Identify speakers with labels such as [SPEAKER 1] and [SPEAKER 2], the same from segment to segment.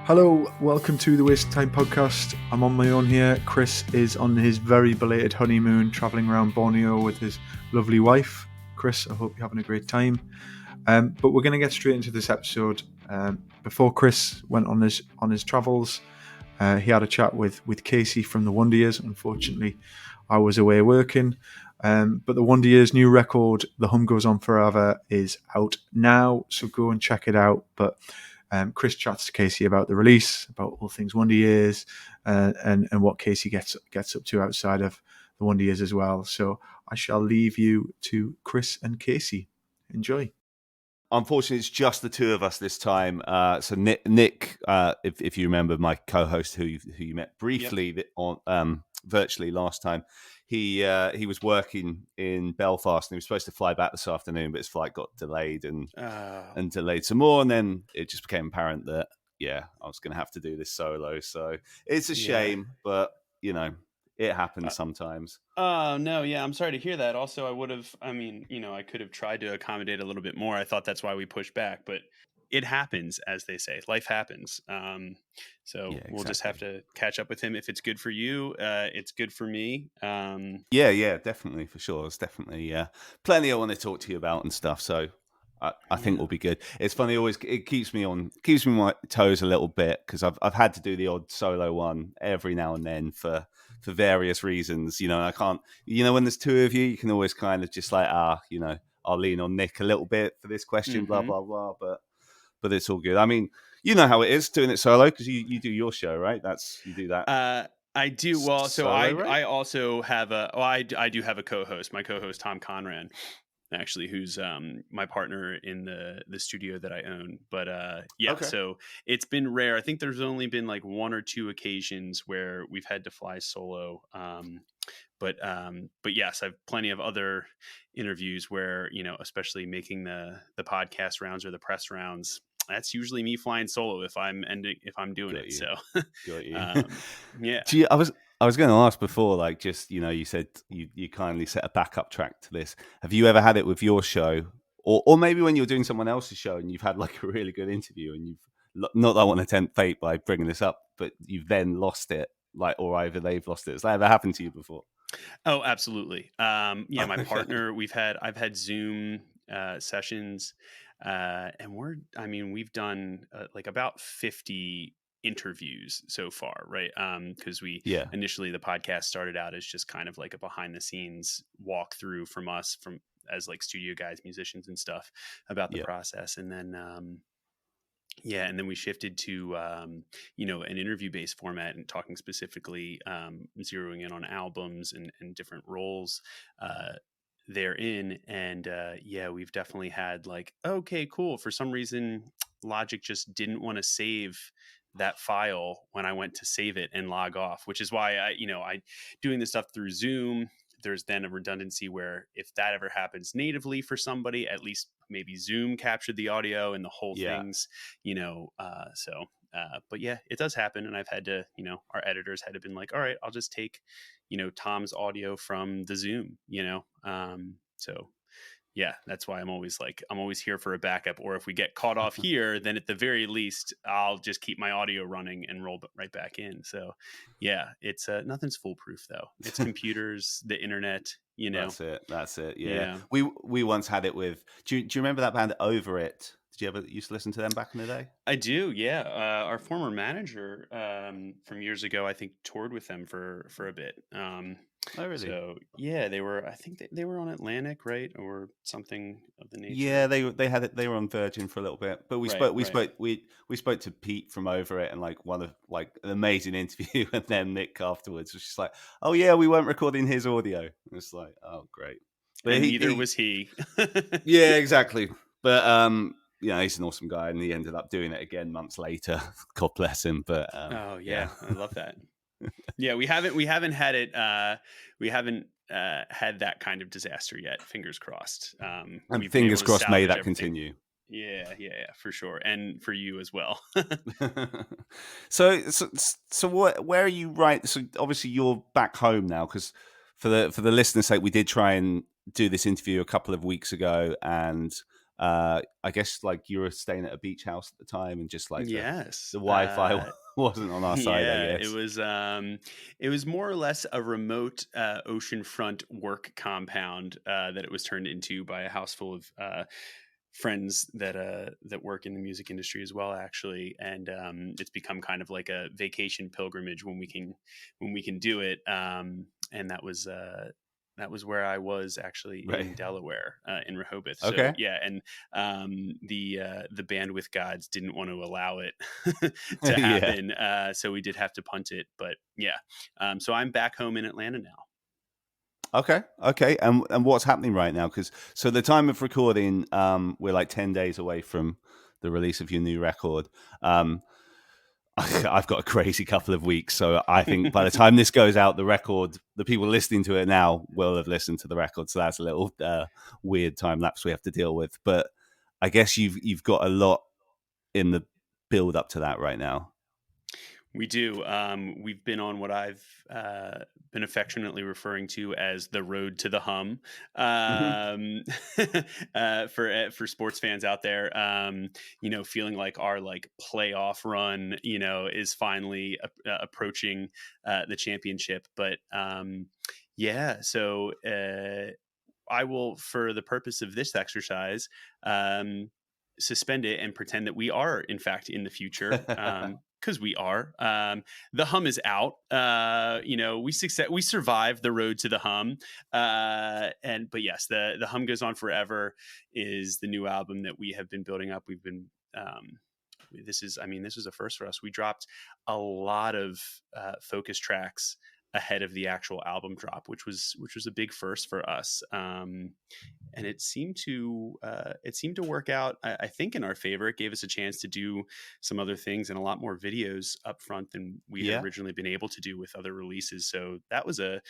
[SPEAKER 1] Hello, welcome to the Waste of Time podcast. I'm on my own here. Chris is on his very belated honeymoon, traveling around Borneo with his lovely wife. Chris, I hope you're having a great time. But we're going to get straight into this episode. Before Chris went on his travels, he had a chat with Casey from the Wonder Years. Unfortunately, I was away working. But the Wonder Years' new record, The Hum Goes On Forever, is out now, so go and check it out. But Chris chats to Casey about the release, about all things Wonder Years, and what Casey gets up to outside of the Wonder Years as well. So I shall leave you to Chris and Casey. Enjoy.
[SPEAKER 2] Unfortunately, it's just the two of us this time. So Nick, if you remember, my co-host who you met briefly on virtually last time, he was working in Belfast and he was supposed to fly back this afternoon, but his flight got delayed and delayed some more, and then it just became apparent that I was going to have to do this solo. So it's a shame, but it happens sometimes.
[SPEAKER 3] Oh, no. Yeah. I'm sorry to hear that. Also, I could have tried to accommodate a little bit more. I thought that's why we pushed back, but it happens, as they say. Life happens. We'll just have to catch up with him. If it's good for you, it's good for me.
[SPEAKER 2] Yeah, definitely, for sure. It's definitely plenty I want to talk to you about and stuff. So I think we'll be good. It's funny, it keeps me on my toes a little bit because I've had to do the odd solo one every now and then for various reasons. I can't. When there's two of you can always kind of just like I'll lean on Nick a little bit for this question, blah blah blah. But it's all good. I mean, you know how it is doing it solo because you do your show, right? You do that.
[SPEAKER 3] I do. Well, so
[SPEAKER 2] solo, right?
[SPEAKER 3] I also have I do have a co-host. My co-host Tom Conran, actually, who's my partner in the studio that I own. But okay. So it's been rare. I think there's only been like one or two occasions where we've had to fly solo. But yes, I have plenty of other interviews where, especially making the podcast rounds or the press rounds, that's usually me flying solo if I'm doing it. So
[SPEAKER 2] got you.
[SPEAKER 3] Yeah.
[SPEAKER 2] Gee, I was going to ask before, like, just, you said you kindly set a backup track to this. Have you ever had it with your show or maybe when you're doing someone else's show and you've had like a really good interview and you've not that I want to tempt fate by bringing this up, but you've then lost it, like, or either they've lost it. Has that ever happened to you before?
[SPEAKER 3] Oh, absolutely. My partner, I've had Zoom sessions, and we've done like about 50 interviews so far, right? Because initially the podcast started out as just kind of like a behind the scenes walkthrough from us, as like studio guys, musicians and stuff about the process. And then, and then we shifted to, an interview-based format and talking specifically, zeroing in on albums and different roles therein. And we've definitely had like, okay, cool. For some reason, Logic just didn't want to save that file when I went to save it and log off, which is why I doing this stuff through Zoom. There's then a redundancy where if that ever happens natively for somebody, at least maybe Zoom captured the audio and the whole thing's, but yeah, it does happen. And I've had to, our editors had to been like, all right, I'll just take, Tom's audio from the Zoom, that's why I'm always here for a backup. Or if we get caught off here, then at the very least, I'll just keep my audio running and roll right back in. So yeah, it's nothing's foolproof though. It's computers, the internet,
[SPEAKER 2] That's it. Yeah. We once had it with, do you remember that band Over It? Did you ever used to listen to them back in the day?
[SPEAKER 3] I do. Yeah. Our former manager from years ago, I think toured with them for a bit.
[SPEAKER 2] Oh, really?
[SPEAKER 3] So yeah, I think they were on Atlantic, right, or something of the nature.
[SPEAKER 2] Yeah, they had it. They were on Virgin for a little bit, but we spoke to Pete from Over It, and like one of like an amazing interview, and then Nick afterwards was just like, "Oh yeah, we weren't recording his audio." It's like, oh great,
[SPEAKER 3] but neither was he.
[SPEAKER 2] Yeah, exactly. But he's an awesome guy, and he ended up doing it again months later. God bless him. But
[SPEAKER 3] I love that. Yeah, we haven't had it. We haven't had that kind of disaster yet. Fingers crossed.
[SPEAKER 2] And fingers crossed, may that continue.
[SPEAKER 3] Yeah, for sure, and for you as well.
[SPEAKER 2] So where are you? Right. So obviously you're back home now, because for the listeners' sake, we did try and do this interview a couple of weeks ago, and I guess like you were staying at a beach house at the time, and just like
[SPEAKER 3] Yes.
[SPEAKER 2] the Wi-Fi wasn't on our side, I
[SPEAKER 3] Yeah,
[SPEAKER 2] guess.
[SPEAKER 3] it was more or less a remote oceanfront work compound that it was turned into by a house full of friends that work in the music industry as well, actually. And it's become kind of like a vacation pilgrimage when we can do it. And that was where I was actually
[SPEAKER 2] Right.
[SPEAKER 3] in Delaware, in Rehoboth. So
[SPEAKER 2] Okay.
[SPEAKER 3] yeah, and the bandwidth gods didn't want to allow it to
[SPEAKER 2] Yeah.
[SPEAKER 3] happen, so we did have to punt it. But yeah, so I'm back home in Atlanta now.
[SPEAKER 2] Okay. Okay. And what's happening right now? Because so the time of recording, we're like 10 days away from the release of your new record. Um, I've got a crazy couple of weeks, so I think by the time this goes out, the people listening to it now will have listened to the record. So that's a little weird time lapse we have to deal with. But I guess you've got a lot in the build up to that right now.
[SPEAKER 3] We do. We've been on what I've been affectionately referring to as the road to the hum.
[SPEAKER 2] Hmm.
[SPEAKER 3] For sports fans out there, feeling like our like playoff run, is finally approaching the championship. But yeah, so I will, for the purpose of this exercise, suspend it and pretend that we are, in fact, in the future. Because we are. The hum is out. We survived the road to the hum. But yes, the hum goes on forever is the new album that we have been building up. We've been this was a first for us. We dropped a lot of focus tracks ahead of the actual album drop, which was a big first for us. And it seemed to work out, I think, in our favor. It gave us a chance to do some other things and a lot more videos up front than we had
[SPEAKER 2] Yeah.
[SPEAKER 3] originally been able to do with other releases. So that was a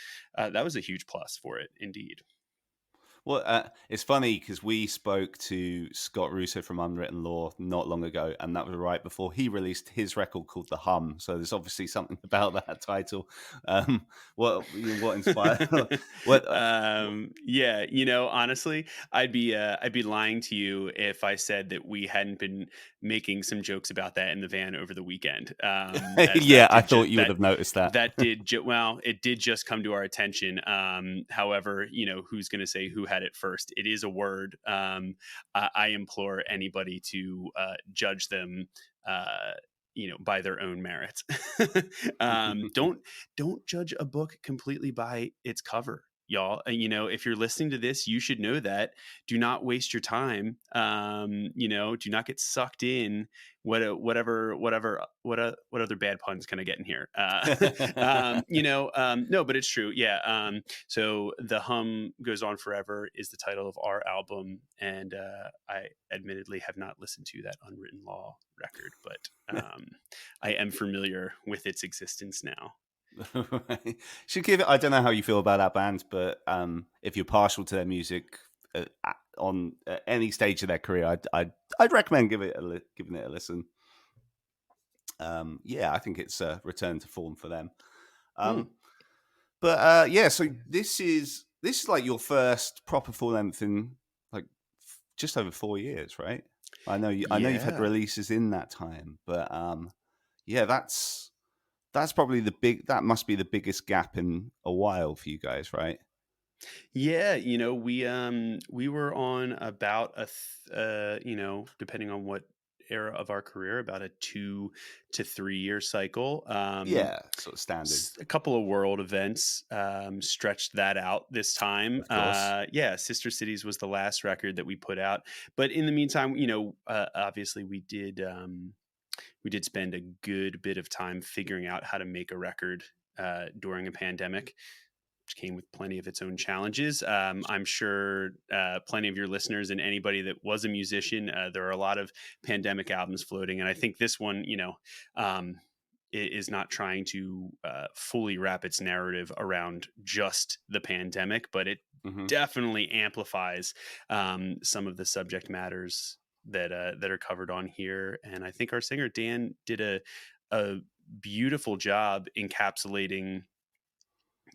[SPEAKER 3] huge plus for it, indeed.
[SPEAKER 2] Well, it's funny because we spoke to Scott Russo from Unwritten Law not long ago, and that was right before he released his record called The Hum. So there's obviously something about that title. What inspired? what?
[SPEAKER 3] Yeah, honestly, I'd be lying to you if I said that we hadn't been making some jokes about that in the van over the weekend. As
[SPEAKER 2] Yeah, I thought you would have noticed that.
[SPEAKER 3] well, it did just come to our attention. However, who's going to say who had it first? It is a word. I implore anybody to judge them. By their own merits. Don't judge a book completely by its cover, y'all. If you're listening to this, you should know that. Do not waste your time. Do not get sucked in. What other bad puns can I get in here? No, but it's true. Yeah. So The Hum Goes On Forever is the title of our album, and I admittedly have not listened to that Unwritten Law record, but I am familiar with its existence now.
[SPEAKER 2] Should give it. I don't know how you feel about that band, but if you're partial to their music on any stage of their career, I'd recommend giving it a listen. Yeah, I think it's a return to form for them. But yeah, so this is like your first proper full length in like just over 4 years, right? I know you've had
[SPEAKER 3] Yeah.
[SPEAKER 2] releases in that time, but yeah, that's probably that must be the biggest gap in a while for you guys, right?
[SPEAKER 3] Yeah, we were on about depending on what era of our career, about a 2 to 3 year cycle.
[SPEAKER 2] Yeah, sort of standard,
[SPEAKER 3] A couple of world events stretched that out this time.
[SPEAKER 2] of course.
[SPEAKER 3] Yeah, Sister Cities was the last record that we put out, but in the meantime, obviously we did spend a good bit of time figuring out how to make a record during a pandemic, which came with plenty of its own challenges. I'm sure plenty of your listeners and anybody that was a musician, there are a lot of pandemic albums floating. And I think this one, is not trying to fully wrap its narrative around just the pandemic, but it
[SPEAKER 2] Hmm.
[SPEAKER 3] definitely amplifies some of the subject matters that are covered on here. And I think our singer Dan did a beautiful job encapsulating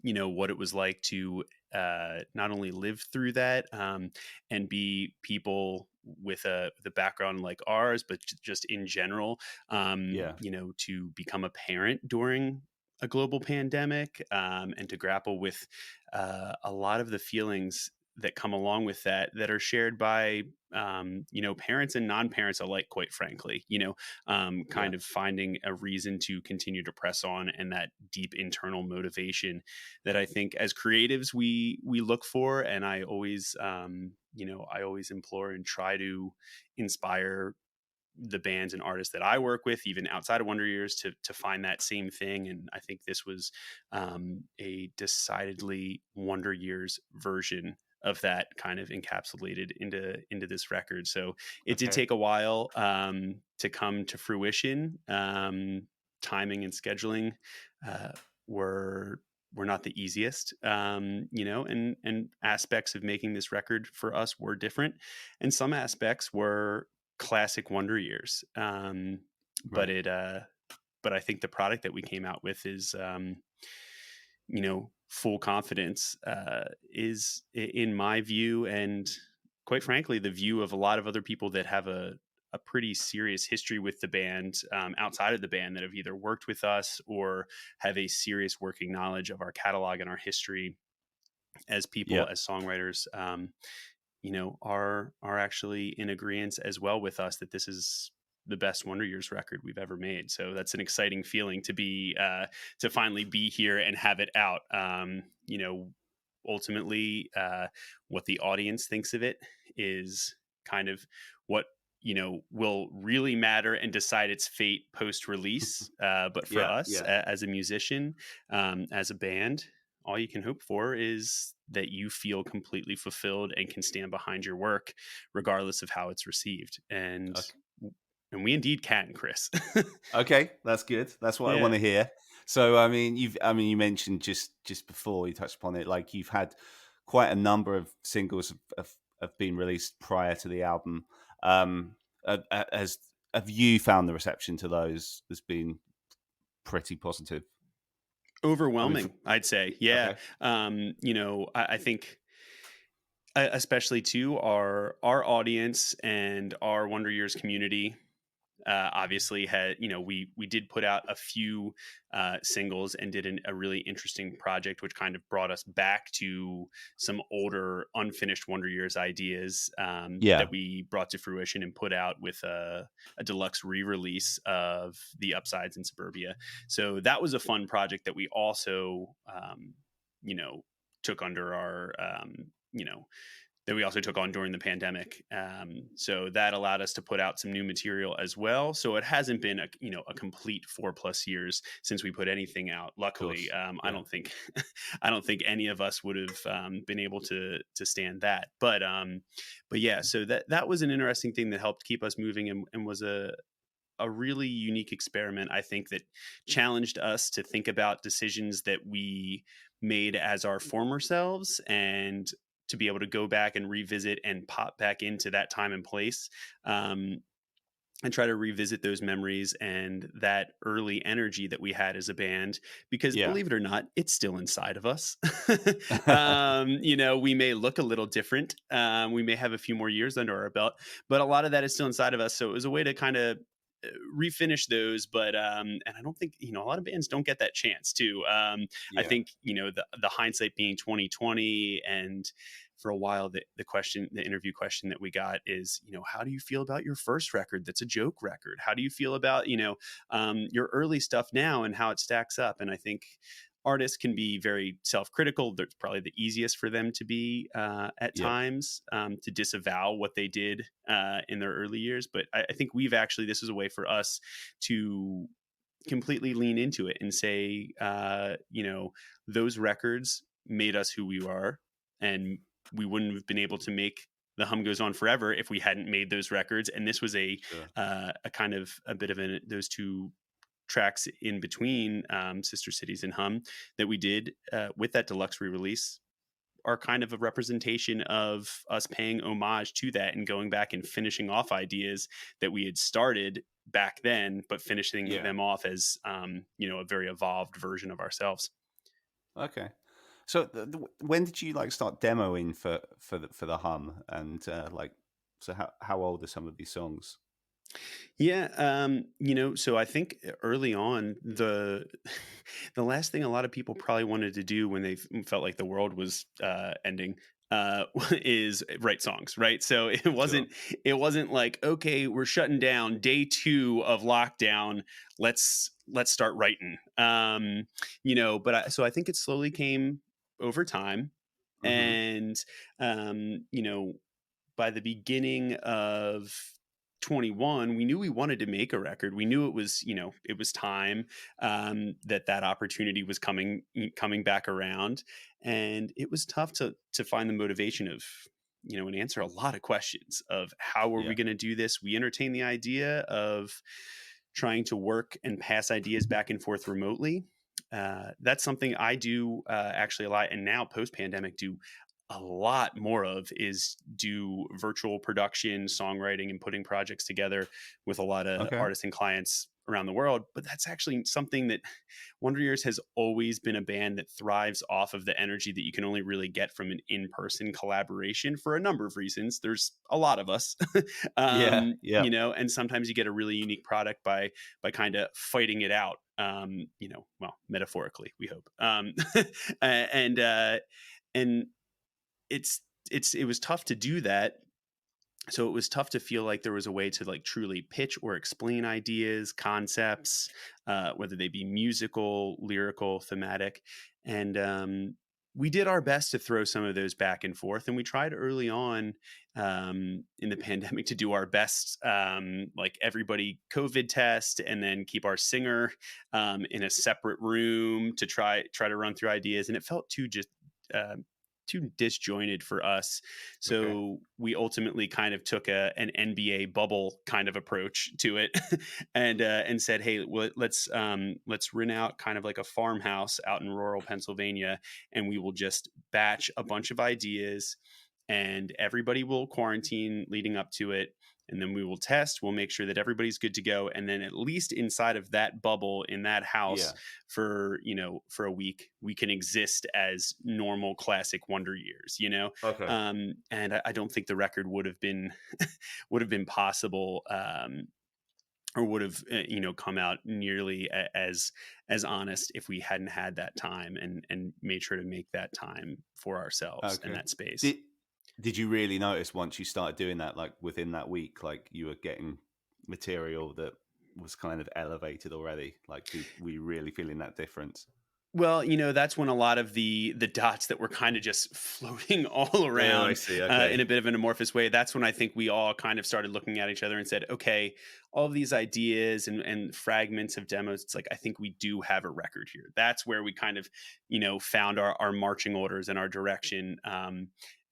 [SPEAKER 3] what it was like to not only live through that and be people with the background like ours, but just in general,
[SPEAKER 2] Yeah.
[SPEAKER 3] to become a parent during a global pandemic, and to grapple with a lot of the feelings that come along with that are shared by parents and non-parents alike, quite frankly.
[SPEAKER 2] Yeah.
[SPEAKER 3] Kind of finding a reason to continue to press on, and that deep internal motivation that I think as creatives we look for. And I always I always implore and try to inspire the bands and artists that I work with, even outside of Wonder Years, to find that same thing. And I think this was a decidedly Wonder Years version of that, kind of encapsulated into this record. So it did
[SPEAKER 2] Okay.
[SPEAKER 3] take a while to come to fruition. Timing and scheduling uh, were not the easiest, and aspects of making this record for us were different, and some aspects were classic Wonder Years. But
[SPEAKER 2] Right.
[SPEAKER 3] but I think the product that we came out with is, full confidence, is in my view, and quite frankly, the view of a lot of other people that have a pretty serious history with the band, outside of the band, that have either worked with us or have a serious working knowledge of our catalog and our history as people,
[SPEAKER 2] Yeah.
[SPEAKER 3] as songwriters. Are actually in agreement as well with us that this is the best Wonder Years record we've ever made. So that's an exciting feeling to be to finally be here and have it out. Ultimately, what the audience thinks of it is kind of what will really matter and decide its fate post release. But for
[SPEAKER 2] Yeah.
[SPEAKER 3] us,
[SPEAKER 2] Yeah.
[SPEAKER 3] as a musician, as a band, all you can hope for is that you feel completely fulfilled and can stand behind your work regardless of how it's received.
[SPEAKER 2] Okay.
[SPEAKER 3] And we indeed can, Chris.
[SPEAKER 2] Okay, that's good. That's what I want
[SPEAKER 3] Yeah.
[SPEAKER 2] to hear. So, you mentioned just before you touched upon it, like you've had quite a number of singles have been released prior to the album. Um, has have you found the reception to those has been pretty positive? I mean,
[SPEAKER 3] Overwhelming, I'd say. Yeah.
[SPEAKER 2] okay,
[SPEAKER 3] I think especially to our audience and our Wonder Years community, obviously had we did put out a few singles and did a really interesting project, which kind of brought us back to some older unfinished Wonder Years ideas,
[SPEAKER 2] yeah,
[SPEAKER 3] that we brought to fruition and put out with a deluxe re-release of The Upsides in Suburbia. So that was a fun project that we also you know took under our that we also took on during the pandemic. So that allowed us to put out some new material as well. So it hasn't been a complete 4+ years since we put anything out.
[SPEAKER 2] of
[SPEAKER 3] Luckily,
[SPEAKER 2] course,
[SPEAKER 3] I
[SPEAKER 2] yeah,
[SPEAKER 3] don't think I don't think any of us would have been able to stand that. But yeah, so that was an interesting thing that helped keep us moving, and was a really unique experiment, I think, that challenged us to think about decisions that we made as our former selves, and to be able to go back and revisit and pop back into that time and place, um, and try to revisit those memories and that early energy that we had as a band, because
[SPEAKER 2] yeah,
[SPEAKER 3] believe it or not, it's still inside of us. We may look a little different. We may have a few more years under our belt, but a lot of that is still inside of us. So it was a way to kind of refinish those. But and I don't think a lot of bands don't get that chance to. I
[SPEAKER 2] yeah,
[SPEAKER 3] think the hindsight being 2020, and for a while the interview question that we got is, how do you feel about your first record that's a joke record? How do you feel about your early stuff now and how it stacks up? And I think artists can be very self-critical. That's probably the easiest for them to be at
[SPEAKER 2] yeah,
[SPEAKER 3] times, to disavow what they did in their early years. But I think this is a way for us to completely lean into it and say, those records made us who we are, and we wouldn't have been able to make The Hum Goes On Forever if we hadn't made those records. And this was
[SPEAKER 2] sure,
[SPEAKER 3] a kind of a bit of those two tracks in between, Sister Cities and Hum, that we did with that deluxe re-release, are kind of a representation of us paying homage to that and going back and finishing off ideas that we had started back then, but finishing
[SPEAKER 2] yeah.
[SPEAKER 3] them off as a very evolved version of ourselves.
[SPEAKER 2] Okay. So when did you like start demoing for the Hum and like So how old are some of these songs?
[SPEAKER 3] Yeah, so I think early on the last thing a lot of people probably wanted to do when they felt like the world was ending is write songs, right? So
[SPEAKER 2] Sure.
[SPEAKER 3] it wasn't like, okay, we're shutting down day 2 of lockdown. Let's start writing. So I think it slowly came over time,
[SPEAKER 2] Hmm.
[SPEAKER 3] and by the beginning of 21, we knew we wanted to make a record. We knew it was time, that opportunity was coming back around, and it was tough to find the motivation of, and answer a lot of questions of how are we
[SPEAKER 2] Yeah.
[SPEAKER 3] going to do this. We entertain the idea of trying to work and pass ideas back and forth remotely. That's something I do actually a lot, and now post pandemic do a lot more of, is do virtual production, songwriting, and putting projects together with a lot of
[SPEAKER 2] Okay.
[SPEAKER 3] artists and clients around the world. But that's actually something that Wonder Years has always been a band that thrives off of the energy that you can only really get from an in-person collaboration for a number of reasons. There's a lot of us,
[SPEAKER 2] Yeah. Yeah.
[SPEAKER 3] and sometimes you get a really unique product by kind of fighting it out. Well, metaphorically, we hope. And and it was tough to do that. So it was tough to feel like there was a way to like truly pitch or explain ideas, concepts, whether they be musical, lyrical, thematic. And we did our best to throw some of those back and forth, and we tried early on in the pandemic to do our best, like everybody COVID test, and then keep our singer in a separate room to try to run through ideas. And it felt uh, too disjointed for us.
[SPEAKER 2] Okay.
[SPEAKER 3] So we ultimately kind of took an NBA bubble kind of approach to it, and said, hey, let's rent out kind of like a farmhouse out in rural Pennsylvania, and we will just batch a bunch of ideas, and everybody will quarantine leading up to it. And then we will test, we'll make sure that everybody's good to go. And then at least inside of that bubble in that house
[SPEAKER 2] Yeah.
[SPEAKER 3] for a week, we can exist as normal classic Wonder Years.
[SPEAKER 2] Okay.
[SPEAKER 3] And I don't think the record would have been would have been possible, or would have come out nearly as honest if we hadn't had that time and made sure to make that time for ourselves in
[SPEAKER 2] Okay.
[SPEAKER 3] that space.
[SPEAKER 2] Did Did you really notice once you started doing that, like within that week, like you were getting material that was kind of elevated already? Like, were you really feeling that difference?
[SPEAKER 3] Well, that's when a lot of the dots that were kind of just floating all
[SPEAKER 2] Oh, I
[SPEAKER 3] around
[SPEAKER 2] see. Okay.
[SPEAKER 3] in a bit of an amorphous way. That's when I think we all kind of started looking at each other and said, "Okay, all of these ideas and fragments of demos. It's like I think we do have a record here." That's where we kind of, found our marching orders and our direction.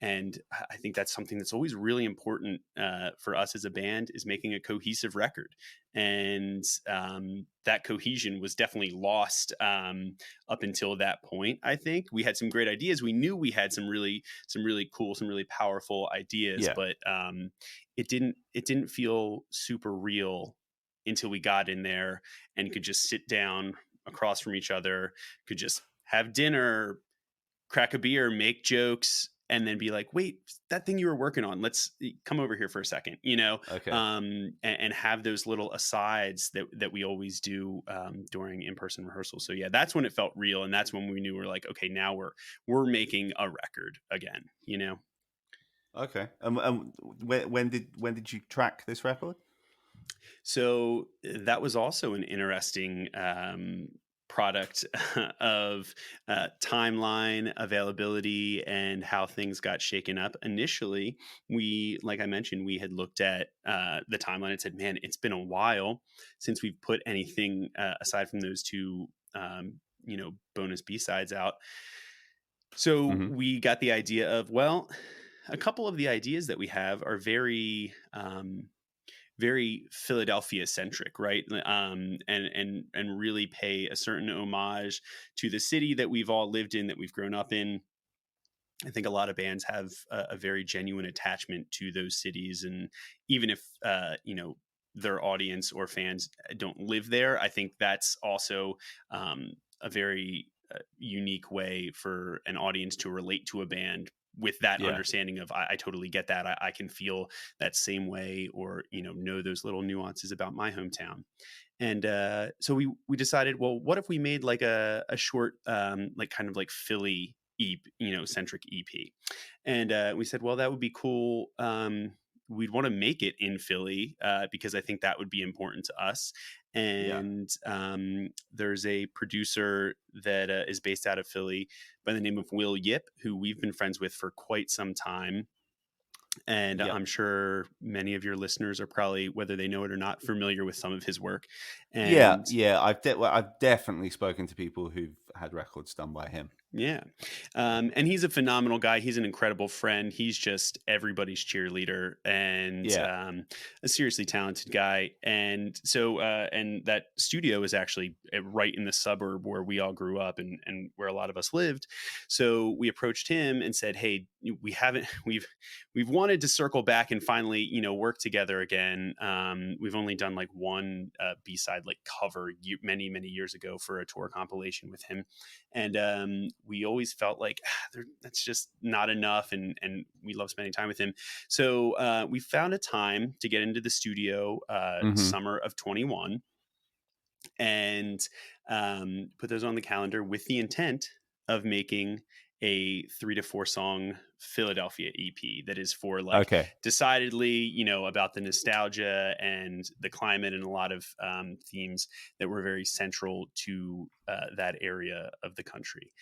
[SPEAKER 3] And I think that's something that's always really important for us as a band, is making a cohesive record. And that cohesion was definitely lost. Up until that point, I think we had some great ideas. We knew we had some really cool, some really powerful ideas,
[SPEAKER 2] Yeah.
[SPEAKER 3] but it didn't feel super real until we got in there and could just sit down across from each other, could just have dinner, crack a beer, make jokes, and then be like, wait, that thing you were working on, let's come over here for a second,
[SPEAKER 2] Okay.
[SPEAKER 3] and have those little asides that we always do during in-person rehearsals. So yeah, that's when it felt real. And that's when we knew we're like, okay, now we're making a record again.
[SPEAKER 2] Okay. When did you track this record?
[SPEAKER 3] So that was also an interesting product of timeline availability and how things got shaken up. Initially, like I mentioned, we had looked at the timeline and said, man, it's been a while since we've put anything aside from those two bonus b-sides out. So
[SPEAKER 2] Hmm.
[SPEAKER 3] we got the idea of, well, a couple of the ideas that we have are very Philadelphia centric, right? And really pay a certain homage to the city that we've all lived in, that we've grown up in. I think a lot of bands have a very genuine attachment to those cities, and even if their audience or fans don't live there, I think that's also a very unique way for an audience to relate to a band with that
[SPEAKER 2] Yeah.
[SPEAKER 3] understanding of I totally get that. I can feel that same way, or know those little nuances about my hometown. And so we decided, well, what if we made like a short, like kind of like Philly centric EP. And we said, well, that would be cool. We'd want to make it in Philly because I think that would be important to us.
[SPEAKER 2] Yeah.
[SPEAKER 3] And there's a producer that is based out of Philly by the name of Will Yip, who we've been friends with for quite some time. And
[SPEAKER 2] Yeah.
[SPEAKER 3] I'm sure many of your listeners are probably, whether they know it or not, familiar with some of his work. And
[SPEAKER 2] Yeah. I've definitely spoken to people who've had records done by him.
[SPEAKER 3] yeah. And he's a phenomenal guy. He's an incredible friend. He's just everybody's cheerleader, and
[SPEAKER 2] Yeah.
[SPEAKER 3] a seriously talented guy. And so, and that studio is actually right in the suburb where we all grew up, and where a lot of us lived. So we approached him and said, hey, we've wanted to circle back and finally, work together again. We've only done like one B-side like cover many, many years ago for a tour compilation with him. And we always felt like that's just not enough, and we love spending time with him. So we found a time to get into the studio summer of 21 and put those on the calendar with the intent of making a 3 to 4 song Philadelphia EP that is for like
[SPEAKER 2] Okay.
[SPEAKER 3] decidedly, about the nostalgia and the climate, and a lot of themes that were very central to that area of the country.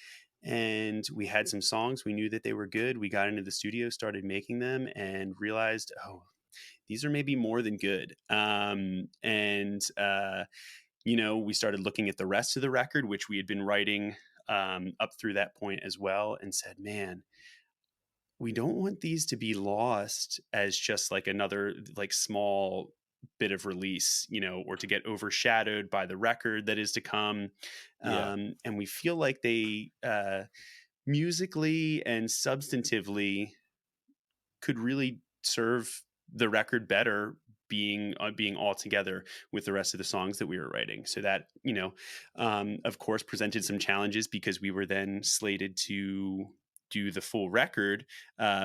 [SPEAKER 3] And we had some songs. We knew that they were good. We got into the studio, started making them, and realized, oh, these are maybe more than good. We started looking at the rest of the record, which we had been writing up through that point as well, and said, man, we don't want these to be lost as just like another like small bit of release, or to get overshadowed by the record that is to come.
[SPEAKER 2] Yeah.
[SPEAKER 3] And we feel like they musically and substantively could really serve the record better being all together with the rest of the songs that we were writing. So that, of course, presented some challenges because we were then slated to do the full record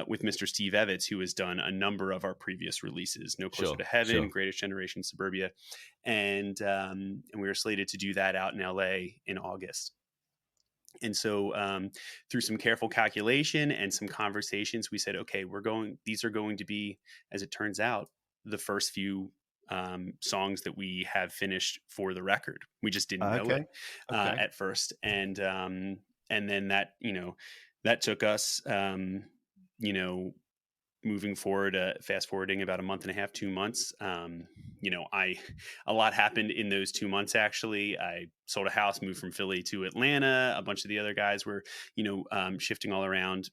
[SPEAKER 3] with Mr. Steve Evans, who has done a number of our previous releases, No Closer to Heaven, Greatest Generation, Suburbia. And we were slated to do that out in LA in August. And so through some careful calculation and some conversations, we said, okay, these are going to be, as it turns out, the first few songs that we have finished for the record. We just didn't know it at first. And then that, that took us, moving forward, fast forwarding about a month and a half, 2 months. A lot happened in those 2 months. Actually, I sold a house, moved from Philly to Atlanta. A bunch of the other guys were, shifting all around.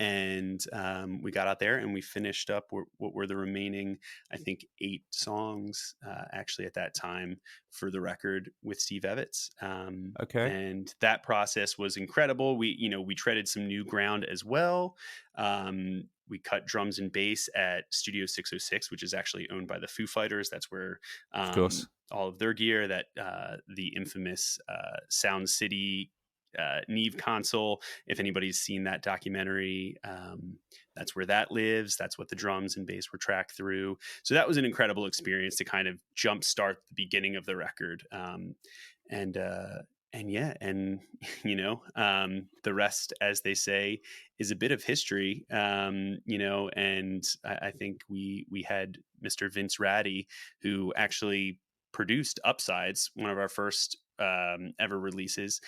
[SPEAKER 3] And we got out there and we finished up what were the remaining, I think, 8 songs actually at that time for the record with Steve Evans. And that process was incredible. We treaded some new ground as well. We cut drums and bass at Studio 606, which is actually owned by the Foo Fighters. That's where all of their gear, that the infamous Sound City Neve console, if anybody's seen that documentary, that's where that lives. That's what the drums and bass were tracked through. So that was an incredible experience to kind of jumpstart the beginning of the record. The rest, as they say, is a bit of history. And I think we had Mr. Vince Ratty, who actually produced Upsides, one of our first ever releases.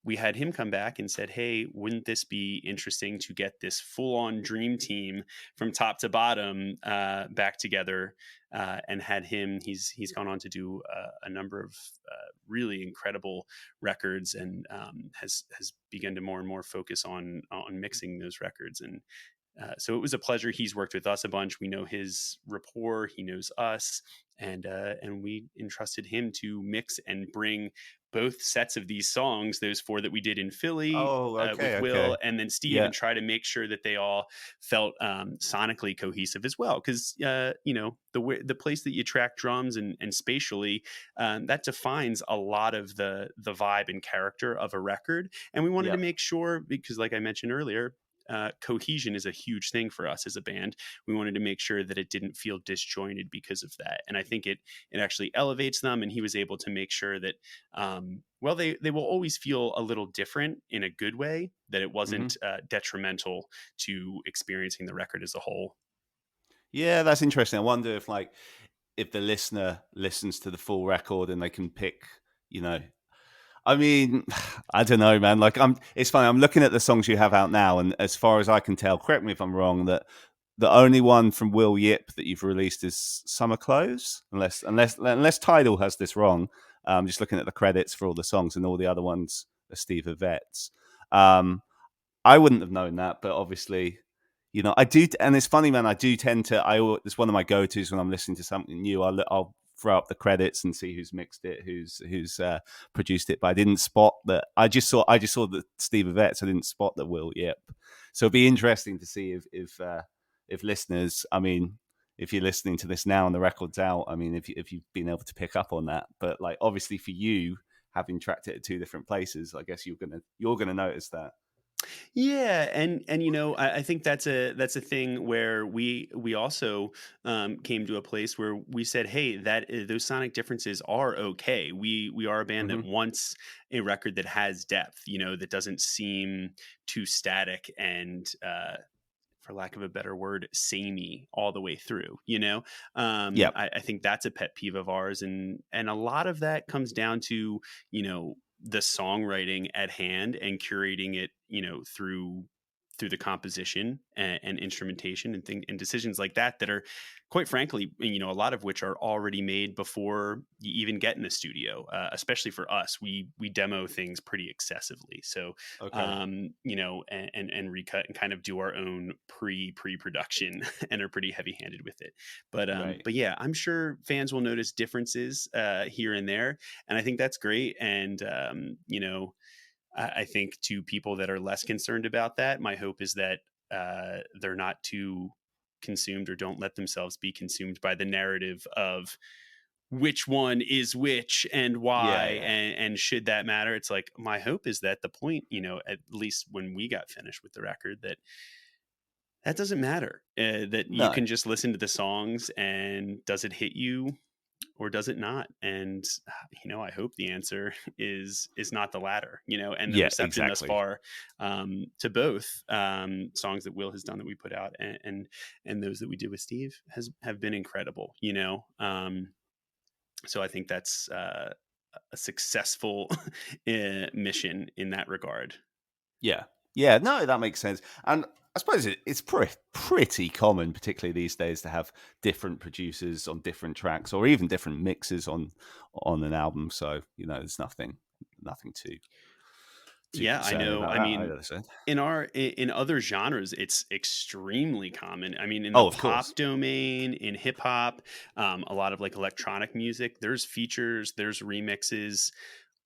[SPEAKER 3] We had him come back and said, hey, wouldn't this be interesting to get this full-on dream team from top to bottom back together, and had him. He's gone on to do a number of really incredible records, and has begun to more and more focus on mixing those records. And So it was a pleasure. He's worked with us a bunch. We know his rapport. He knows us, and we entrusted him to mix and bring both sets of these songs, those 4 that we did in Philly
[SPEAKER 2] Oh,
[SPEAKER 3] with
[SPEAKER 2] okay,
[SPEAKER 3] Will
[SPEAKER 2] okay.
[SPEAKER 3] and then Steve,
[SPEAKER 2] Yeah,
[SPEAKER 3] and try to make sure that they all felt sonically cohesive as well. Because the place that you track drums and spatially, that defines a lot of the vibe and character of a record. And we wanted
[SPEAKER 2] yeah.
[SPEAKER 3] to make sure, because like I mentioned earlier, cohesion is a huge thing for us as a band. We wanted to make sure that it didn't feel disjointed because of that, and I think it actually elevates them. And he was able to make sure that well, they will always feel a little different in a good way, that it
[SPEAKER 2] Hmm.
[SPEAKER 3] wasn't detrimental to experiencing the record as a whole.
[SPEAKER 2] Yeah, that's interesting. I wonder if the listener listens to the full record and they can pick, you know, I mean, I don't know, man. It's funny. I'm looking at the songs you have out now, and as far as I can tell, correct me if I'm wrong, that the only one from Will Yip that you've released is Summer Clothes, unless Tidal has this wrong. Just looking at the credits for all the songs, and all the other ones are Steve Yvette's. Um, I wouldn't have known that, but obviously, I do. And it's funny, man. I do tend to. It's one of my go-tos when I'm listening to something new. I'll throw up the credits and see who's mixed it, who's produced it. But I didn't spot that. I just saw the Steve Yvette, so I didn't spot the Will Yip. So it'd be interesting to see if listeners. I mean, if you're listening to this now and the record's out, I mean, if you've been able to pick up on that. But like, obviously, for you having tracked it at 2 different places, I guess you're gonna notice that.
[SPEAKER 3] Yeah, and I think that's a thing where we also came to a place where we said, hey, those sonic differences are okay. We are a band
[SPEAKER 2] Hmm.
[SPEAKER 3] that wants a record that has depth, that doesn't seem too static and for lack of a better word, samey all the way through.
[SPEAKER 2] Yeah.
[SPEAKER 3] I think that's a pet peeve of ours, and a lot of that comes down to the songwriting at hand and curating it, through the composition and instrumentation and decisions like that are quite frankly, a lot of which are already made before you even get in the studio. Especially for us, we demo things pretty excessively. So
[SPEAKER 2] Okay.
[SPEAKER 3] and recut and kind of do our own pre-production and are pretty heavy-handed with it.
[SPEAKER 2] Right.
[SPEAKER 3] But yeah, I'm sure fans will notice differences here and there, and I think that's great. And I think to people that are less concerned about that, my hope is that they're not too consumed or don't let themselves be consumed by the narrative of which one is which and
[SPEAKER 2] Yeah,
[SPEAKER 3] why,
[SPEAKER 2] yeah.
[SPEAKER 3] and should that matter. It's like, my hope is that the point, at least when we got finished with the record, that doesn't matter, that you
[SPEAKER 2] No.
[SPEAKER 3] can just listen to the songs, and does it hit you or does it not? And I hope the answer is not the latter. And the
[SPEAKER 2] Yeah,
[SPEAKER 3] reception thus
[SPEAKER 2] exactly.
[SPEAKER 3] far, to both songs that Will has done that we put out, and those that we did with Steve have been incredible. So I think that's a successful mission in that regard.
[SPEAKER 2] Yeah. Yeah, no, that makes sense. And I suppose it's pretty common, particularly these days, to have different producers on different tracks or even different mixes on an album. So, there's nothing too
[SPEAKER 3] Yeah, I
[SPEAKER 2] concerning
[SPEAKER 3] know.
[SPEAKER 2] about
[SPEAKER 3] I
[SPEAKER 2] that
[SPEAKER 3] mean,
[SPEAKER 2] either. So.
[SPEAKER 3] in other genres, it's extremely common. I mean, in the
[SPEAKER 2] Oh, of course.
[SPEAKER 3] pop domain, in hip hop, a lot of like electronic music, there's features, there's remixes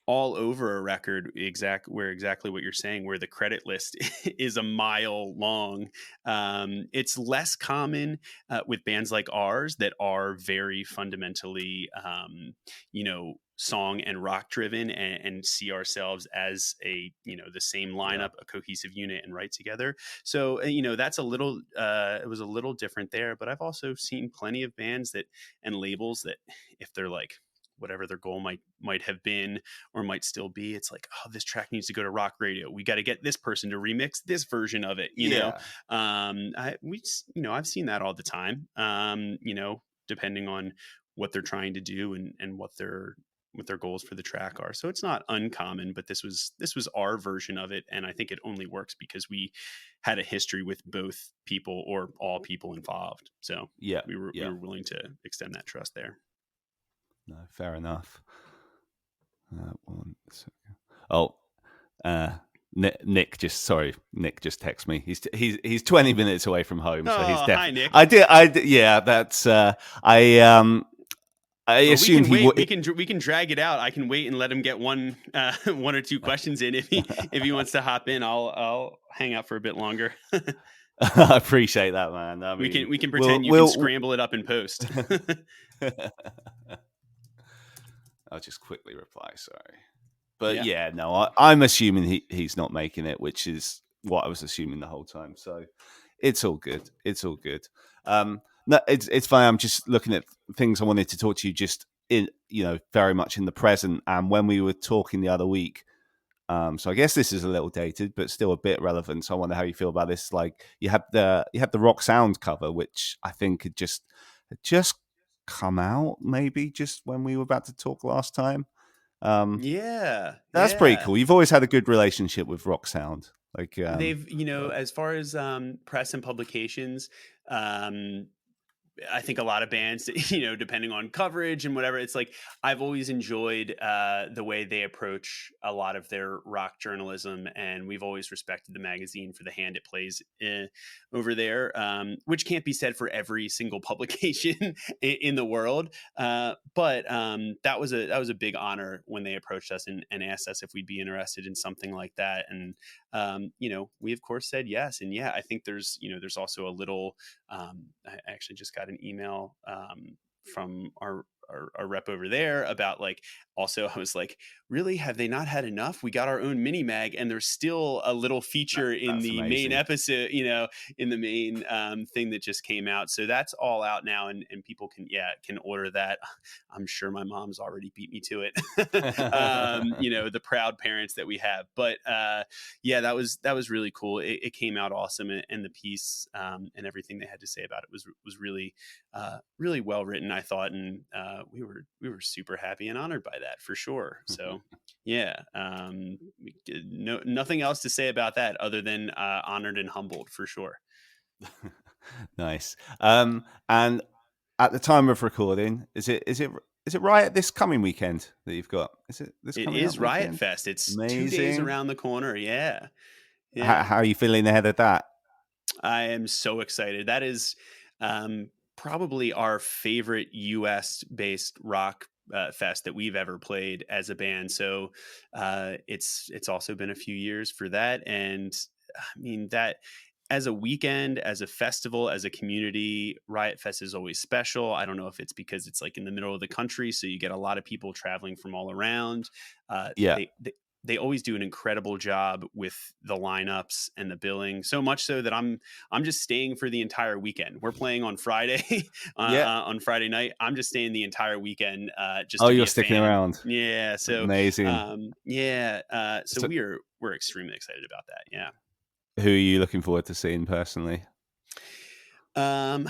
[SPEAKER 3] all over a record, exactly what you're saying, where the credit list is a mile long. It's less common with bands like ours that are very fundamentally song and rock driven, and see ourselves as the same
[SPEAKER 2] Yeah.
[SPEAKER 3] lineup, a cohesive unit, and write together. So that's a little it was a little different there. But I've also seen plenty of bands that and labels that, if they're like, whatever their goal might have been or might still be, it's like, oh, this track needs to go to rock radio, we got to get this person to remix this version of it.
[SPEAKER 2] Yeah.
[SPEAKER 3] I've seen that all the time. Depending on what they're trying to do, and what their goals for the track are. So it's not uncommon, but this was our version of it, and I think it only works because we had a history with both people, or all people involved. So
[SPEAKER 2] Yeah.
[SPEAKER 3] we
[SPEAKER 2] Yeah.
[SPEAKER 3] were willing to extend that trust there.
[SPEAKER 2] No, fair enough. One second. Oh, uh, Nick just texted me. He's 20 minutes away from home, so he's
[SPEAKER 3] Oh, hi,
[SPEAKER 2] definitely.
[SPEAKER 3] Nick.
[SPEAKER 2] I did. Yeah, that's. I
[SPEAKER 3] Well, we
[SPEAKER 2] assumed
[SPEAKER 3] can
[SPEAKER 2] he
[SPEAKER 3] wait.
[SPEAKER 2] would.
[SPEAKER 3] We can drag it out. I can wait and let him get one or two questions in. If he wants to hop in, I'll hang out for a bit longer.
[SPEAKER 2] I appreciate that, man. I mean,
[SPEAKER 3] we can pretend you can scramble it up in post.
[SPEAKER 2] I'll just quickly reply. Sorry, but
[SPEAKER 3] Yeah.
[SPEAKER 2] yeah, no, I'm assuming he's not making it, which is what I was assuming the whole time. So it's all good. It's all good. No, it's fine. I'm just looking at things I wanted to talk to you just in, very much in the present. And when we were talking the other week, so I guess this is a little dated, but still a bit relevant. So I wonder how you feel about this. Like you had the Rock Sound cover, which I think had just come out, maybe just when we were about to talk last time.
[SPEAKER 3] Yeah.
[SPEAKER 2] That's pretty cool. You've always had a good relationship with Rock Sound. Like
[SPEAKER 3] They've, as far as press and publications, I think a lot of bands, depending on coverage and whatever, it's like I've always enjoyed the way they approach a lot of their rock journalism, and we've always respected the magazine for the hand it plays over there, which can't be said for every single publication in the world. But that was a big honor when they approached us and asked us if we'd be interested in something like that, and we of course said yes. And yeah, I think there's also a little. I actually just got an email from our rep over there about like, also I was like, really, have they not had enough? We got our own mini mag, and there's still a little feature in the
[SPEAKER 2] amazing.
[SPEAKER 3] main episode, in the main thing that just came out. So that's all out now, and people can order that. I'm sure my mom's already beat me to it. The proud parents that we have. But yeah, that was really cool. It came out awesome, and the piece and everything they had to say about it was really really well written, I thought, and we were super happy and honored by that for sure. So yeah, nothing else to say about that other than honored and humbled for sure.
[SPEAKER 2] Nice. And at the time of recording, is it Riot this coming weekend that you've got? Is it this?
[SPEAKER 3] It
[SPEAKER 2] coming
[SPEAKER 3] is
[SPEAKER 2] up
[SPEAKER 3] Riot
[SPEAKER 2] weekend?
[SPEAKER 3] Fest. It's
[SPEAKER 2] Amazing.
[SPEAKER 3] 2 days around the corner. Yeah. Yeah.
[SPEAKER 2] How are you feeling ahead of that?
[SPEAKER 3] I am so excited. That is probably our favorite US based rock fest that we've ever played as a band. So it's also been a few years for that. And I mean, that as a weekend, as a festival, as a community, Riot Fest is always special. I don't know if it's because it's like in the middle of the country, so you get a lot of people traveling from all around.
[SPEAKER 2] Yeah.
[SPEAKER 3] They always do an incredible job with the lineups and the billing, so much so that I'm just staying for the entire weekend. We're playing on Friday, on Friday night. I'm just staying the entire weekend. Just to be
[SPEAKER 2] you're
[SPEAKER 3] a
[SPEAKER 2] sticking
[SPEAKER 3] fan.
[SPEAKER 2] around.
[SPEAKER 3] Yeah, so
[SPEAKER 2] amazing.
[SPEAKER 3] So we're extremely excited about that. Yeah.
[SPEAKER 2] Who are you looking forward to seeing personally?
[SPEAKER 3] Damn,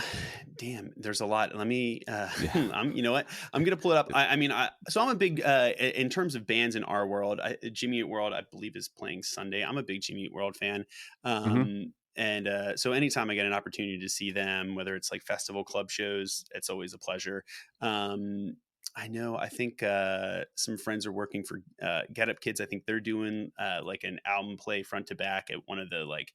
[SPEAKER 3] there's a lot. Let me you know what, I'm gonna pull it up. So I'm a big in terms of bands in our world, Jimmy Eat World I believe is playing Sunday. I'm a big Jimmy Eat World fan. And so anytime I get an opportunity to see them, whether it's like festival club shows, it's always a pleasure. I think some friends are working for Get Up Kids. I think they're doing like an album play front to back at one of the like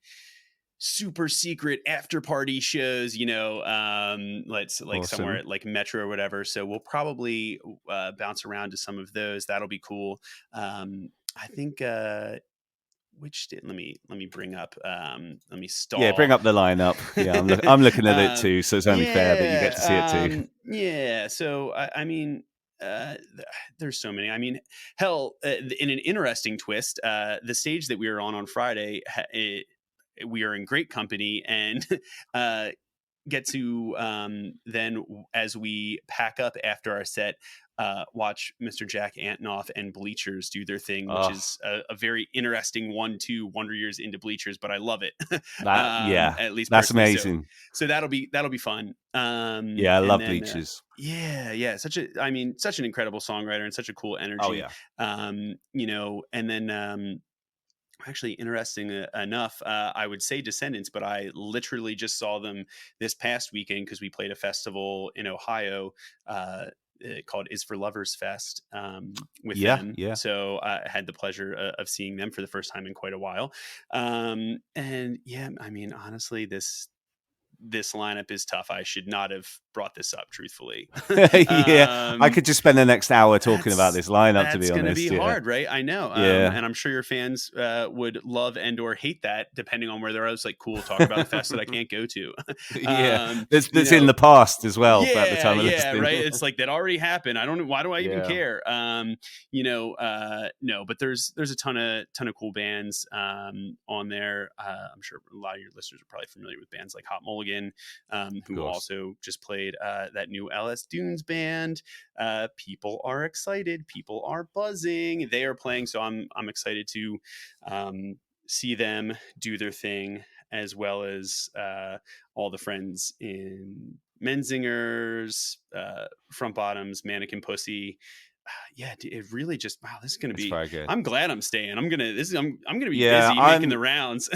[SPEAKER 3] super secret after party shows, let's like
[SPEAKER 2] Awesome.
[SPEAKER 3] somewhere at like Metro or whatever. So we'll probably bounce around to some of those. That'll be cool. I think let me bring up let me stall.
[SPEAKER 2] Yeah, bring up the lineup. Yeah, I'm looking at it too, so it's only fair that you get to see it too.
[SPEAKER 3] Yeah, so I mean, there's so many. I mean, hell, in an interesting twist, the stage that we were on Friday, we are in great company, and get to then, as we pack up after our set, watch Mr. Jack Antonoff and Bleachers do their thing, which is a very interesting 1-2 Wonder Years into Bleachers, but I love it. At least
[SPEAKER 2] that's
[SPEAKER 3] personally.
[SPEAKER 2] amazing.
[SPEAKER 3] So that'll be fun.
[SPEAKER 2] Yeah, I love Bleachers.
[SPEAKER 3] Yeah, such an incredible songwriter and such a cool energy. And then actually, interesting enough, I would say Descendants, but I literally just saw them this past weekend because we played a festival in Ohio called Is for Lovers Fest with
[SPEAKER 2] Yeah,
[SPEAKER 3] them.
[SPEAKER 2] yeah.
[SPEAKER 3] So I had the pleasure of seeing them for the first time in quite a while. And yeah, I mean, honestly, this lineup is tough. I should not have brought this up, truthfully.
[SPEAKER 2] Yeah, I could just spend the next hour talking about this lineup, to be
[SPEAKER 3] That's going to be
[SPEAKER 2] honest. Yeah,
[SPEAKER 3] hard, right? I know.
[SPEAKER 2] yeah.
[SPEAKER 3] And I'm sure your fans would love and or hate that, depending on where they're. I was like, cool, talk about the fest that I can't go to.
[SPEAKER 2] Yeah,
[SPEAKER 3] You
[SPEAKER 2] that's
[SPEAKER 3] know,
[SPEAKER 2] in the past as well at the
[SPEAKER 3] yeah,
[SPEAKER 2] time of
[SPEAKER 3] yeah,
[SPEAKER 2] listening.
[SPEAKER 3] right. It's like that already happened. I don't know, why do I even
[SPEAKER 2] Yeah.
[SPEAKER 3] care? No, but there's a ton of cool bands on there. I'm sure a lot of your listeners are probably familiar with bands like Hot Mulligan, who also just played that new LS Dunes band. People are excited. People are buzzing. They are playing, so I'm excited to see them do their thing, as well as all the friends in Menzingers, Front Bottoms, Mannequin Pussy. Yeah, it really just this is gonna
[SPEAKER 2] It's
[SPEAKER 3] be.
[SPEAKER 2] very good.
[SPEAKER 3] I'm glad I'm staying. I'm gonna be
[SPEAKER 2] Yeah,
[SPEAKER 3] busy making the rounds.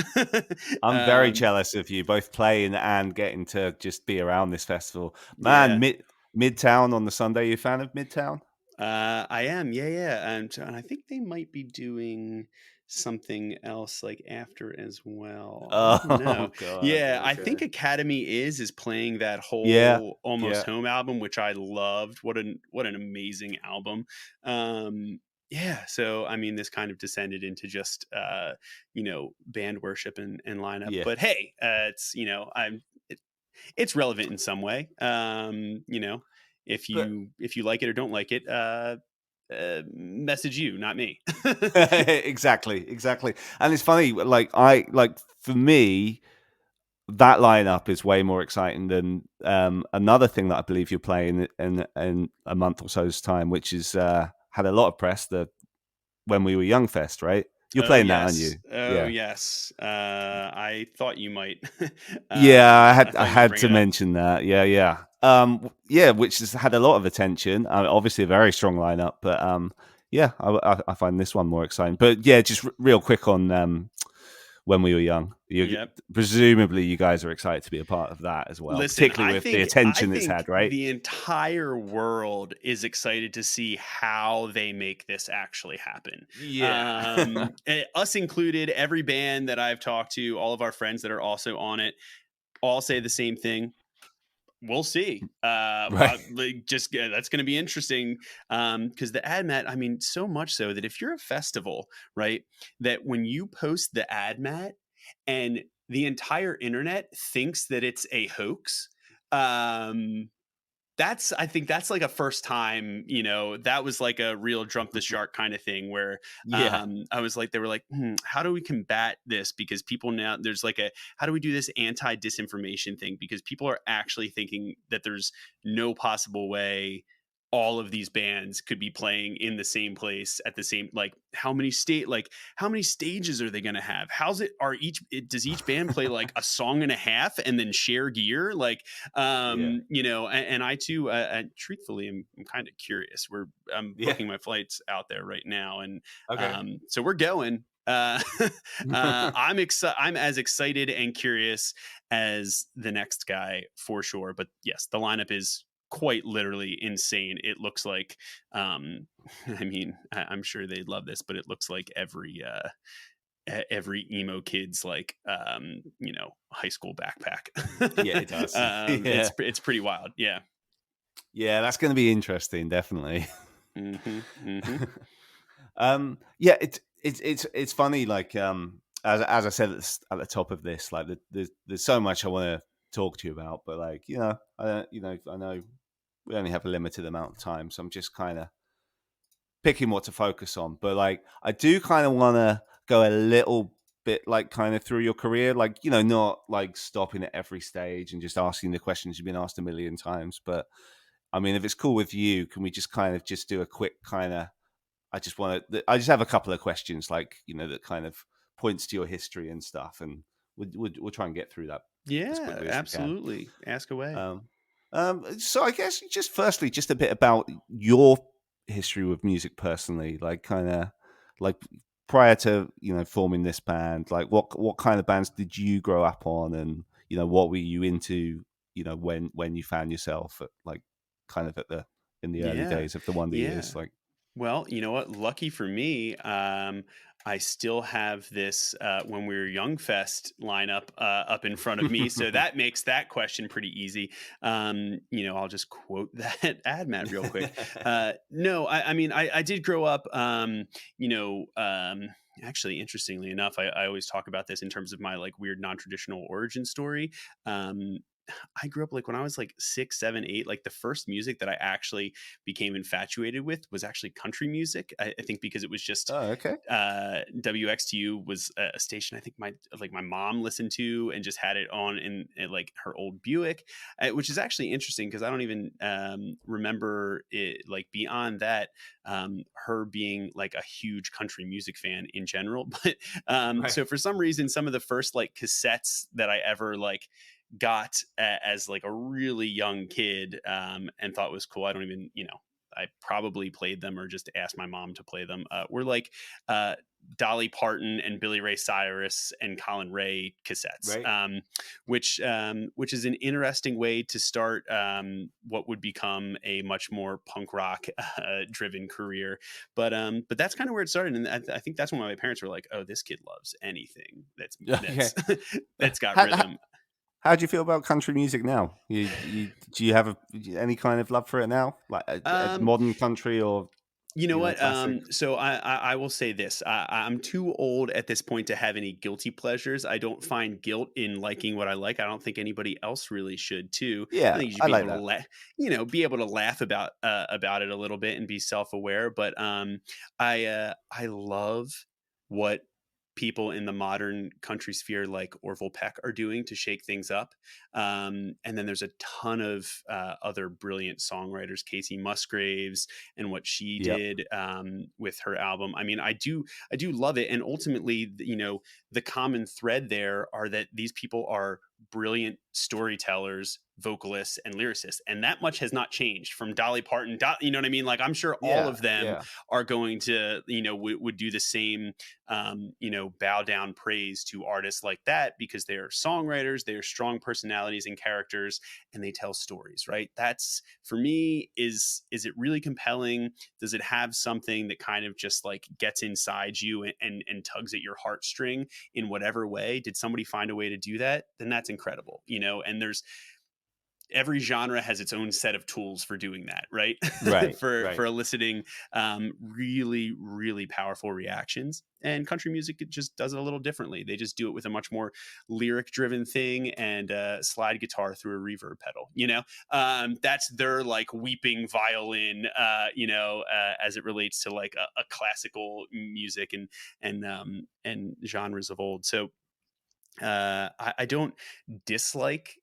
[SPEAKER 2] I'm very jealous of you both playing and getting to just be around this festival. Man,
[SPEAKER 3] Yeah.
[SPEAKER 2] Midtown on the Sunday. You a fan of Midtown?
[SPEAKER 3] I am, yeah. And I think they might be doing something else like after as well. I don't know.
[SPEAKER 2] Oh God.
[SPEAKER 3] Yeah, I think
[SPEAKER 2] Okay.
[SPEAKER 3] Academy is playing that
[SPEAKER 2] Yeah.
[SPEAKER 3] whole Almost
[SPEAKER 2] Yeah.
[SPEAKER 3] Home album, which I loved. What an amazing album. Yeah, so I mean, this kind of descended into just band worship and lineup.
[SPEAKER 2] Yeah.
[SPEAKER 3] But hey, it's it's relevant in some way. If
[SPEAKER 2] But
[SPEAKER 3] you like it or don't like it, message you, not me.
[SPEAKER 2] exactly. And it's funny, for me, that lineup is way more exciting than another thing that I believe you're playing in a month or so's time, which is had a lot of press, the When We Were Young Fest, right? You're
[SPEAKER 3] Oh
[SPEAKER 2] playing that, aren't you?
[SPEAKER 3] yes, oh
[SPEAKER 2] Yeah.
[SPEAKER 3] yes. I thought you might.
[SPEAKER 2] Yeah,
[SPEAKER 3] I
[SPEAKER 2] I
[SPEAKER 3] thought you might
[SPEAKER 2] had
[SPEAKER 3] bring
[SPEAKER 2] to
[SPEAKER 3] it up.
[SPEAKER 2] mention that. Yeah. Yeah, which has had a lot of attention. Obviously, a very strong lineup, but yeah, I find this one more exciting. But yeah, just real quick on When We Were Young.
[SPEAKER 3] Yep.
[SPEAKER 2] Presumably, you guys are excited to be a part of that as well,
[SPEAKER 3] Listen,
[SPEAKER 2] particularly
[SPEAKER 3] I
[SPEAKER 2] with the
[SPEAKER 3] think
[SPEAKER 2] attention it's had, right?
[SPEAKER 3] the entire world is excited to see how they make this actually happen.
[SPEAKER 2] Yeah.
[SPEAKER 3] Us included, every band that I've talked to, all of our friends that are also on it, all say the same thing. We'll see.
[SPEAKER 2] Right.
[SPEAKER 3] That's going to be interesting, because the ad mat. I mean, so much so that if you're a festival, right, that when you post the ad mat and the entire internet thinks that it's a hoax, um, I think that's like a first time, that was like a real jump the shark kind of thing where
[SPEAKER 2] Yeah.
[SPEAKER 3] I was like, they were like, how do we combat this? Because people now, there's like how do we do this anti disinformation thing? Because people are actually thinking that there's no possible way all of these bands could be playing in the same place at the same, like how many stages are they going to have? Does each band play like a song and a half and then share gear? Like,
[SPEAKER 2] Yeah.
[SPEAKER 3] and I too, truthfully, I'm kind of curious. I'm
[SPEAKER 2] Yeah.
[SPEAKER 3] booking my flights out there right now, and
[SPEAKER 2] Okay.
[SPEAKER 3] so we're going. I'm as excited and curious as the next guy for sure. But yes, the lineup is quite literally insane. It looks like, I mean, I'm sure they'd love this, but it looks like every emo kid's like high school backpack.
[SPEAKER 2] Yeah, it does. Yeah.
[SPEAKER 3] It's pretty wild. Yeah.
[SPEAKER 2] Yeah, that's going to be interesting, definitely. Yeah, it's funny. Like as I said at the top of this, like there's so much I want to talk to you about, but like I know we only have a limited amount of time, so I'm just kind of picking what to focus on. But like I do kind of want to go a little bit like kind of through your career, like not like stopping at every stage and just asking the questions you've been asked a million times, but I mean, if it's cool with you, can we just kind of just do a quick kind of I just have a couple of questions, like that kind of points to your history and stuff, and we'll try and get through that as
[SPEAKER 3] Yeah,
[SPEAKER 2] quickly as we can.
[SPEAKER 3] absolutely. Ask away.
[SPEAKER 2] So I guess just firstly, just a bit about your history with music personally, like kind of like prior to forming this band, like what kind of bands did you grow up on, and what were you into, when you found yourself at like kind of at the in the early
[SPEAKER 3] Yeah.
[SPEAKER 2] days of the Wonder
[SPEAKER 3] Yeah.
[SPEAKER 2] Years. Like,
[SPEAKER 3] Well, you know what? Lucky for me, I still have this When We Were Young Fest lineup up in front of me. So that makes that question pretty easy. I'll just quote that ad man real quick. No, I mean, I did grow up, you know, actually, interestingly enough, I always talk about this in terms of my like weird non-traditional origin story. Um, I grew up like when I was like 6, 7, 8. Like the first music that I actually became infatuated with was actually country music. I think because it was just
[SPEAKER 2] oh, okay.
[SPEAKER 3] WXTU was a station I think my mom listened to and just had it on in like her old Buick, which is actually interesting because I don't even remember it like beyond that, her being like a huge country music fan in general. But
[SPEAKER 2] Right.
[SPEAKER 3] so for some reason, some of the first like cassettes that I ever like got as like a really young kid, and thought was cool. I don't even, I probably played them or just asked my mom to play them. Were like uh, Dolly Parton and Billy Ray Cyrus and Colin Ray cassettes,
[SPEAKER 2] Right.
[SPEAKER 3] which is an interesting way to start what would become a much more punk rock driven career. But that's kind of where it started, and I think that's when my parents were like, "Oh, this kid loves anything
[SPEAKER 2] Okay.
[SPEAKER 3] that's got
[SPEAKER 2] How, how,
[SPEAKER 3] rhythm."
[SPEAKER 2] how do you feel about country music now? Do you have any kind of love for it now, like a
[SPEAKER 3] Um,
[SPEAKER 2] modern country or
[SPEAKER 3] You know what?
[SPEAKER 2] classic?
[SPEAKER 3] So I will say this. I'm too old at this point to have any guilty pleasures. I don't find guilt in liking what I like. I don't think anybody else really should too. I
[SPEAKER 2] Yeah,
[SPEAKER 3] think you should
[SPEAKER 2] I
[SPEAKER 3] be
[SPEAKER 2] like
[SPEAKER 3] able to
[SPEAKER 2] that.
[SPEAKER 3] be able to laugh about it a little bit and be self aware. But I love what people in the modern country sphere like Orville Peck are doing to shake things up. And then there's a ton of other brilliant songwriters, Casey Musgraves, and what she
[SPEAKER 2] Yep.
[SPEAKER 3] did with her album. I mean, I do love it, and ultimately, the common thread there are that these people are brilliant storytellers, vocalists, and lyricists, and that much has not changed from Dolly Parton. You know what I mean? Like, I'm sure all
[SPEAKER 2] Yeah.
[SPEAKER 3] of them
[SPEAKER 2] Yeah.
[SPEAKER 3] are going to, would do the same, bow down praise to artists like that because they are songwriters, they are strong personalities and characters, and they tell stories. Right? That's for me. Is it really compelling? Does it have something that kind of just like gets inside you and tugs at your heartstring in whatever way? Did somebody find a way to do that? Then that's incredible, and there's every genre has its own set of tools for doing that, right?
[SPEAKER 2] Right.
[SPEAKER 3] for
[SPEAKER 2] Right.
[SPEAKER 3] eliciting really really powerful reactions. And country music, it just does it a little differently. They just do it with a much more lyric driven thing and slide guitar through a reverb pedal. That's their like weeping violin. As it relates to like a classical music and genres of old. So I don't dislike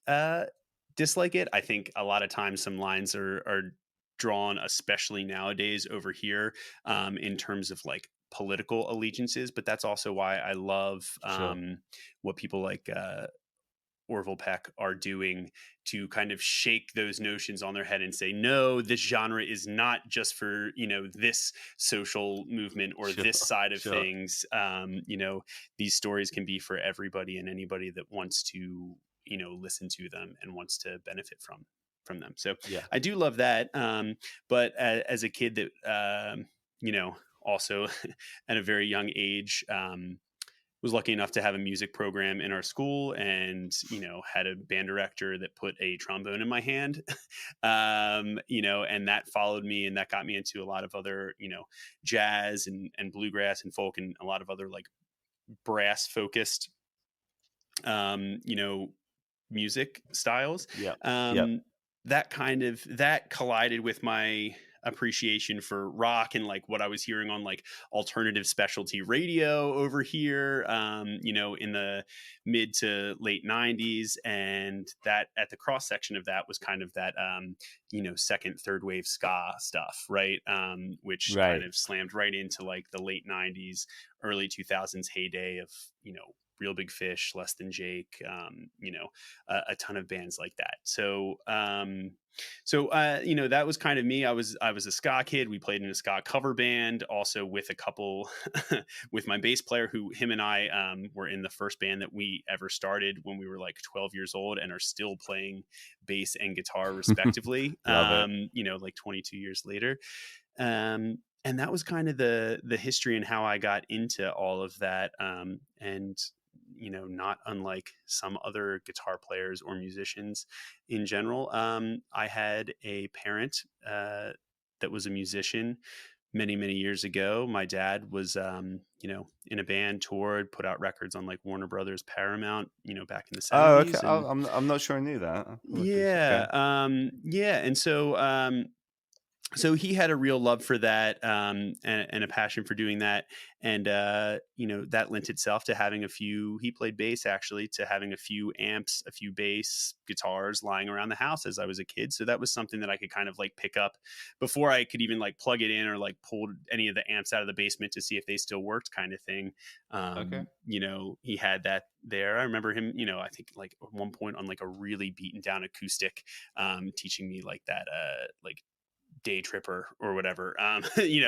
[SPEAKER 3] dislike it. I think a lot of times some lines are drawn, especially nowadays over here, in terms of like political allegiances. But that's also why I love
[SPEAKER 2] Sure.
[SPEAKER 3] what people like Orville Peck are doing to kind of shake those notions on their head and say, no, this genre is not just for, this social movement or
[SPEAKER 2] Sure.
[SPEAKER 3] this side of
[SPEAKER 2] Sure.
[SPEAKER 3] things. These stories can be for everybody and anybody that wants to, listen to them and wants to benefit from them. So
[SPEAKER 2] Yeah.
[SPEAKER 3] I do love that. But as a kid that, also at a very young age, was lucky enough to have a music program in our school and had a band director that put a trombone in my hand. And that followed me and that got me into a lot of other jazz and bluegrass and folk and a lot of other like brass focused um you know music styles.
[SPEAKER 2] Yep. Yep.
[SPEAKER 3] um that collided with my appreciation for rock and like what I was hearing on like alternative specialty radio over here, in the mid to late 90s. And that at the cross section of that was kind of that second third wave ska stuff, right? Which kind
[SPEAKER 2] Right.
[SPEAKER 3] of slammed right into like the late 90s early 2000s heyday of Real Big Fish, Less Than Jake, a ton of bands like that. So that was kind of me. I was a ska kid. We played in a ska cover band, also with a couple with my bass player, who him and I were in the first band that we ever started when we were like 12 years old, and are still playing bass and guitar respectively.
[SPEAKER 2] Love it.
[SPEAKER 3] Like 22 years later. And that was kind of the history and how I got into all of that. And not unlike some other guitar players or musicians in general, I had a parent that was a musician many, many years ago. My dad was, in a band, toured, put out records on like Warner Brothers, Paramount, back in the
[SPEAKER 2] Oh, okay.
[SPEAKER 3] 70s. And
[SPEAKER 2] I'm not sure I knew that.
[SPEAKER 3] yeah,
[SPEAKER 2] Okay.
[SPEAKER 3] yeah. And so he had a real love for that, and a passion for doing that. And, that lent itself to having he played bass actually, to having a few amps, a few bass guitars lying around the house as I was a kid. So that was something that I could kind of like pick up before I could even like plug it in or like pull any of the amps out of the basement to see if they still worked, kind of thing.
[SPEAKER 2] Okay.
[SPEAKER 3] He had that there. I remember him, I think like at one point on like a really beaten down acoustic, teaching me like that, like Day Tripper or whatever,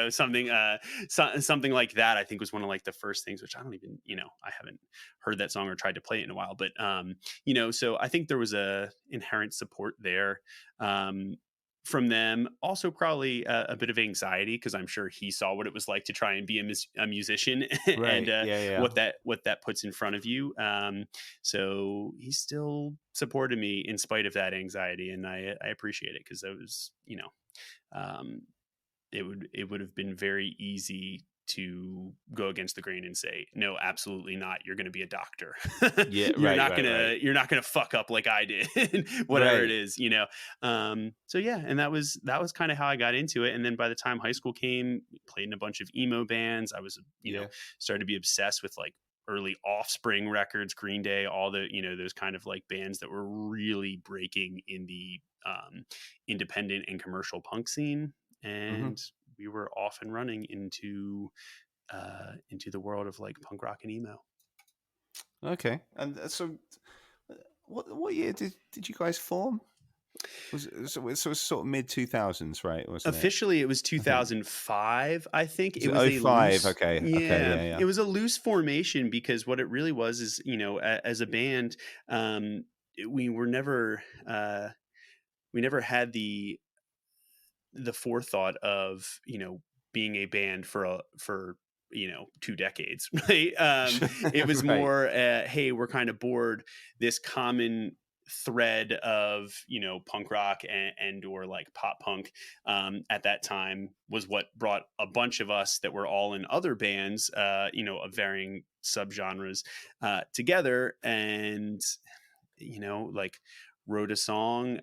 [SPEAKER 3] something like that. I think was one of like the first things, which I don't even, I haven't heard that song or tried to play it in a while, but so I think there was a inherent support there from them. Also probably a bit of anxiety, because I'm sure he saw what it was like to try and be a musician
[SPEAKER 2] Right.
[SPEAKER 3] and
[SPEAKER 2] Yeah.
[SPEAKER 3] what that puts in front of you. So he still supported me in spite of that anxiety, and I appreciate it, because it was, it would have been very easy to go against the grain and say, no, absolutely not. You're going to be a doctor.
[SPEAKER 2] Yeah.
[SPEAKER 3] You're
[SPEAKER 2] Right.
[SPEAKER 3] not
[SPEAKER 2] Right.
[SPEAKER 3] going
[SPEAKER 2] Right.
[SPEAKER 3] to, you're not going to fuck up like I did, whatever it
[SPEAKER 2] Right.
[SPEAKER 3] is. So yeah. And that was kind of how I got into it. And then by the time high school came, played in a bunch of emo bands. I was,
[SPEAKER 2] Yeah.
[SPEAKER 3] started to be obsessed with like early Offspring records, Green Day, all the, those kind of like bands that were really breaking in the independent and commercial punk scene.
[SPEAKER 2] Mm-hmm.
[SPEAKER 3] And we were off and running into the world of like punk rock and emo.
[SPEAKER 2] Okay. And so, what year did you guys form? Was it, so it's sort of mid 2000s, right? Wasn't it?
[SPEAKER 3] Officially, it was
[SPEAKER 2] I think.
[SPEAKER 3] 2005. I think
[SPEAKER 2] Was
[SPEAKER 3] it
[SPEAKER 2] it
[SPEAKER 3] was a
[SPEAKER 2] 05?
[SPEAKER 3] loose,
[SPEAKER 2] Okay. Okay.
[SPEAKER 3] yeah,
[SPEAKER 2] Yeah.
[SPEAKER 3] it was a loose formation, because what it really was is, as a band, we were never, we never had the forethought of, being a band for 2 decades, right?
[SPEAKER 2] Yeah.
[SPEAKER 3] It was
[SPEAKER 2] Right.
[SPEAKER 3] more, hey, we're kind of bored. This common thread of punk rock and or like pop punk at that time was what brought a bunch of us that were all in other bands, of varying subgenres, together, and like wrote a song.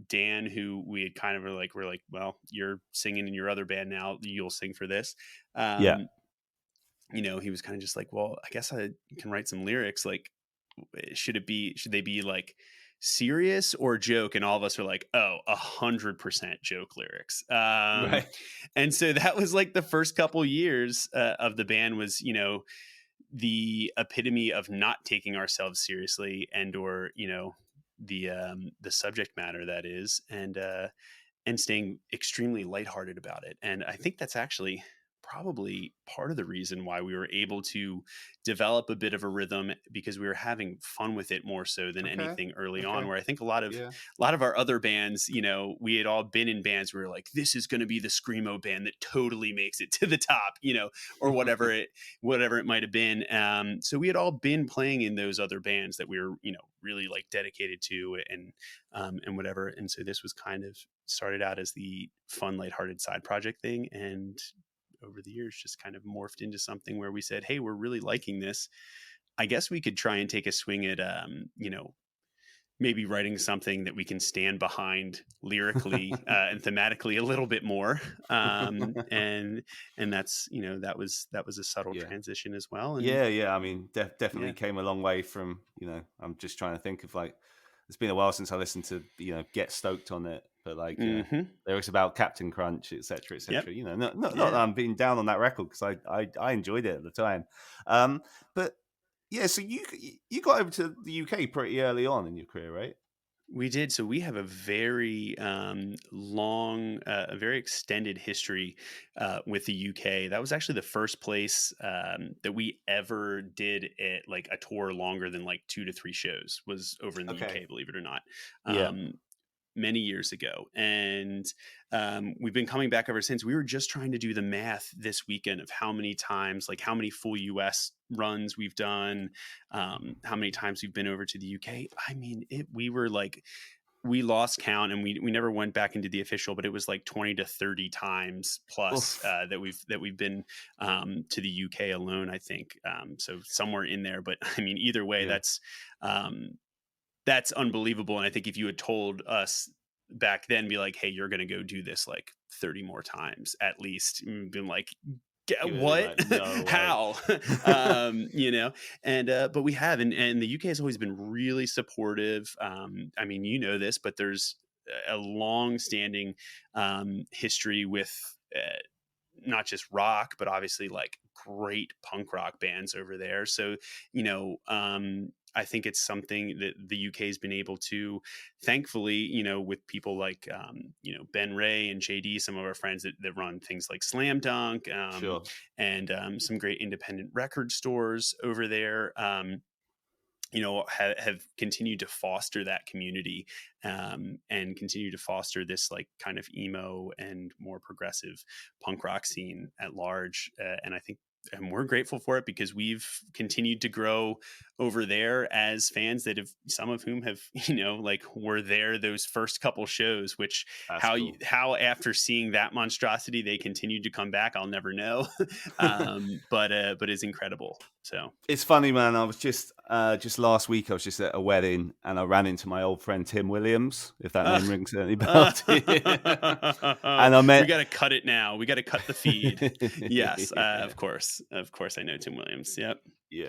[SPEAKER 3] Dan, who we had kind of we're like, well, you're singing in your other band now, you'll sing for this.
[SPEAKER 2] Yeah.
[SPEAKER 3] He was kind of just like, well, I guess I can write some lyrics. Like, should they be like serious or joke? And all of us are like, oh, 100% joke lyrics.
[SPEAKER 2] Right.
[SPEAKER 3] And so that was like the first couple years of the band was, the epitome of not taking ourselves seriously, and or the subject matter that is, and staying extremely lighthearted about it. And I think that's actually probably part of the reason why we were able to develop a bit of a rhythm, because we were having fun with it more so than
[SPEAKER 2] Okay.
[SPEAKER 3] anything early on,
[SPEAKER 2] Okay.
[SPEAKER 3] where I think
[SPEAKER 2] Yeah.
[SPEAKER 3] a lot of our other bands, we had all been in bands where we were like, this is going to be the screamo band that totally makes it to the top, or whatever it might have been. So we had all been playing in those other bands that we were, really like dedicated to, and whatever. And so this was kind of started out as the fun, lighthearted side project thing, and over the years just kind of morphed into something where we said, hey, we're really liking this. I guess we could try and take a swing at, maybe writing something that we can stand behind lyrically and thematically a little bit more. And that's, that was a subtle
[SPEAKER 2] Yeah.
[SPEAKER 3] transition as well. And
[SPEAKER 2] Yeah. I mean, definitely
[SPEAKER 3] yeah.
[SPEAKER 2] came a long way from, I'm just trying to think of like, it's been a while since I listened to, Get Stoked on it, but like,
[SPEAKER 3] Mm-hmm.
[SPEAKER 2] lyrics about Captain Crunch, etc.,
[SPEAKER 3] Yep.
[SPEAKER 2] etc. Not
[SPEAKER 3] Yeah.
[SPEAKER 2] that I'm being down on that record, because I enjoyed it at the time. But Yeah, so you got over to the UK pretty early on in your career, right?
[SPEAKER 3] We did. So we have a very long, a very extended history with the UK. That was actually the first place that we ever did it, like a tour longer than like 2 to 3 shows, was over in the
[SPEAKER 2] Okay.
[SPEAKER 3] UK, believe it or not.
[SPEAKER 2] Yeah.
[SPEAKER 3] Um, Many years ago. And we've been coming back ever since. We were just trying to do the math this weekend of how many times, like how many full US runs we've done, how many times we've been over to the UK. I mean, we were like, we lost count, and we never went back into the official, but it was like 20 to 30 times plus
[SPEAKER 2] Oof.
[SPEAKER 3] that we've been to the UK alone, I think. So somewhere in there, but I mean, either way,
[SPEAKER 2] Yeah.
[SPEAKER 3] um, that's unbelievable. And I think if you had told us back then, be like, hey, you're going to go do this like 30 more times at least, been like,
[SPEAKER 2] You would have been
[SPEAKER 3] what?
[SPEAKER 2] like, no way.
[SPEAKER 3] How? You know, and but we have, and the UK has always been really supportive. I mean, you know this, but there's a long standing history with not just rock, but obviously like great punk rock bands over there. So, you know, I think it's something that the UK has been able to, thankfully, you know, with people like, you know, Ben Ray and JD, some of our friends that run things like Slam Dunk,
[SPEAKER 2] Sure.
[SPEAKER 3] and some great independent record stores over there. You know, have continued to foster that community, and continue to foster this like kind of emo and more progressive punk rock scene at large. And I think, and we're grateful for it because we've continued to grow over there as fans that have, some of whom have, you know, like were there those first couple shows, which
[SPEAKER 2] That's cool.
[SPEAKER 3] how after seeing that monstrosity they continued to come back, I'll never know. But it's incredible. So
[SPEAKER 2] It's funny, man. I was just last week. I was just at a wedding, and I ran into my old friend Tim Williams. If that name rings any bell to you. And I
[SPEAKER 3] we
[SPEAKER 2] met.
[SPEAKER 3] got to cut it now. We got to cut the feed. Yes, of course. I know Tim Williams. Yep.
[SPEAKER 2] Yeah,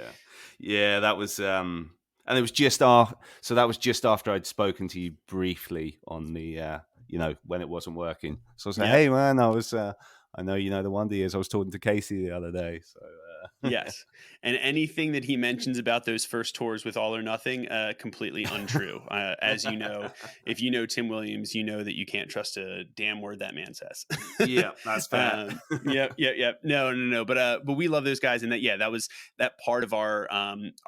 [SPEAKER 2] yeah. That was, and it was just after. So that was just after I'd spoken to you briefly on the, you know, when it wasn't working. So I was like,
[SPEAKER 3] Yep.
[SPEAKER 2] "Hey, man, I was, I know you know the Wonder Years. I was talking to Casey the other day." So,
[SPEAKER 3] Yes. And anything that he mentions about those first tours with All or Nothing, completely untrue. As you know, if you know Tim Williams, you know that you can't trust a damn word that man says.
[SPEAKER 2] yeah, that's fair.
[SPEAKER 3] Yep. No. But we love those guys, and that, yeah, that was that part of our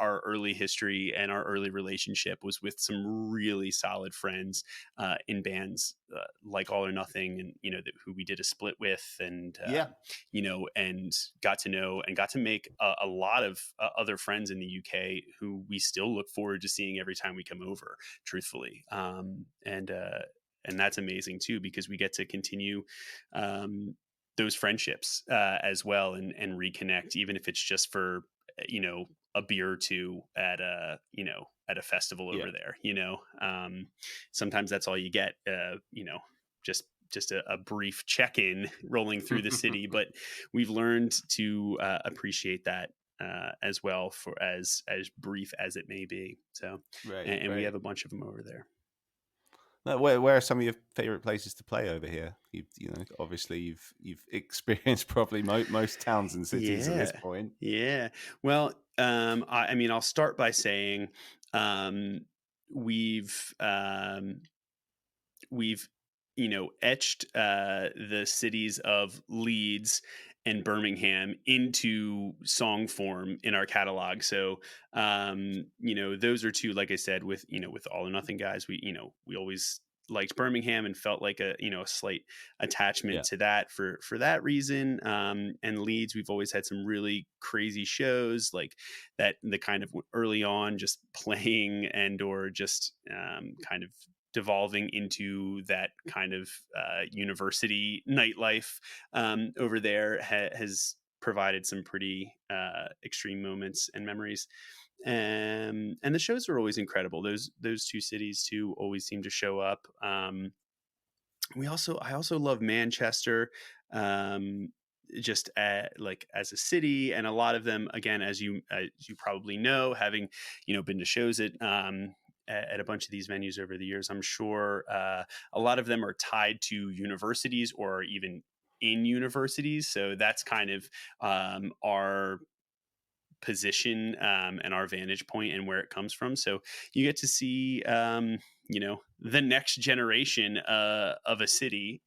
[SPEAKER 3] early history and our early relationship was with some really solid friends in bands like All or Nothing, and you know who we did a split with, and
[SPEAKER 2] Yeah,
[SPEAKER 3] you know, and got to know and got to make a lot of other friends in the UK who we still look forward to seeing every time we come over, truthfully. And that's amazing too, because we get to continue those friendships as well, and reconnect, even if it's just for, you know, a beer or two at a, you know, at a festival
[SPEAKER 2] yeah.
[SPEAKER 3] over there, you know. Sometimes that's all you get, you know, just a brief check-in rolling through the city, but we've learned to appreciate that as well, for as brief as it may be. So,
[SPEAKER 2] Right,
[SPEAKER 3] and we
[SPEAKER 2] right.
[SPEAKER 3] have a bunch of them over there.
[SPEAKER 2] Now, where are some of your favorite places to play over here? You know, obviously you've experienced probably most towns and cities at this
[SPEAKER 3] Yeah,
[SPEAKER 2] point.
[SPEAKER 3] yeah. Well, I mean, I'll start by saying um, we've um, we've you know etched the cities of Leeds and Birmingham into song form in our catalog. So you know, those are two, like I said, with, you know, with All or Nothing guys, we, you know, we always liked Birmingham and felt like a, you know, a slight attachment
[SPEAKER 2] Yeah,
[SPEAKER 3] to that for that reason. And Leeds, we've always had some really crazy shows like that, the kind of early on just playing and or just kind of devolving into that kind of university nightlife over there has provided some pretty extreme moments and memories. And the shows are always incredible. Those two cities too always seem to show up. I also love Manchester, um, just like as a city, and a lot of them, again, as you probably know, having, you know, been to shows at a bunch of these venues over the years, I'm sure a lot of them are tied to universities or even in universities. So that's kind of our position and our vantage point and where it comes from. So you get to see, the next generation of a city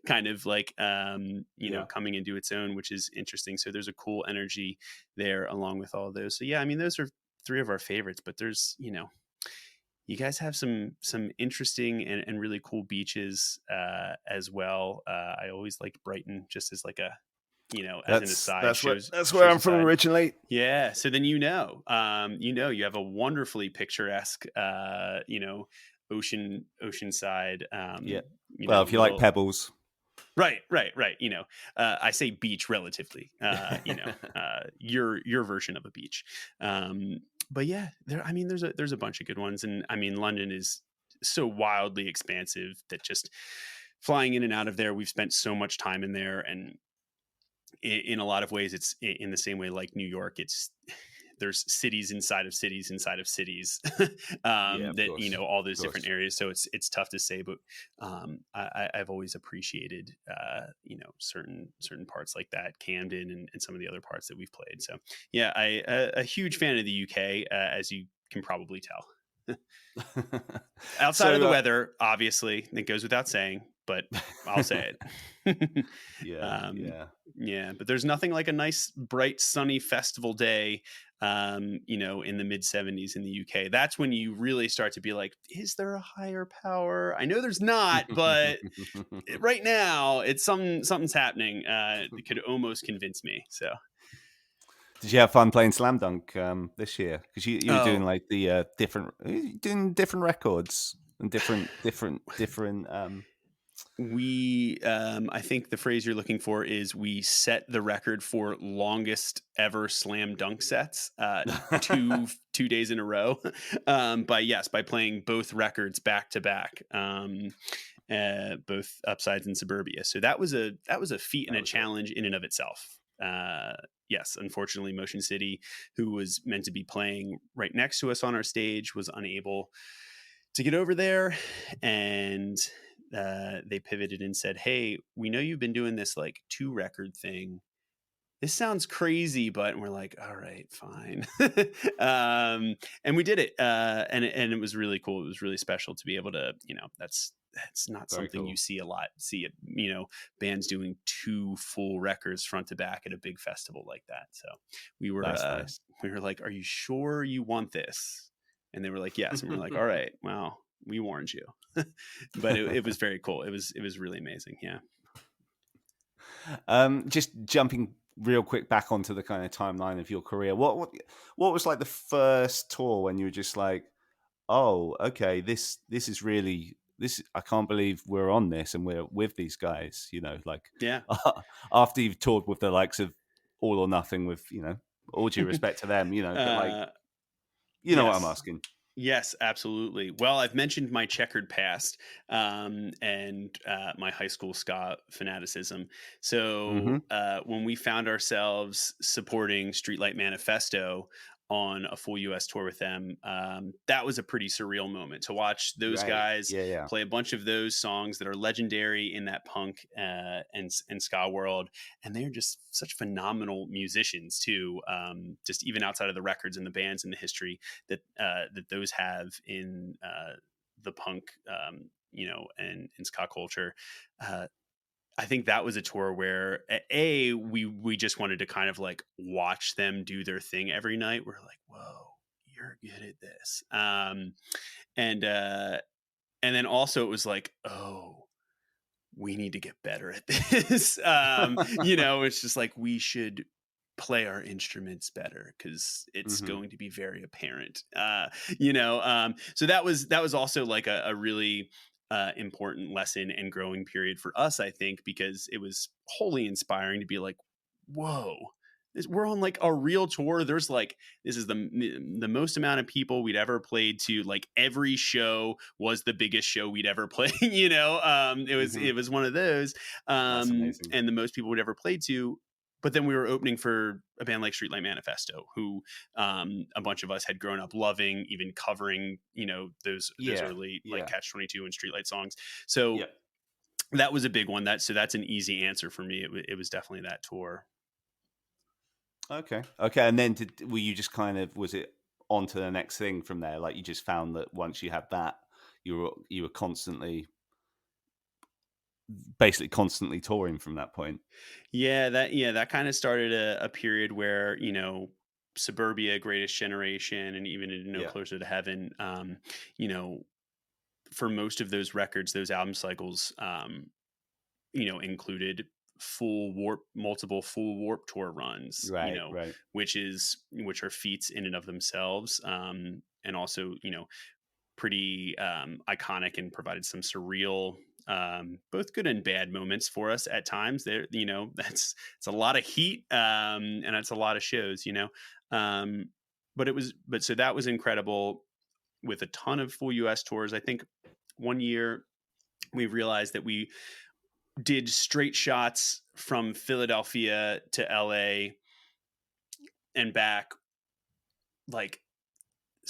[SPEAKER 3] kind of like, coming into its own, which is interesting. So there's a cool energy there along with all those. So yeah, I mean, those are three of our favorites, but there's, you guys have some interesting and really cool beaches as well. I always liked Brighton, just as like a, as an aside,
[SPEAKER 2] that's where I'm from
[SPEAKER 3] aside.
[SPEAKER 2] originally.
[SPEAKER 3] Yeah. So then, you have a wonderfully picturesque, oceanside.
[SPEAKER 2] Yeah. Well, if you like pebbles.
[SPEAKER 3] Right. I say beach relatively, your version of a beach. But yeah, there's a bunch of good ones. And I mean, London is so wildly expansive that just flying in and out of there, we've spent so much time in there. And in a lot of ways, it's in the same way like New York. There's cities inside of cities inside of cities that all those different areas. So it's tough to say, but I've always appreciated certain parts like that, Camden and some of the other parts that we've played. So yeah, a huge fan of the UK, as you can probably tell. Outside of the weather, obviously, it goes without saying, but I'll say it. Yeah. But there's nothing like a nice, bright, sunny festival day, in the mid 70s in the UK. That's when you really start to be like, is there a higher power? I know there's not, but right now it's something's happening. It could almost convince me. So.
[SPEAKER 2] Did you have fun playing Slam Dunk this year? Because you were doing like the different records and different.
[SPEAKER 3] We, I think the phrase you're looking for is we set the record for longest ever slam dunk sets, 2 days in a row, by playing both records back to back, both Upsides and Suburbia. So that was a feat and a challenge in and of itself. Yes, unfortunately, Motion City, who was meant to be playing right next to us on our stage, was unable to get over there, and they pivoted and said, "Hey, we know you've been doing this like 2-record thing. This sounds crazy," but we're like, "All right, fine." And we did it, and it was really cool. It was really special to be able to, that's not
[SPEAKER 2] Very
[SPEAKER 3] something
[SPEAKER 2] cool.
[SPEAKER 3] you see a lot. See it, bands doing 2 full records front to back at a big festival like that. So we were
[SPEAKER 2] Nice.
[SPEAKER 3] we were like, "Are you sure you want this?" And they were like, "Yes." And we're like, "All right, well, we warned you." But it was very cool. It was really amazing. Yeah.
[SPEAKER 2] Just jumping real quick back onto the kind of timeline of your career. What was like the first tour when you were just like, oh, okay, this is really this. I can't believe we're on this and we're with these guys. Like
[SPEAKER 3] Yeah.
[SPEAKER 2] After you've toured with the likes of All or Nothing, with all due respect to them, but like know what I'm asking.
[SPEAKER 3] Yes, absolutely. Well, I've mentioned my checkered past, and my high school ska fanaticism. So when we found ourselves supporting Streetlight Manifesto on a full U.S. tour with them, that was a pretty surreal moment to watch those guys play a bunch of those songs that are legendary in that punk and ska world, and they're just such phenomenal musicians too. Just even outside of the records and the bands and the history that those have in the punk, and ska culture. I think that was a tour where we just wanted to kind of like watch them do their thing every night. We're like, whoa, you're good at this. And then also it was like, oh, we need to get better at this. It's just like, we should play our instruments better because it's going to be very apparent. So that was also like a really important lesson and growing period for us, I think, because it was wholly inspiring to be like, whoa, we're on like a real tour. There's like, this is the most amount of people we'd ever played to. Like every show was the biggest show we'd ever played. It was one of those,
[SPEAKER 2] That's amazing.
[SPEAKER 3] and the most people we'd ever played to. But then we were opening for a band like Streetlight Manifesto, who a bunch of us had grown up loving, even covering, those early like Catch-22 and Streetlight songs. So that was a big one. That's an easy answer for me. It was definitely that tour.
[SPEAKER 2] Okay. And then were you just kind of, was it on to the next thing from there? Like you just found that once you had that, you were basically constantly touring from that point.
[SPEAKER 3] That kind of started a period where, Suburbia, Greatest Generation, and even into No
[SPEAKER 2] Yeah.
[SPEAKER 3] Closer to Heaven, for most of those records, those album cycles, included multiple full Warp Tour runs,
[SPEAKER 2] Right.
[SPEAKER 3] which are feats in and of themselves, and also, pretty iconic and provided some surreal, both good and bad moments for us at times. There, it's a lot of heat, and it's a lot of shows, but so that was incredible, with a ton of full US tours. I think one year we realized that we did straight shots from Philadelphia to LA and back like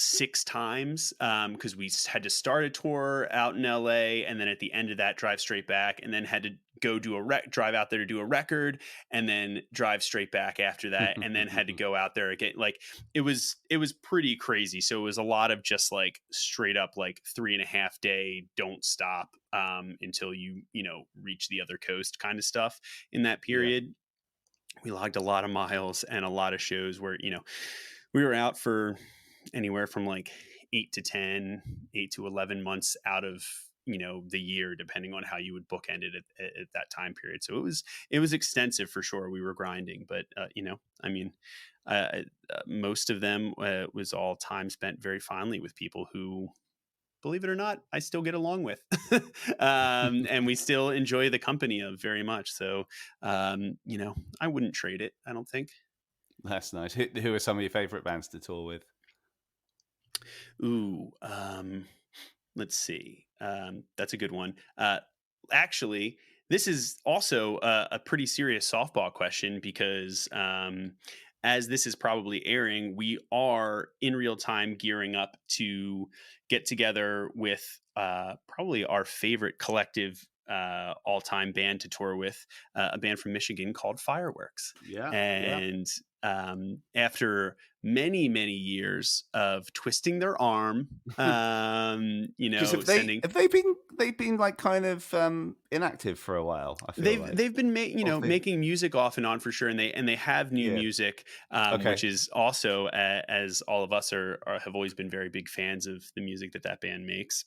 [SPEAKER 3] 6 times, because we had to start a tour out in LA, and then at the end of that drive straight back, and then had to go drive out there to do a record, and then drive straight back after that, and then had to go out there again. Like it was pretty crazy. So it was a lot of just like straight up like 3.5 day don't stop until you reach the other coast kind of stuff in that period. Yeah. We logged a lot of miles and a lot of shows where we were out for anywhere from like 8 to 11 months out of the year, depending on how you would bookend it at that time period. So it was extensive for sure. We were grinding, but most of them was all time spent very fondly with people who, believe it or not, I still get along with, and we still enjoy the company of very much. So I wouldn't trade it, I don't think.
[SPEAKER 2] That's nice. Who are some of your favorite bands to tour with?
[SPEAKER 3] Ooh, let's see. That's a good one. Actually, this is also a pretty serious softball question, because as this is probably airing, we are in real time gearing up to get together with probably our favorite collective all-time band to tour with, a band from Michigan called Fireworks.
[SPEAKER 2] Yeah.
[SPEAKER 3] And after many years of twisting their arm,
[SPEAKER 2] have they been like kind of inactive for a while? I feel
[SPEAKER 3] they've been making music off and on for sure, and they have new music, which is also, as all of us have always been very big fans of the music that band makes.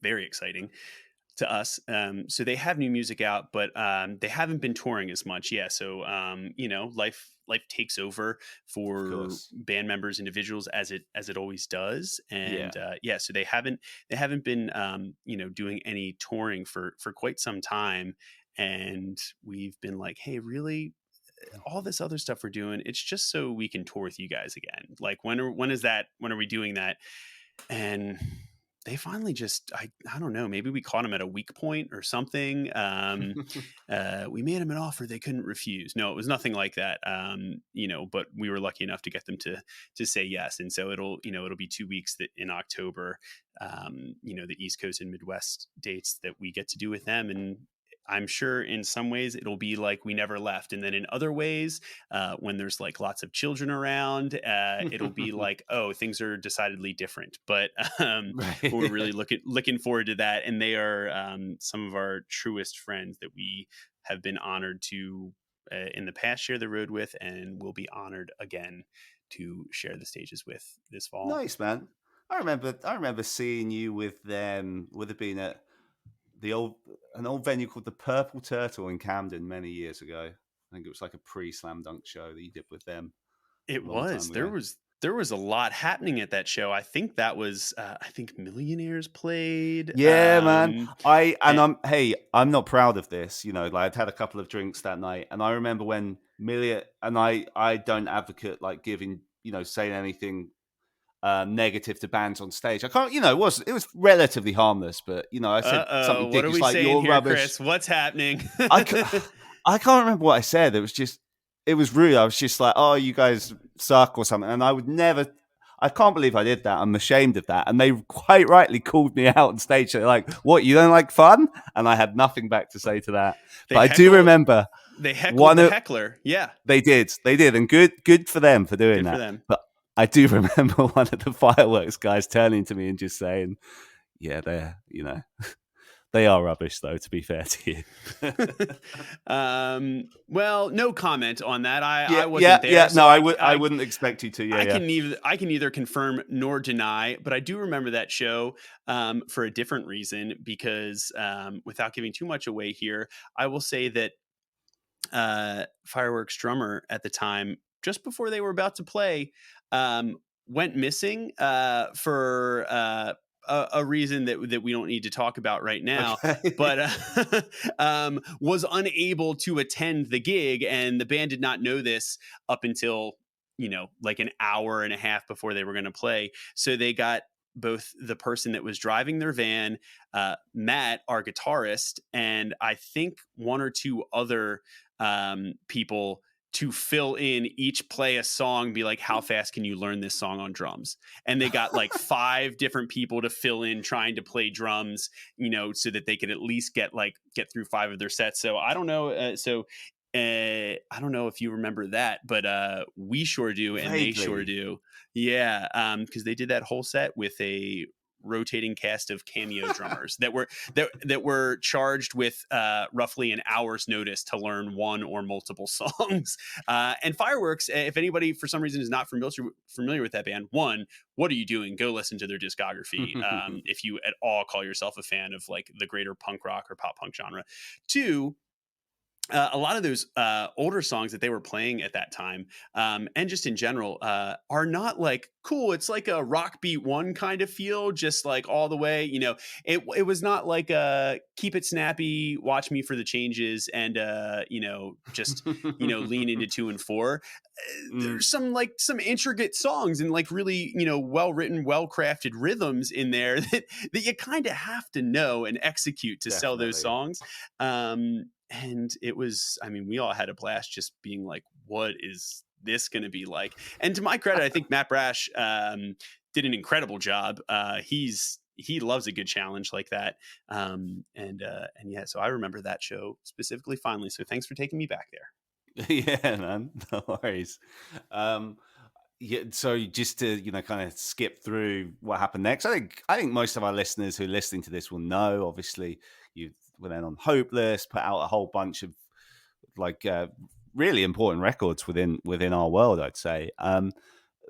[SPEAKER 3] Very exciting to us. So they have new music out, but they haven't been touring as much. Yeah. So life takes over for band members, individuals, as it always does. And so they haven't been doing any touring for quite some time. And we've been like, hey, really, all this other stuff we're doing, it's just so we can tour with you guys again. Like when are we doing that? And they finally just, I don't know, maybe we caught them at a weak point or something. We made them an offer they couldn't refuse. No, it was nothing like that. But we were lucky enough to get them to say yes. And so it'll be 2 weeks in October, the East Coast and Midwest dates that we get to do with them. And I'm sure in some ways it'll be like we never left. And then in other ways, when there's like lots of children around, it'll be like, oh, things are decidedly different. But we're really looking forward to that. And they are some of our truest friends that we have been honored to in the past share the road with, and will be honored again to share the stages with this fall.
[SPEAKER 2] Nice, man. I remember seeing you with them. Would have been at an old venue called the Purple Turtle in Camden many years ago. I think it was like a pre-Slam Dunk show that you did with them.
[SPEAKER 3] It was. There was a lot happening at that show. I think that was Millionaires played.
[SPEAKER 2] Yeah, man. I'm not proud of this. Like I'd had a couple of drinks that night, and I remember when I don't advocate like giving, saying anything negative to bands on stage. I can't, it was relatively harmless, but I said something
[SPEAKER 3] what are we
[SPEAKER 2] like
[SPEAKER 3] saying
[SPEAKER 2] your
[SPEAKER 3] here,
[SPEAKER 2] rubbish.
[SPEAKER 3] Chris? What's happening?
[SPEAKER 2] I can't remember what I said. It was rude. I was just like, oh, you guys suck or something. And I can't believe I did that. I'm ashamed of that. And they quite rightly called me out on stage. They're like, what, you don't like fun? And I had nothing back to say to that. But I do remember.
[SPEAKER 3] They heckled
[SPEAKER 2] One
[SPEAKER 3] the
[SPEAKER 2] of
[SPEAKER 3] heckler. Yeah,
[SPEAKER 2] they did, and good for them for doing
[SPEAKER 3] good for
[SPEAKER 2] that.
[SPEAKER 3] them.
[SPEAKER 2] But I do remember one of the fireworks guys turning to me and just saying, "Yeah, they're they are rubbish, though. To be fair to you."
[SPEAKER 3] Well, no comment on that.
[SPEAKER 2] Yeah,
[SPEAKER 3] I wasn't there,
[SPEAKER 2] No,
[SPEAKER 3] so
[SPEAKER 2] I wouldn't expect you to. Yeah.
[SPEAKER 3] I can neither confirm nor deny, but I do remember that show for a different reason because without giving too much away here, I will say that Fireworks drummer at the time, just before they were about to play, went missing for a reason that we don't need to talk about right now.
[SPEAKER 2] Okay.
[SPEAKER 3] But was unable to attend the gig, and the band did not know this up until like an hour and a half before they were going to play. So they got both the person that was driving their van, Matt, our guitarist, and I think one or two other people to fill in, each play a song, be like, how fast can you learn this song on drums? And they got like 5 different people to fill in trying to play drums, so that they could at least get through 5 of their sets. So I don't know. I don't know if you remember that, but we sure do, and they sure
[SPEAKER 2] Vaguely.
[SPEAKER 3] do. Yeah, because they did that whole set with a rotating cast of cameo drummers that were charged with roughly an hour's notice to learn one or multiple songs. And Fireworks, if anybody for some reason is not familiar with that band, one, what are you doing? Go listen to their discography if you at all call yourself a fan of like the greater punk rock or pop punk genre. Two, a lot of those older songs that they were playing at that time, and just in general, are not like cool. It's like a rock beat one kind of feel, just like all the way. It was not like keep it snappy, watch me for the changes, and just lean into 2 and 4. There's some intricate songs and like really well written, well crafted rhythms in there that you kind of have to know and execute to sell those
[SPEAKER 2] Definitely.
[SPEAKER 3] songs. And it was, I mean, we all had a blast just being like, what is this going to be like? And to my credit, I think Matt Brash did an incredible job. He loves a good challenge like that. And yeah, so I remember that show specifically fondly. So thanks for taking me back there.
[SPEAKER 2] Yeah, man. No worries. Yeah, so just to kind of skip through what happened next. I think most of our listeners who are listening to this will know. Obviously, you went then on Hopeless, put out a whole bunch of like really important records within our world, I'd say.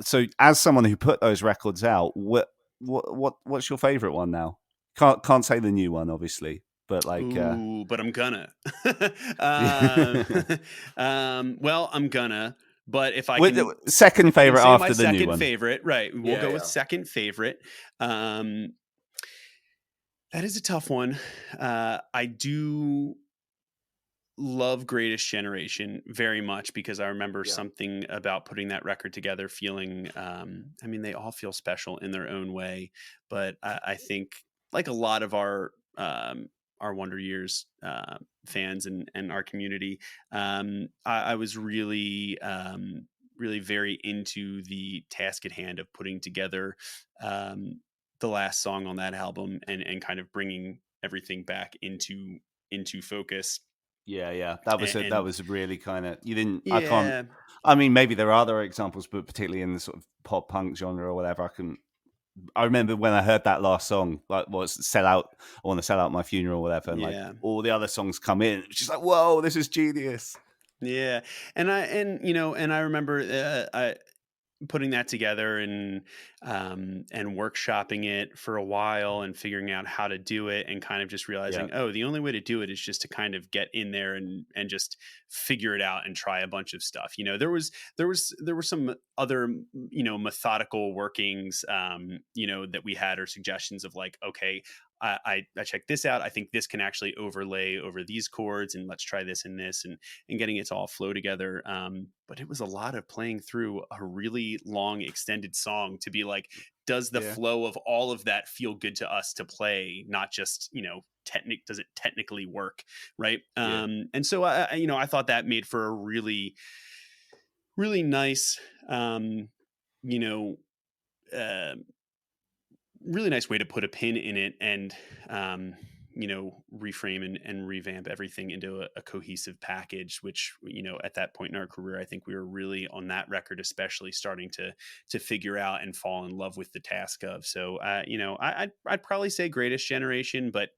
[SPEAKER 2] So as someone who put those records out, what's your favorite one now? Can't say the new one, obviously, but like
[SPEAKER 3] Ooh, but I'm gonna. Well, I'm gonna. But if I can,
[SPEAKER 2] second
[SPEAKER 3] if I can
[SPEAKER 2] favorite
[SPEAKER 3] say my
[SPEAKER 2] after the new
[SPEAKER 3] second
[SPEAKER 2] one.
[SPEAKER 3] favorite, right? We'll go with
[SPEAKER 2] Yeah.
[SPEAKER 3] second favorite. That is a tough one. I do love Greatest Generation very much because I remember
[SPEAKER 2] Yeah.
[SPEAKER 3] something about putting that record together feeling, I mean, they all feel special in their own way, but I think like a lot of our Wonder Years fans and our community, I was really, really very into the task at hand of putting together the last song on that album and kind of bringing everything back into focus.
[SPEAKER 2] Yeah.
[SPEAKER 3] And,
[SPEAKER 2] That was really kind of you didn't. I can't.
[SPEAKER 3] yeah,
[SPEAKER 2] I mean, maybe there are other examples, but particularly in the sort of pop punk genre or whatever, I remember when I heard that last song, like what's sell out. I want to sell out my funeral, or whatever, and like
[SPEAKER 3] yeah,
[SPEAKER 2] all the other songs come in. It's just like, whoa, this is genius.
[SPEAKER 3] yeah. And I remember I putting that together and workshopping it for a while and figuring out how to do it and kind of just
[SPEAKER 2] Yeah,
[SPEAKER 3] realizing, oh, the only way to do it is just to kind of get in there and just figure it out and try a bunch of stuff. There were some other methodical workings that we had, or suggestions of like, okay, I checked this out. I think this can actually overlay over these chords, and let's try this and this, and getting it to all flow together. But it was a lot of playing through a really long, extended song to be like, does the
[SPEAKER 2] yeah,
[SPEAKER 3] flow of all of that feel good to us to play? Not just does it technically work, right?
[SPEAKER 2] yeah,
[SPEAKER 3] And so I thought that made for a really, really nice, you know. Uh, really nice way to put a pin in it and reframe and revamp everything into a cohesive package, which, at that point in our career, I think we were really on that record, especially starting to figure out and fall in love with the task of. So, I'd probably say Greatest Generation, but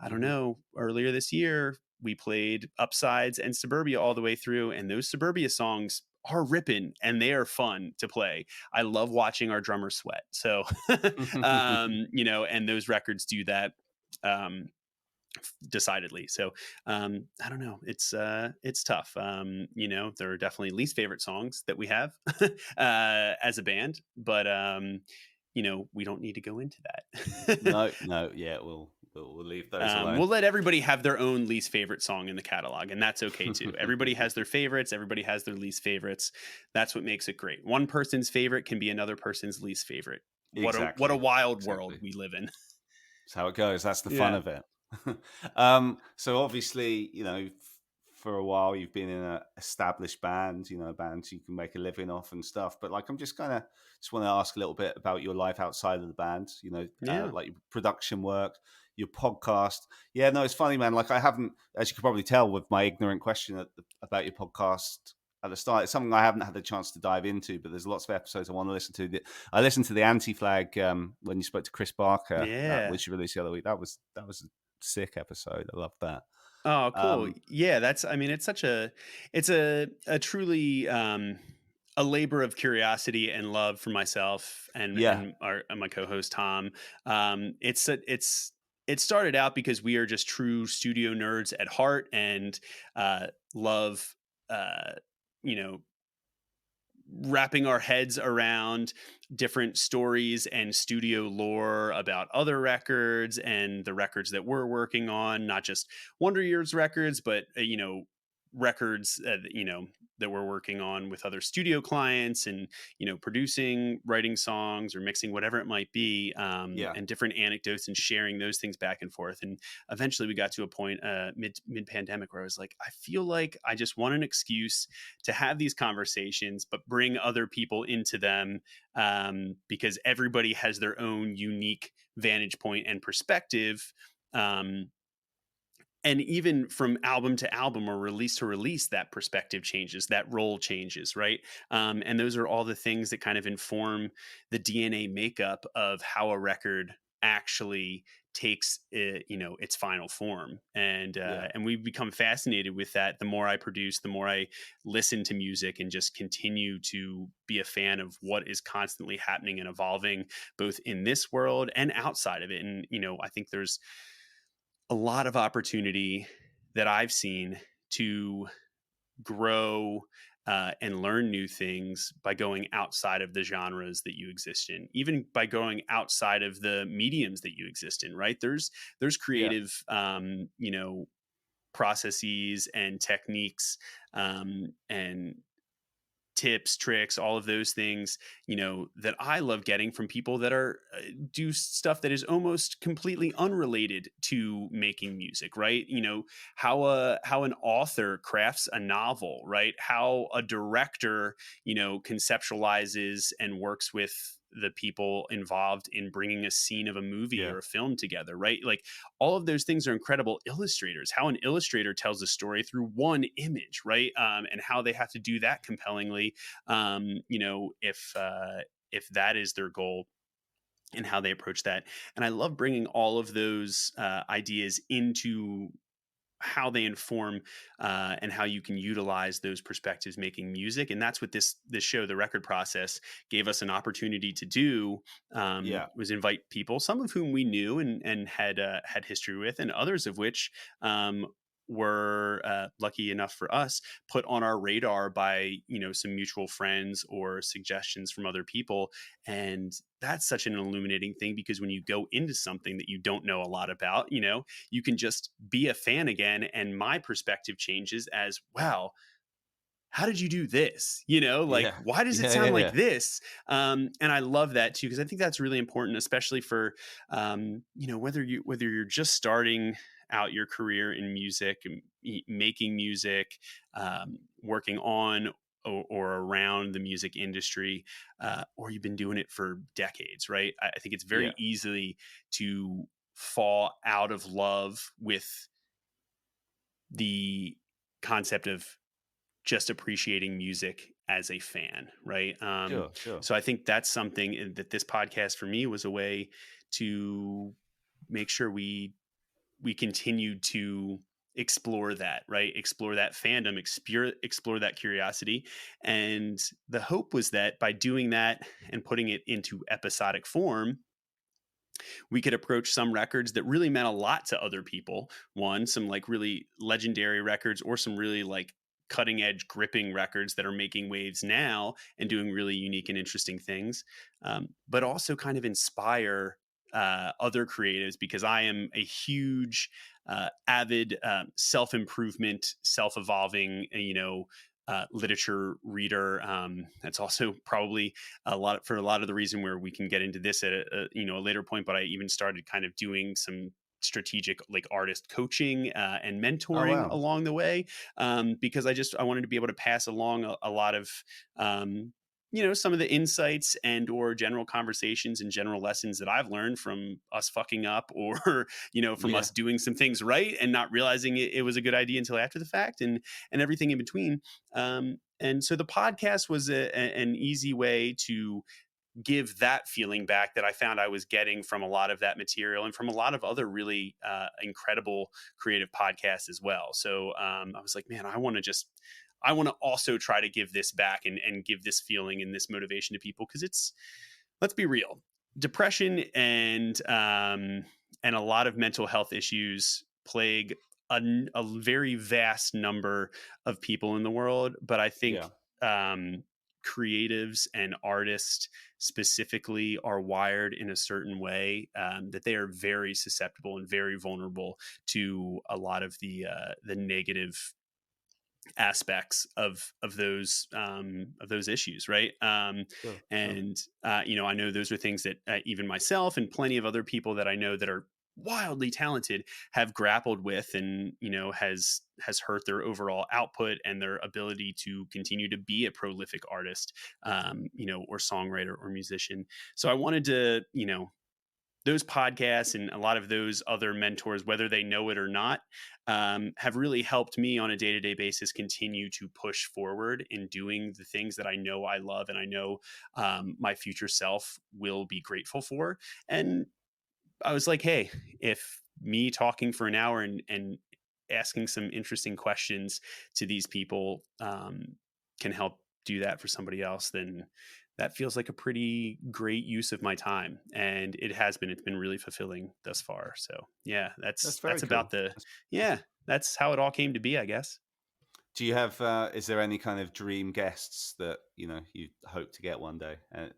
[SPEAKER 3] I don't know. Earlier this year, we played Upsides and Suburbia all the way through, and those Suburbia songs are ripping and they are fun to play. I love watching our drummer sweat. So, and those records do that. Um, Decidedly. So I don't know. It's tough. There are definitely least favorite songs that we have as a band, but we don't need to go into that.
[SPEAKER 2] No, yeah, we'll leave those alone.
[SPEAKER 3] We'll let everybody have their own least favorite song in the catalog, and that's okay too. Everybody has their favorites. Everybody has their least favorites. That's what makes it great. One person's favorite can be another person's least favorite. What a wild world we live in.
[SPEAKER 2] That's how it goes. That's the fun of it. So obviously, for a while you've been in an established band, a band you can make a living off and stuff. But like, I'm just want to ask a little bit about your life outside of the band. Like your production work, your podcast. Yeah, no, it's funny, man. Like I haven't, as you can probably tell with my ignorant question about your podcast at the start, it's something I haven't had the chance to dive into. But there's lots of episodes I want to listen to. I listened to the Anti-Flag when you spoke to Chris Barker, which you released the other week. That was a sick episode. I love that.
[SPEAKER 3] Oh, cool. Yeah, it's a truly a labor of curiosity and love for myself and my co-host Tom. It started out because we are just true studio nerds at heart and love wrapping our heads around different stories and studio lore about other records and the records that we're working on, not just Wonder Years records, but records that we're working on with other studio clients and producing, writing songs or mixing, whatever it might be, and different anecdotes and sharing those things back and forth. And eventually we got to a point mid pandemic where I was like, I feel like I just want an excuse to have these conversations but bring other people into them, because everybody has their own unique vantage point and perspective. And even from album to album or release to release, that perspective changes, that role changes, right? And those are all the things that kind of inform the DNA makeup of how a record actually takes its final form. And we've become fascinated with that. The more I produce, the more I listen to music and just continue to be a fan of what is constantly happening and evolving, both in this world and outside of it. And I think there's a lot of opportunity that I've seen to grow and learn new things by going outside of the genres that you exist in, even by going outside of the mediums that you exist in, right? There's creative, processes and techniques, and tips, tricks, all of those things, that I love getting from people that are do stuff that is almost completely unrelated to making music, right? How an author crafts a novel, right? How a director, conceptualizes and works with the people involved in bringing a scene of a movie or a film together, right? Like all of those things are incredible. Illustrators, how an illustrator tells a story through one image, right? And how they have to do that compellingly, if that is their goal and how they approach that. And I love bringing all of those ideas into how they inform and how you can utilize those perspectives making music. And that's what this show, The Record Process, gave us an opportunity to do, was invite people, some of whom we knew and had history with, and others of which were lucky enough for us put on our radar by some mutual friends or suggestions from other people. And that's such an illuminating thing, because when you go into something that you don't know a lot about, you can just be a fan again, and my perspective changes as, wow, how did you do this? Why does it sound like this? And I love that too, because I think that's really important, especially for whether you're just starting out your career in music, making music, working on or around the music industry, or you've been doing it for decades, right? I think it's very easily to fall out of love with the concept of just appreciating music as a fan, right?
[SPEAKER 2] Sure.
[SPEAKER 3] So I think that's something that this podcast for me was a way to make sure we continued to explore that, right? Explore that fandom, explore that curiosity. And the hope was that by doing that and putting it into episodic form, we could approach some records that really meant a lot to other people. One, some like really legendary records, or some really like cutting edge gripping records that are making waves now and doing really unique and interesting things, but also kind of inspire other creatives, because I am a huge avid self-improvement, self-evolving, literature reader. That's also probably for a lot of the reason where we can get into this at a later point. But I even started kind of doing some strategic like artist coaching and
[SPEAKER 2] Oh
[SPEAKER 3] mentoring
[SPEAKER 2] wow.
[SPEAKER 3] along the way, because I wanted to be able to pass along a lot of some of the insights and or general conversations and general lessons that I've learned from us fucking up, or from
[SPEAKER 2] Yeah.
[SPEAKER 3] us doing some things right and not realizing it was a good idea until after the fact, and everything in between. And so the podcast was an easy way to give that feeling back that I found I was getting from a lot of that material and from a lot of other really incredible creative podcasts as well. So I was like, man, I want to also try to give this back and give this feeling and this motivation to people, because let's be real, depression and a lot of mental health issues plague a very vast number of people in the world. But I think
[SPEAKER 2] Yeah.
[SPEAKER 3] creatives and artists specifically are wired in a certain way, that they are very susceptible and very vulnerable to a lot of the negative aspects of those issues, right?
[SPEAKER 2] Sure.
[SPEAKER 3] And I know those are things that even myself and plenty of other people that I know that are wildly talented have grappled with, and has hurt their overall output and their ability to continue to be a prolific artist, or songwriter or musician. So I wanted to, those podcasts and a lot of those other mentors, whether they know it or not, have really helped me on a day-to-day basis continue to push forward in doing the things that I know I love and I know my future self will be grateful for. And I was like, hey, if me talking for an hour and asking some interesting questions to these people can help do that for somebody else, then that feels like a pretty great use of my time. And it's been really fulfilling thus far. So yeah,
[SPEAKER 2] That's very
[SPEAKER 3] that's
[SPEAKER 2] cool.
[SPEAKER 3] about that's how it all came to be, I guess.
[SPEAKER 2] Do you have? Is there any kind of dream guests that you hope to get one day?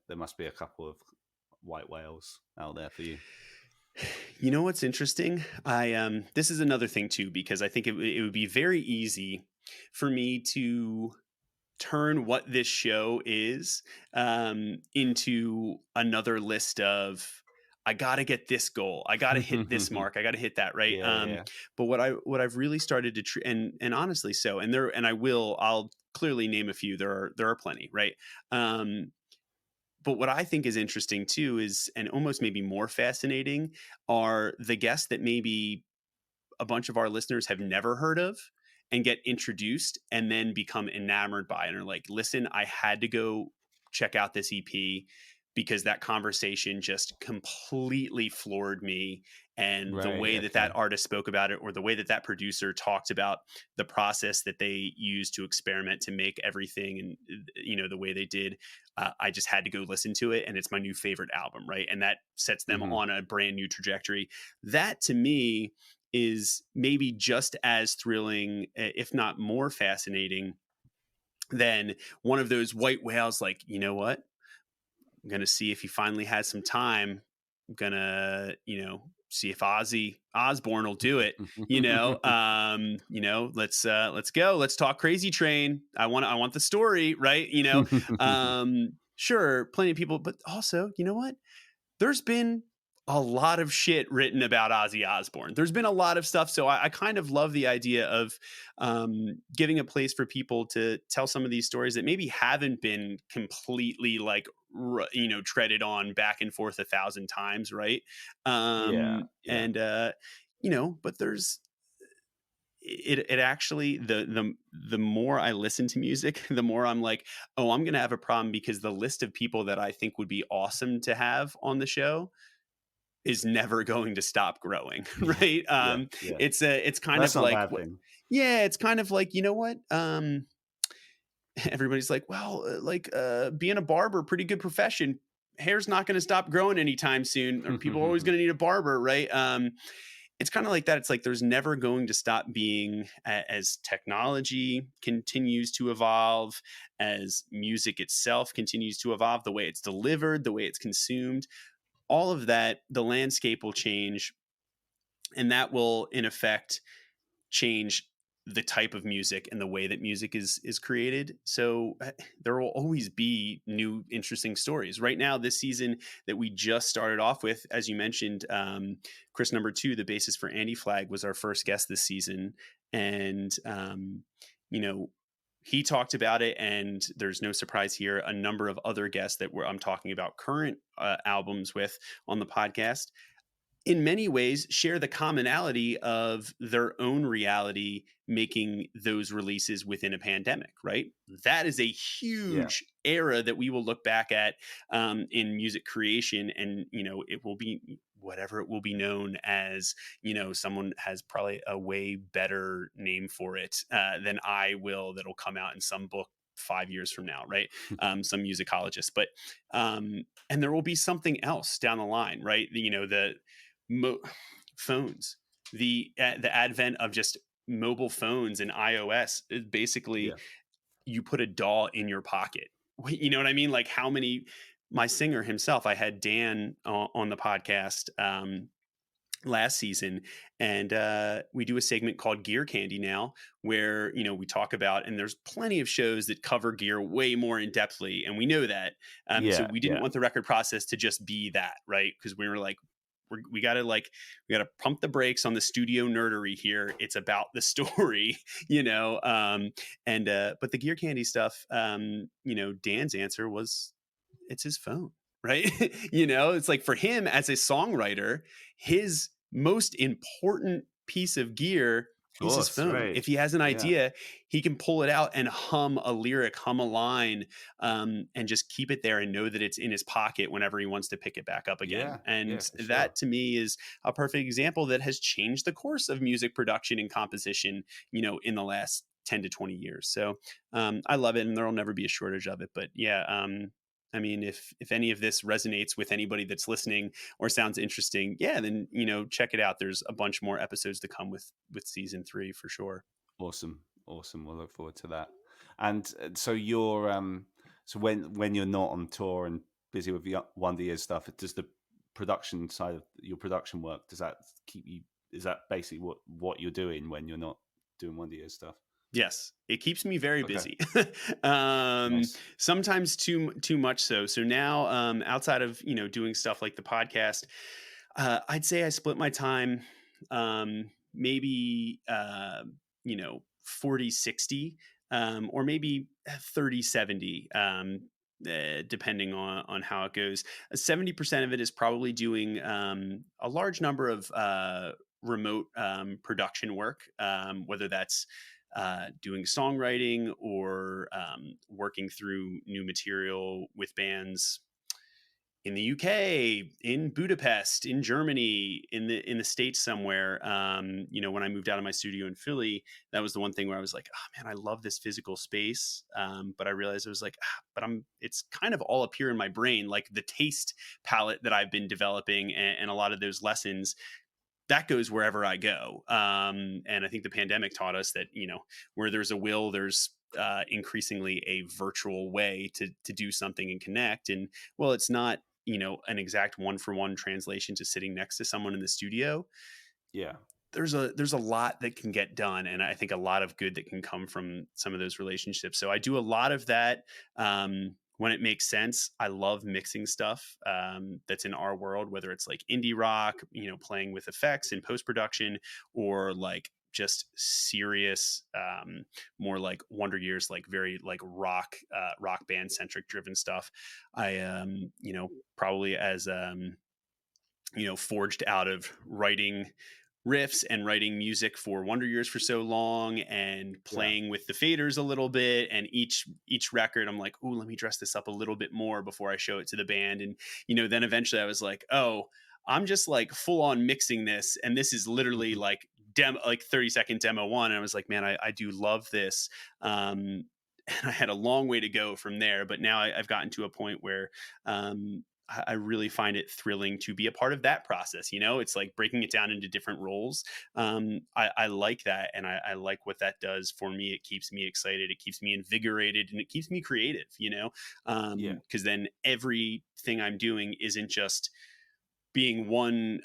[SPEAKER 2] There must be a couple of white whales out there for you.
[SPEAKER 3] You know what's interesting? This is another thing too, because I think it would be very easy for me to turn what this show is into another list of, I got to get this goal, I got to hit this mark, I got to hit that, right?
[SPEAKER 2] Yeah.
[SPEAKER 3] But what I've really started to and honestly, so I'll clearly name a few. There are plenty, right? But what I think is interesting too is, and almost maybe more fascinating, are the guests that maybe a bunch of our listeners have never heard of and get introduced and then become enamored by it and are like, listen, I had to go check out this EP because that conversation just completely floored me. And the
[SPEAKER 2] Right.
[SPEAKER 3] way that
[SPEAKER 2] Okay.
[SPEAKER 3] artist spoke about it, or the way that producer talked about the process that they used to experiment to make everything, and the way they did, I just had to go listen to it, and it's my new favorite album, right? And that sets them
[SPEAKER 2] Mm-hmm.
[SPEAKER 3] on a brand new trajectory. That to me is maybe just as thrilling, if not more fascinating, than one of those white whales. Like, you know what? I'm going to see if he finally has some time. I'm going to, see if Ozzy Osbourne will do it. Let's go. Let's talk Crazy Train. I want the story, right? Sure, plenty of people, but also, you know what? There's been a lot of shit written about Ozzy Osbourne. There's been a lot of stuff. So I kind of love the idea of giving a place for people to tell some of these stories that maybe haven't been completely like, treaded on back and forth 1,000 times. Right.
[SPEAKER 2] Yeah, yeah,
[SPEAKER 3] But it actually, the more I listen to music, the more I'm like, oh, I'm going to have a problem because the list of people that I think would be awesome to have on the show is never going to stop growing,
[SPEAKER 2] yeah,
[SPEAKER 3] right?
[SPEAKER 2] yeah, yeah.
[SPEAKER 3] It's kind
[SPEAKER 2] That's
[SPEAKER 3] of
[SPEAKER 2] not a
[SPEAKER 3] like
[SPEAKER 2] bad
[SPEAKER 3] what,
[SPEAKER 2] thing.
[SPEAKER 3] yeah, it's kind of like, you know what? Everybody's like, well, being a barber, pretty good profession. Hair's not going to stop growing anytime soon, or people are always going to need a barber, right? It's kind of like that. It's like there's never going to stop being, as technology continues to evolve, as music itself continues to evolve, the way it's delivered, the way it's consumed, all of that, the landscape will change, and that will in effect change the type of music and the way that music is created. So there will always be new interesting stories. Right now, this season that we just started off with, as you mentioned, Chris number 2, the bassist for Andy Flag, was our first guest this season, and you know he talked about it, and there's no surprise here. A number of other guests that I'm talking about current albums with on the podcast, in many ways share the commonality of their own reality making those releases within a pandemic, right? That is a
[SPEAKER 2] Yeah,
[SPEAKER 3] huge era that we will look back at in music creation, and it will be whatever it will be known as. Someone has probably a way better name for it than I will, that'll come out in some book 5 years from now, right? Some musicologist, but and there will be something else down the line, right? The mo- phones, the advent of just mobile phones and iOS is basically,
[SPEAKER 2] yeah,
[SPEAKER 3] you put a DAW in your pocket. You know what I mean? Like, how many, my singer himself, I had Dan on the podcast last season, and we do a segment called Gear Candy now, where we talk about, and there's plenty of shows that cover gear way more in depthly, and we know that. So
[SPEAKER 2] yeah,
[SPEAKER 3] we didn't
[SPEAKER 2] yeah,
[SPEAKER 3] want the record process to just be that, right? Because we were like, we got to pump the brakes on the studio nerdery here. It's about the story, and but the Gear Candy stuff, Dan's answer was, it's his phone, right? It's like, for him as a songwriter, his most important piece of gear
[SPEAKER 2] of
[SPEAKER 3] is his
[SPEAKER 2] course,
[SPEAKER 3] phone.
[SPEAKER 2] right.
[SPEAKER 3] If he has an
[SPEAKER 2] Yeah,
[SPEAKER 3] idea, he can pull it out and hum a lyric, hum a line, and just keep it there and know that it's in his pocket whenever he wants to pick it back up again.
[SPEAKER 2] yeah, yeah,
[SPEAKER 3] And
[SPEAKER 2] for sure.
[SPEAKER 3] that, to me, is a perfect example that has changed the course of music production and composition, in the last 10 to 20 years. So I love it, and there'll never be a shortage of it. But yeah, I mean, if any of this resonates with anybody that's listening or sounds interesting, yeah, then check it out. There's a bunch more episodes to come with season 3 for sure.
[SPEAKER 2] Awesome, awesome. We'll look forward to that. And so you're so when you're not on tour and busy with the Wonder Years stuff, does the production side of your production work, does that keep you? Is that basically what you're doing when you're not doing Wonder Years stuff?
[SPEAKER 3] Yes, it keeps me very
[SPEAKER 2] Okay,
[SPEAKER 3] busy.
[SPEAKER 2] nice.
[SPEAKER 3] Sometimes too much so. So now, outside of doing stuff like the podcast, I'd say I split my time, maybe 40-60, or maybe 30-70, depending on how it goes. 70% of it is probably doing a large number of remote production work, whether that's doing songwriting or working through new material with bands in the UK, in Budapest, in Germany, in the States somewhere. When I moved out of my studio in Philly, that was the one thing where I was like, oh man, I love this physical space. But I realized I was like, it's kind of all up here in my brain, like the taste palette that I've been developing, and a lot of those lessons, that goes wherever I go. And I think the pandemic taught us that, where there's a will, there's increasingly a virtual way to do something and connect. And well, it's not, an exact one-for-one translation to sitting next to someone in the studio.
[SPEAKER 2] Yeah,
[SPEAKER 3] There's a lot that can get done, and I think a lot of good that can come from some of those relationships. So I do a lot of that. when it makes sense. I love mixing stuff that's in our world, whether it's like indie rock, playing with effects and post production, or like just serious, more like Wonder Years, like very like rock band centric driven stuff. I probably as forged out of writing riffs and writing music for Wonder Years for so long, and playing with the faders a little bit, and each record I'm like, oh, let me dress this up a little bit more before I show it to the band. And then eventually I was like, oh, I'm just like full on mixing this, and this is literally like 30-second demo one. And I was like, man, I do love this. And I had a long way to go from there, but now I've gotten to a point where I really find it thrilling to be a part of that process. It's like breaking it down into different roles. I like that. And I like what that does for me. It keeps me excited. It keeps me invigorated, and it keeps me creative, because then everything I'm doing isn't just being one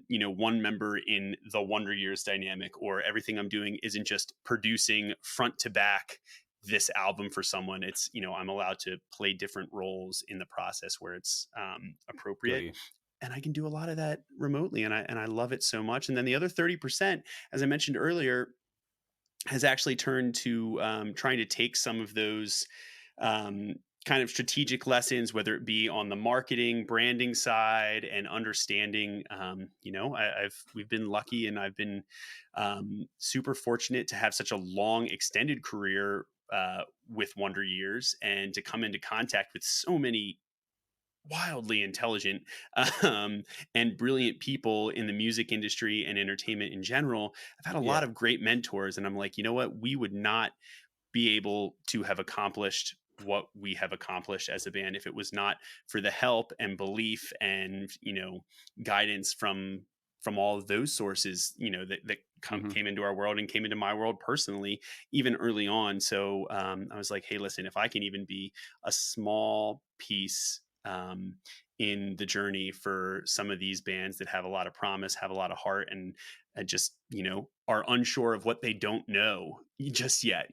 [SPEAKER 3] member in the Wonder Years dynamic, or everything I'm doing isn't just producing front to back this album for someone. It's, I'm allowed to play different roles in the process where it's appropriate. And I can do a lot of that remotely. And I love it so much. And then the other 30%, as I mentioned earlier, has actually turned to trying to take some of those kind of strategic lessons, whether it be on the marketing, branding side, and understanding. We've been lucky, and I've been super fortunate to have such a long, extended career with Wonder Years, and to come into contact with so many wildly intelligent and brilliant people in the music industry and entertainment in general. I've had a lot of great mentors, and I'm like, you know what? We would not be able to have accomplished what we have accomplished as a band if it was not for the help and belief and guidance from all of those sources that came into our world and came into my world personally, even early on. So I was like, hey, listen, if I can even be a small piece in the journey for some of these bands that have a lot of promise, have a lot of heart, and just are unsure of what they don't know just yet,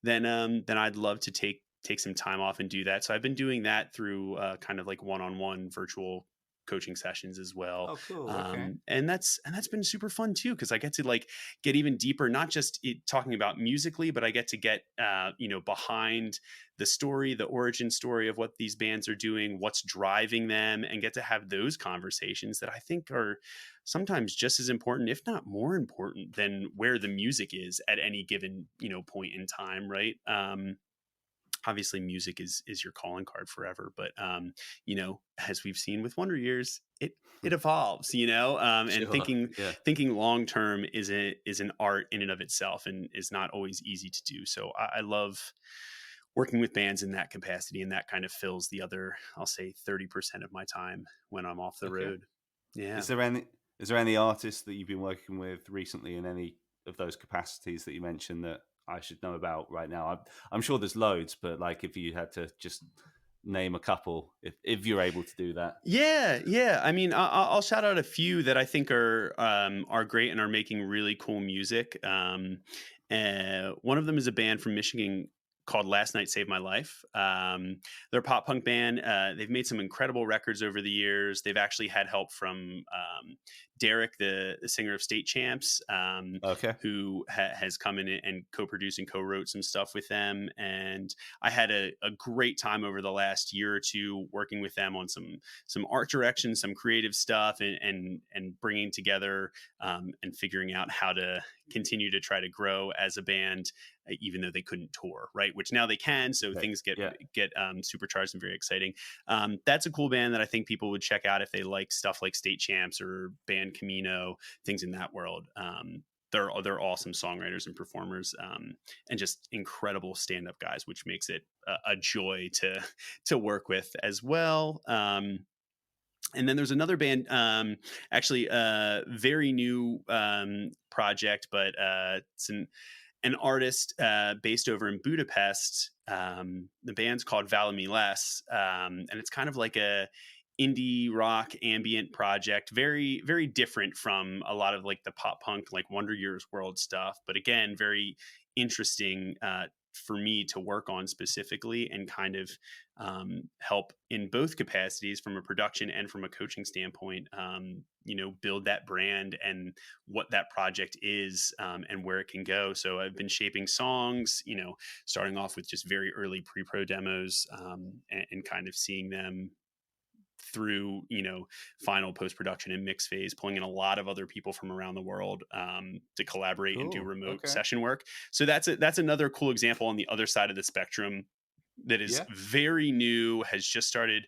[SPEAKER 3] then I'd love to take some time off and do that. So I've been doing that through kind of like one-on-one virtual coaching sessions as well.
[SPEAKER 2] Oh, cool. Okay.
[SPEAKER 3] And that's been super fun too, because I get to like get even deeper, not just talking about musically, but I get to get behind the story, the origin story of what these bands are doing, what's driving them, and get to have those conversations that I think are sometimes just as important, if not more important, than where the music is at any given point in time, right? Obviously music is your calling card forever, but as we've seen with Wonder Years, it evolves, and thinking long term is an art in and of itself, and is not always easy to do. So I love working with bands in that capacity, and that kind of fills the other, I'll say, 30% of my time when I'm off the road. Yeah.
[SPEAKER 2] Is there any artists that you've been working with recently in any of those capacities that you mentioned that I should know about right now? I'm sure there's loads, but like if you had to just name a couple, if you're able to do that.
[SPEAKER 3] Yeah. I mean, I'll shout out a few that I think are great and are making really cool music. One of them is a band from Michigan called Last Night Saved My Life. They're a pop punk band. They've made some incredible records over the years. They've actually had help from Derek, the singer of State Champs, who has come in and co-produced and co-wrote some stuff with them. And I had a great time over the last year or two working with them on some art direction, some creative stuff, and bringing together and figuring out how to continue to try to grow as a band, even though they couldn't tour, right? Which now they can. So things get supercharged and very exciting. That's a cool band that I think people would check out if they like stuff like State Champs or Band Camino, things in that world. They're awesome songwriters and performers, and just incredible stand-up guys, which makes it a joy to work with as well. And then there's another band, actually a very new project, but it's an artist based over in Budapest. The band's called Valami Less, and it's kind of like a indie rock ambient project, very, very different from a lot of like the pop punk, like Wonder Years world stuff, but again, very interesting for me to work on specifically and kind of help in both capacities from a production and from a coaching standpoint, build that brand and what that project is, and where it can go. So I've been shaping songs, starting off with just very early pre-pro demos, and kind of seeing them through final post-production and mix phase, pulling in a lot of other people from around the world, to collaborate and do
[SPEAKER 2] Cool.
[SPEAKER 3] remote
[SPEAKER 2] Okay.
[SPEAKER 3] session work. So that's another cool example on the other side of the spectrum that is
[SPEAKER 2] Yeah.
[SPEAKER 3] very new, has just started,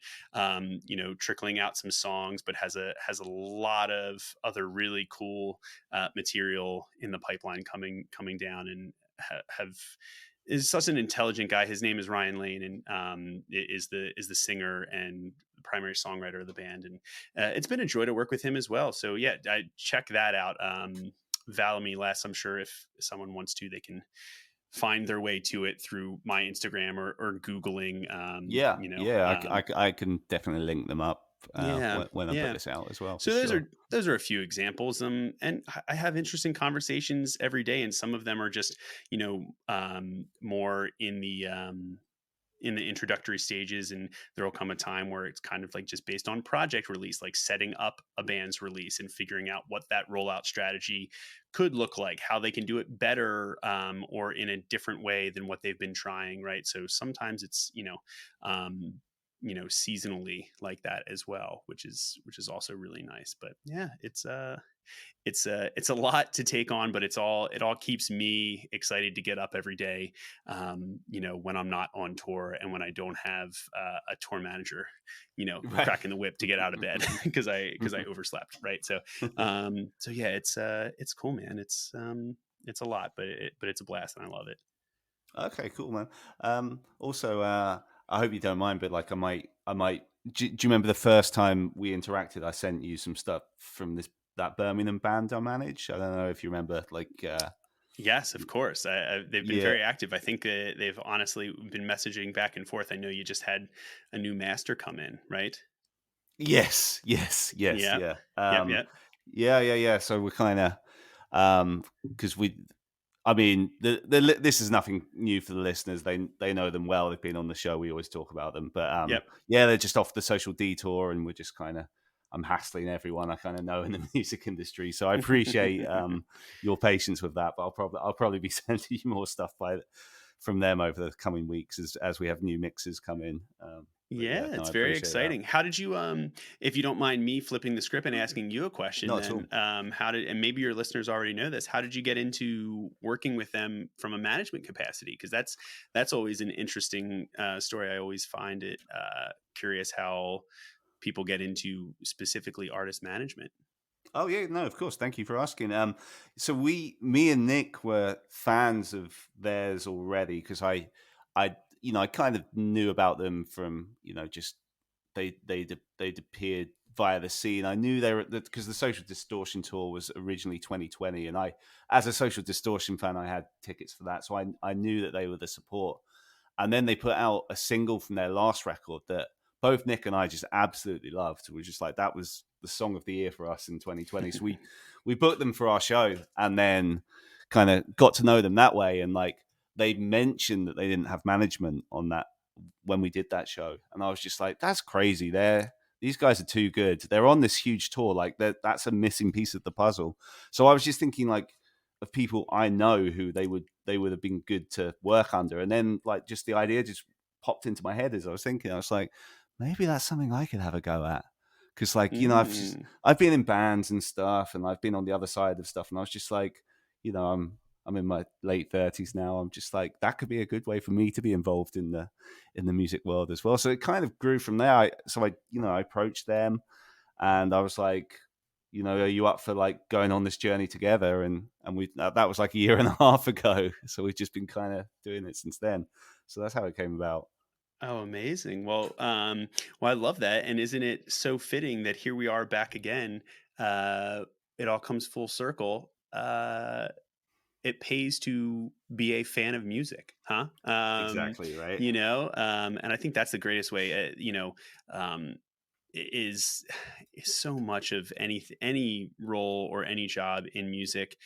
[SPEAKER 3] trickling out some songs, but has a lot of other really cool material in the pipeline coming down, and have is such an intelligent guy. His name is Ryan Lane, and is the singer and primary songwriter of the band. And it's been a joy to work with him as well. So yeah, I check that out. Valor Me Less. I'm sure if someone wants to, they can find their way to it through my Instagram or Googling.
[SPEAKER 2] Yeah. Yeah. I can definitely link them up
[SPEAKER 3] Yeah,
[SPEAKER 2] when I put
[SPEAKER 3] yeah.
[SPEAKER 2] this out as well, for
[SPEAKER 3] So
[SPEAKER 2] sure.
[SPEAKER 3] those are a few examples. And I have interesting conversations every day, and some of them are just more in the introductory stages, and there will come a time where it's kind of like just based on project release, like setting up a band's release and figuring out what that rollout strategy could look like, how they can do it better, or in a different way than what they've been trying, right? So sometimes it's seasonally like that as well, which is also really nice. But yeah, it's a lot to take on, but it all keeps me excited to get up every day, when I'm not on tour and when I don't have a tour manager,
[SPEAKER 2] Right.
[SPEAKER 3] cracking the whip to get out of bed because I overslept, right? So yeah, it's cool, man. It's a lot, but it's a blast, and I love it.
[SPEAKER 2] Okay, cool, man. Also, I hope you don't mind, but like, I might. Do you remember the first time we interacted? I sent you some stuff from that Birmingham band I manage. I don't know if you remember. Like,
[SPEAKER 3] Yes, of course. They've been
[SPEAKER 2] yeah,
[SPEAKER 3] very active. I think they've honestly been messaging back and forth. I know you just had a new master come in, right?
[SPEAKER 2] yes,
[SPEAKER 3] Yep.
[SPEAKER 2] yeah,
[SPEAKER 3] Yep. Yep.
[SPEAKER 2] yeah. So we're kind of because I mean, this is nothing new for the listeners. They know them well. They've been on the show. We always talk about them. But
[SPEAKER 3] Yep.
[SPEAKER 2] yeah, they're just off the social detour, and we're just kind of I'm hassling everyone I kind of know in the music industry. So I appreciate your patience with that. But I'll probably be sending you more stuff from them over the coming weeks as we have new mixes come in. But yeah,
[SPEAKER 3] Yeah,
[SPEAKER 2] no,
[SPEAKER 3] it's
[SPEAKER 2] I
[SPEAKER 3] very
[SPEAKER 2] appreciate that.
[SPEAKER 3] exciting. How did you, if you don't mind me flipping the script and asking you a question,
[SPEAKER 2] Not at
[SPEAKER 3] then
[SPEAKER 2] all.
[SPEAKER 3] and maybe your listeners already know this, how did you get into working with them from a management capacity? Because that's always an interesting story. I always find it curious how people get into specifically artist management.
[SPEAKER 2] Oh yeah, no, of course. Thank you for asking. So me and Nick were fans of theirs already because I kind of knew about them from just they'd appeared via the scene. I knew they were because the Social Distortion tour was originally 2020, and I, as a Social Distortion fan, I had tickets for that, so I knew that they were the support. And then they put out a single from their last record that both Nick and I just absolutely loved. We were just like, that was the song of the year for us in 2020. So we booked them for our show and then kind of got to know them that way. And like they mentioned that they didn't have management on that when we did that show. And I was just like, that's crazy. These guys are too good. They're on this huge tour. Like that's a missing piece of the puzzle. So I was just thinking like of people I know who they would have been good to work under. And then like just the idea just popped into my head as I was thinking. I was like, maybe that's something I could have a go at. Cause like,
[SPEAKER 3] Mm.
[SPEAKER 2] I've been in bands and stuff and I've been on the other side of stuff. And I was just like, I'm in my late 30s now. I'm just like, that could be a good way for me to be involved in the music world as well. So it kind of grew from there. I approached them and I was like, are you up for like going on this journey together? And we that was like a year and a half ago. So we've just been kind of doing it since then. So that's how it came about.
[SPEAKER 3] Oh, amazing. Well, I love that. And isn't it so fitting that here we are back again? Uh, it all comes full circle. It pays to be a fan of music, huh?
[SPEAKER 2] Exactly, right?
[SPEAKER 3] And I think that's the greatest way. Um, is is so much of any role or any job in music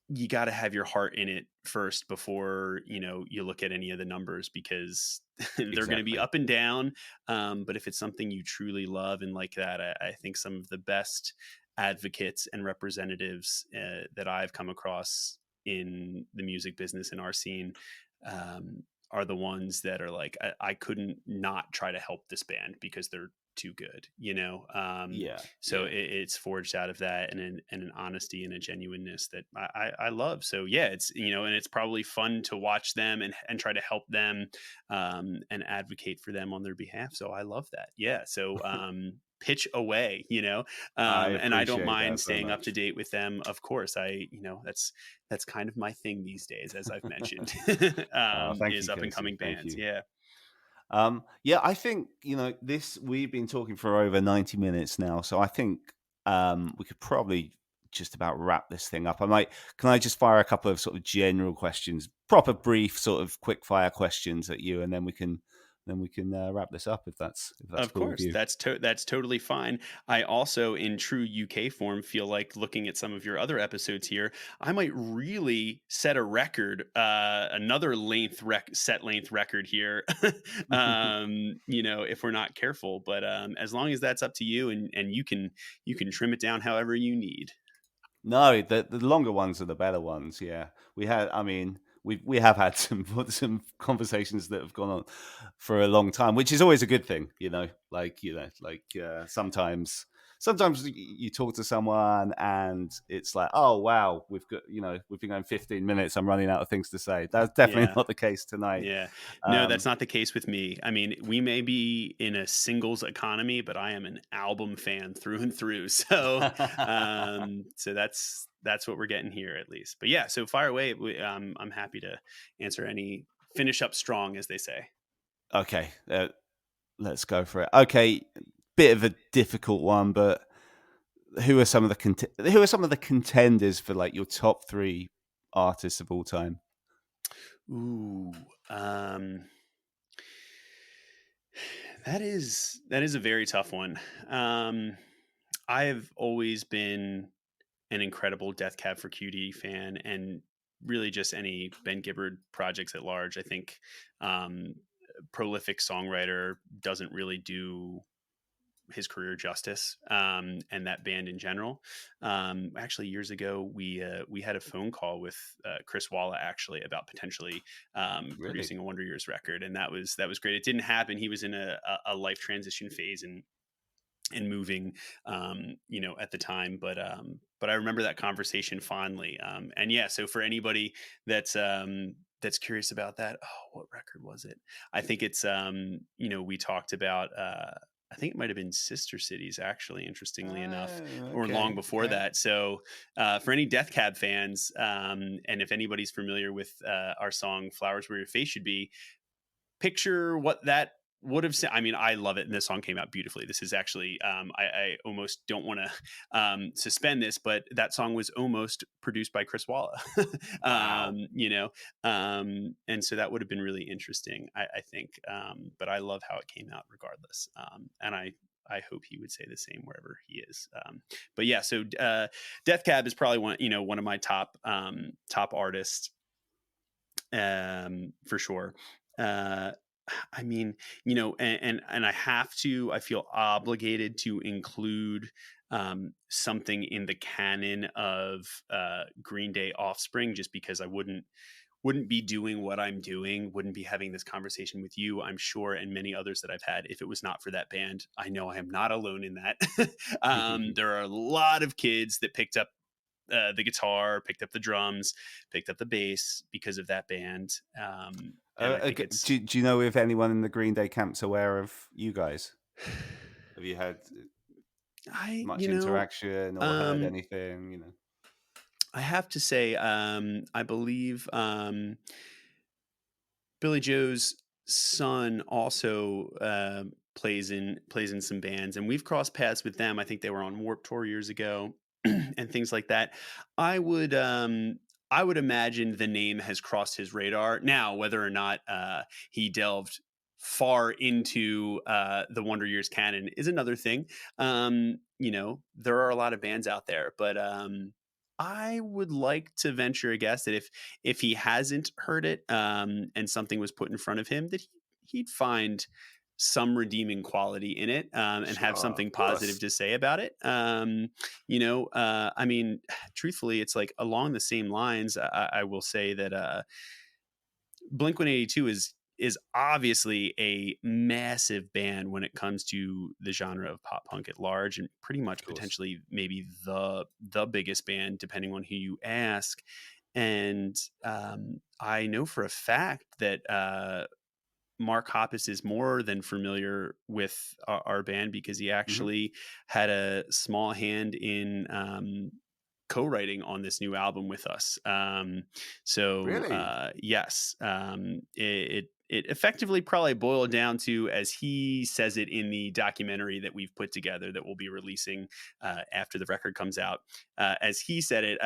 [SPEAKER 3] you got to have your heart in it first before, you look at any of the numbers, because they're going to be
[SPEAKER 2] Exactly.
[SPEAKER 3] up and down. But if it's something you truly love and like that, I think some of the best advocates and representatives that I've come across in the music business in our scene um, are the ones that are like, I couldn't not try to help this band because they're too good.
[SPEAKER 2] Yeah.
[SPEAKER 3] So
[SPEAKER 2] Yeah.
[SPEAKER 3] it's forged out of that, and an honesty and a genuineness that I love. So yeah, it's, and it's probably fun to watch them and try to help them and advocate for them on their behalf. So I love that. Yeah. So pitch away,
[SPEAKER 2] I
[SPEAKER 3] and I don't
[SPEAKER 2] appreciate
[SPEAKER 3] mind
[SPEAKER 2] that so
[SPEAKER 3] staying up to
[SPEAKER 2] much.
[SPEAKER 3] date with them. Of course, that's kind of my thing these days, as I've mentioned,
[SPEAKER 2] Thank
[SPEAKER 3] is
[SPEAKER 2] you,
[SPEAKER 3] up and
[SPEAKER 2] Casey.
[SPEAKER 3] coming
[SPEAKER 2] Thank
[SPEAKER 3] bands.
[SPEAKER 2] you.
[SPEAKER 3] Yeah.
[SPEAKER 2] Yeah, I think, this, we've been talking for over 90 minutes now, so I think we could probably just about wrap this thing up. Can I just fire a couple of sort of general questions, proper brief sort of quick fire questions at you, and then we can wrap this up if that's
[SPEAKER 3] Of
[SPEAKER 2] cool with
[SPEAKER 3] course,
[SPEAKER 2] you.
[SPEAKER 3] that's totally fine. I also, in true UK form, feel like looking at some of your other episodes here, I might really set a record, another set length record here. If we're not careful. But as long as that's up to you, and you can trim it down however you need.
[SPEAKER 2] No, the longer ones are the better ones. Yeah, I mean, we have had some conversations that have gone on for a long time, which is always a good thing. Sometimes you talk to someone and it's like, oh wow, we've been going 15 minutes. I'm running out of things to say. That's definitely
[SPEAKER 3] Yeah.
[SPEAKER 2] not the case tonight.
[SPEAKER 3] Yeah. No, that's
[SPEAKER 2] Um,
[SPEAKER 3] not the case with me. I mean, we may be in a singles economy, but I am an album fan through and through. So that's what we're getting here, at least. But yeah, so fire away. I'm happy to answer any, finish up strong, as they say.
[SPEAKER 2] okay, let's go for it. Okay, bit of a difficult one, but who are some of the contenders for like your top three artists of all time?
[SPEAKER 3] Ooh. Um that is a very tough one. I've always been an incredible Death Cab for Cutie fan, and really just any Ben Gibbard projects at large. I think um, prolific songwriter doesn't really do his career justice, and that band in general. Actually, years ago, we had a phone call with Chris Walla, actually, about potentially
[SPEAKER 2] Really?
[SPEAKER 3] producing a Wonder Years record, and that was great. It didn't happen. He was in a life transition phase, and moving, at the time. But I remember that conversation fondly. And yeah, so for anybody that's curious about that, oh, what record was it? I think it's, we talked about, I think it might have been Sister Cities, actually, interestingly enough, or long
[SPEAKER 2] Okay.
[SPEAKER 3] before
[SPEAKER 2] Okay.
[SPEAKER 3] that. So for any Death Cab fans, and if anybody's familiar with our song "Flowers Where Your Face Should Be," picture what that would have said. I mean, I love it, and this song came out beautifully. This is actually, I almost don't want to suspend this, but that song was almost produced by Chris Walla.
[SPEAKER 2] Wow.
[SPEAKER 3] And so that would have been really interesting, I think. But I love how it came out, regardless. And I hope he would say the same wherever he is. But yeah, so Death Cab is probably one of my top artists, for sure. Uh, I mean, and I feel obligated to include something in the canon of Green Day Offspring, just because I wouldn't be doing what I'm doing, wouldn't be having this conversation with you, I'm sure, and many others that I've had, if it was not for that band. I know I am not alone in that. There are a lot of kids that picked up the guitar, picked up the drums, picked up the bass because of that band. And I think it's,
[SPEAKER 2] Do you know if anyone in the Green Day camp's aware of you guys? Have you had
[SPEAKER 3] I,
[SPEAKER 2] much interaction or heard
[SPEAKER 3] um,
[SPEAKER 2] anything?
[SPEAKER 3] I have to say, I believe Billy Joe's son also plays in some bands, and we've crossed paths with them. I think they were on Warped Tour years ago, and things like that. I would um, I would imagine the name has crossed his radar. Now, whether or not he delved far into the Wonder Years canon is another thing. There are a lot of bands out there, but I would like to venture a guess that if he hasn't heard it, and something was put in front of him, that he'd find some redeeming quality in it, and have
[SPEAKER 2] Sure,
[SPEAKER 3] something
[SPEAKER 2] of
[SPEAKER 3] positive
[SPEAKER 2] course.
[SPEAKER 3] to say about it. I mean, truthfully, it's like along the same lines. I will say that Blink 182 is obviously a massive band when it comes to the genre of pop punk at large, and pretty
[SPEAKER 2] Of
[SPEAKER 3] much
[SPEAKER 2] course.
[SPEAKER 3] potentially maybe the biggest band depending on who you ask. And I know for a fact that Mark Hoppus is more than familiar with our band because he
[SPEAKER 2] Hmm.
[SPEAKER 3] actually had a small hand in co-writing on this new album with us.
[SPEAKER 2] Really?
[SPEAKER 3] Yes, it effectively probably boiled down to, as he says it in the documentary that we've put together that we'll be releasing after the record comes out. As he said it,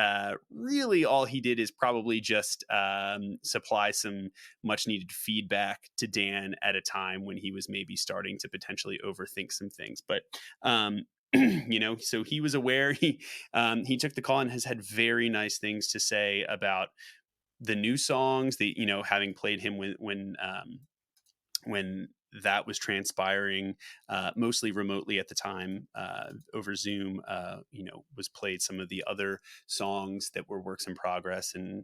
[SPEAKER 3] really all he did is probably just supply some much needed feedback to Dan at a time when he was maybe starting to potentially overthink some things. But so he was aware. He took the call and has had very nice things to say about the new songs. Having played him when that was transpiring, mostly remotely at the time, over Zoom. Was played some of the other songs that were works in progress, and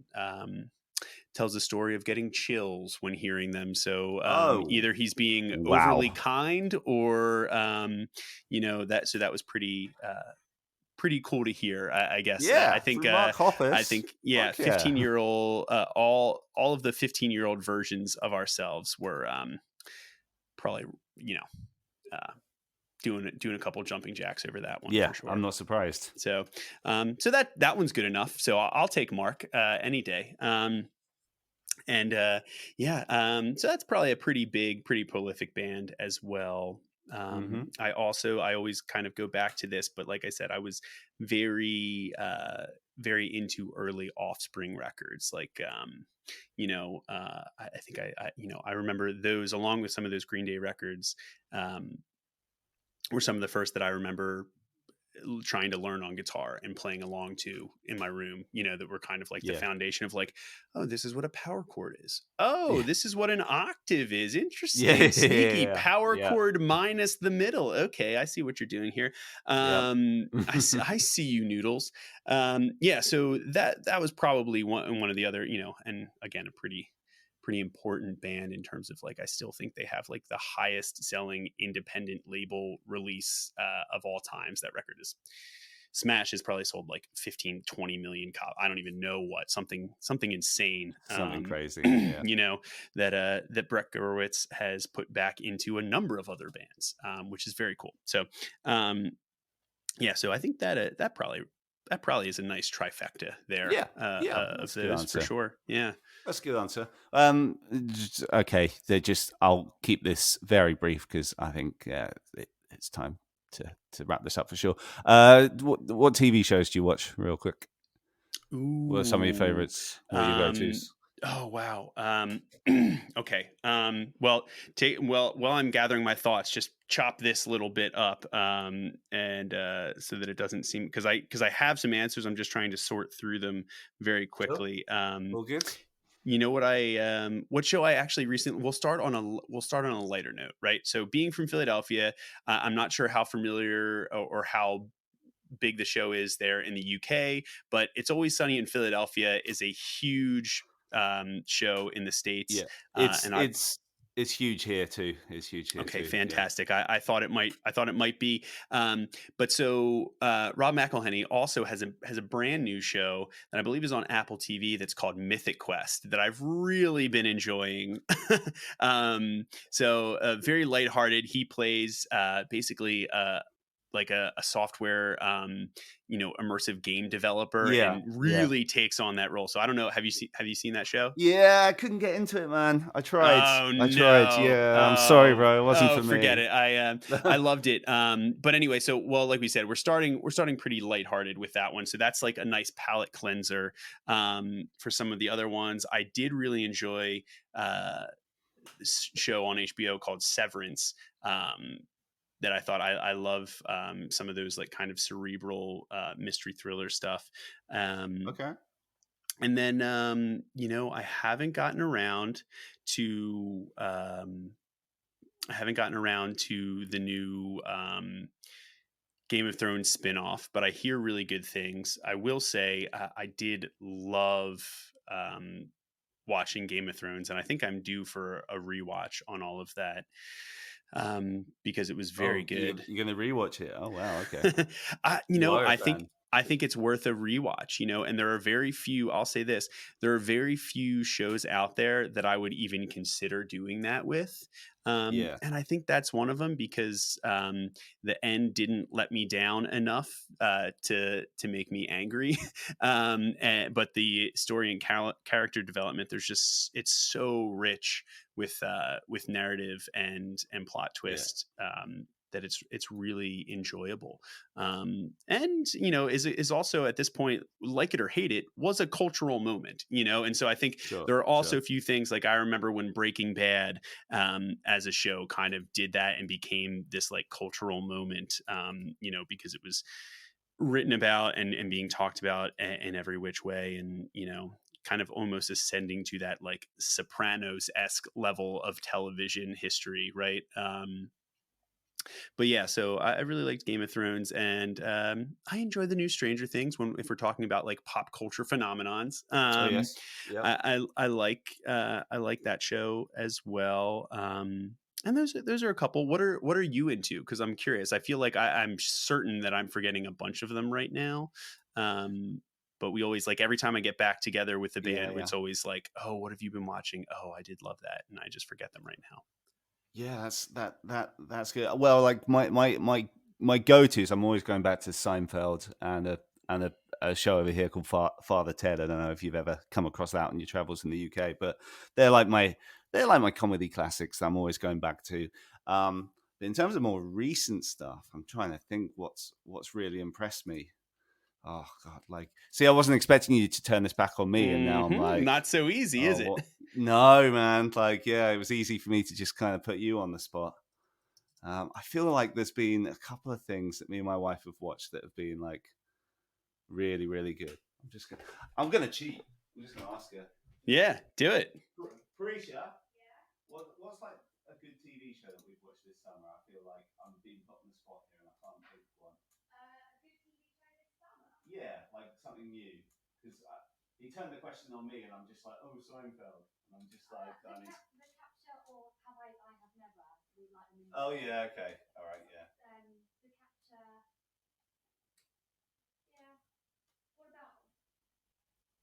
[SPEAKER 3] tells a story of getting chills when hearing them. So
[SPEAKER 2] Oh,
[SPEAKER 3] either he's being overly
[SPEAKER 2] wow.
[SPEAKER 3] kind, or that was pretty cool to hear. I guess.
[SPEAKER 2] Yeah, from Mark
[SPEAKER 3] I
[SPEAKER 2] Hoppus.
[SPEAKER 3] think, yeah,
[SPEAKER 2] Fuck yeah.
[SPEAKER 3] 15-year-old, all of the 15-year-old versions of ourselves were probably uh, doing a couple jumping jacks over that one
[SPEAKER 2] Yeah,
[SPEAKER 3] for
[SPEAKER 2] I'm
[SPEAKER 3] sure.
[SPEAKER 2] not surprised.
[SPEAKER 3] So that one's good enough. So I'll take Mark any day. And so that's probably a pretty big, pretty prolific band as well.
[SPEAKER 2] Hmm.
[SPEAKER 3] I always kind of go back to this, but like I said, I was very very into early Offspring records. Like I think I remember those, along with some of those Green Day records, um, were some of the first that I remember trying to learn on guitar and playing along to in my room, that were kind of like the
[SPEAKER 2] Yeah.
[SPEAKER 3] foundation of like, oh, this is what a power chord is. Oh,
[SPEAKER 2] Yeah.
[SPEAKER 3] this is what an octave is.
[SPEAKER 2] Yeah.
[SPEAKER 3] Interesting. Sneaky
[SPEAKER 2] Yeah.
[SPEAKER 3] power
[SPEAKER 2] Yeah.
[SPEAKER 3] chord minus the middle. Okay, I see what you're doing here.
[SPEAKER 2] Yep.
[SPEAKER 3] I see you, noodles. Yeah, so that was probably one of the other, and again, a pretty important band in terms of, like, I still think they have like the highest selling independent label release of all times. That record is Smash has probably sold like 15-20 million I don't even know what, something insane.
[SPEAKER 2] Something crazy. Yeah.
[SPEAKER 3] That Brett Gurewitz has put back into a number of other bands, which is very cool. So so I think that probably is a nice trifecta there,
[SPEAKER 2] Yeah. Yeah.
[SPEAKER 3] of
[SPEAKER 2] That's a good
[SPEAKER 3] those for
[SPEAKER 2] answer.
[SPEAKER 3] sure. Yeah.
[SPEAKER 2] That's a good answer. Okay. I'll keep this very brief because I think it's time to wrap this up for sure. What TV shows do you watch, real quick? What are some of your
[SPEAKER 3] Ooh.
[SPEAKER 2] favorites? What are your
[SPEAKER 3] Um,
[SPEAKER 2] go-tos?
[SPEAKER 3] oh wow. Okay. While I'm gathering my thoughts, just chop this little bit up, and so that it doesn't seem, because I have some answers. I'm just trying to sort through them very
[SPEAKER 2] Sure.
[SPEAKER 3] quickly.
[SPEAKER 2] All good.
[SPEAKER 3] What show I actually recently, we'll start on a lighter note, right? So being from Philadelphia, I'm not sure how familiar or how big the show is there in the UK, but It's Always Sunny in Philadelphia is a huge show in the States.
[SPEAKER 2] Yeah.
[SPEAKER 3] Uh,
[SPEAKER 2] It's
[SPEAKER 3] and I
[SPEAKER 2] it's it's huge here too. It's huge here
[SPEAKER 3] Okay,
[SPEAKER 2] too. Yeah.
[SPEAKER 3] fantastic. I thought it might be. But so Rob McElhenney also has a brand new show that I believe is on Apple TV that's called Mythic Quest that I've really been enjoying. Very lighthearted. He plays basically like a software immersive game developer,
[SPEAKER 2] Yeah.
[SPEAKER 3] and
[SPEAKER 2] Yeah.
[SPEAKER 3] really takes on that role. So I don't know. Have you seen that show?
[SPEAKER 2] Yeah, I couldn't get into it, man. I tried.
[SPEAKER 3] Oh
[SPEAKER 2] I tried.
[SPEAKER 3] no.
[SPEAKER 2] Yeah, I'm sorry, bro. It wasn't for
[SPEAKER 3] Forget
[SPEAKER 2] me.
[SPEAKER 3] it. I loved it. But anyway, so, well, like we said, we're starting pretty lighthearted with that one. So that's like a nice palate cleanser. For some of the other ones, I did really enjoy this show on HBO called Severance. Um I thought I love some of those like kind of cerebral mystery thriller stuff.
[SPEAKER 2] Okay.
[SPEAKER 3] And then I haven't gotten around to the new Game of Thrones spinoff, but I hear really good things. I will say I did love watching Game of Thrones, and I think I'm due for a rewatch on all of that because it was very good.
[SPEAKER 2] You're going to rewatch it? Oh wow, okay.
[SPEAKER 3] You
[SPEAKER 2] are a
[SPEAKER 3] I
[SPEAKER 2] fan.
[SPEAKER 3] think it's worth a rewatch. And there are very few. I'll say this: there are very few shows out there that I would even consider doing that with.
[SPEAKER 2] Yeah.
[SPEAKER 3] And I think that's one of them because the end didn't let me down enough to make me angry. But the story and character development, it's so rich with narrative and plot twist that it's really enjoyable. And is also at this point, like it or hate it, was a cultural moment. And so I think there are also a few things like I remember when Breaking Bad as a show kind of did that and became this like cultural moment. Because it was written about and being talked about in every which way, and kind of almost ascending to that like Sopranos-esque level of television history, right? But yeah, so I really liked Game of Thrones, and I enjoy the new Stranger Things. If we're talking about like pop culture phenomenons,
[SPEAKER 2] Yes. Yeah.
[SPEAKER 3] I like that show as well. And those are a couple. What are you into? Because I'm curious. I feel like I'm certain that I'm forgetting a bunch of them right now. But we always like every time I get back together with the band, it's always like, oh, what have you been watching? Oh, I did love that, and I just forget them right now.
[SPEAKER 2] Yeah, that's good. Well, like my go-tos, I'm always going back to Seinfeld and a show over here called Father Ted. I don't know if you've ever come across that on your travels in the UK, but they're like my comedy classics that I'm always going back to. But in terms of more recent stuff, I'm trying to think what's really impressed me. Oh God! Like, see, I wasn't expecting you to turn this back on me, and now I'm like,
[SPEAKER 3] not so easy, is it?
[SPEAKER 2] No, man. Like, yeah, it was easy for me to just kind of put you on the spot. I feel like there's been a couple of things that me and my wife have watched that have been like really, really good. I'm gonna cheat. I'm just gonna ask her.
[SPEAKER 3] Yeah, do it.
[SPEAKER 2] Parisha, what's like a good TV show that we've watched this summer? I feel like I'm being put on the spot here and I can't think of one. A good TV show this summer? Yeah, like something new. Because he turned the question on me and I'm just like, oh, Seinfeld. And I'm just like, The Capture or Have I Have Never? Oh, yeah, okay. All right, yeah. The Capture. Yeah. What about?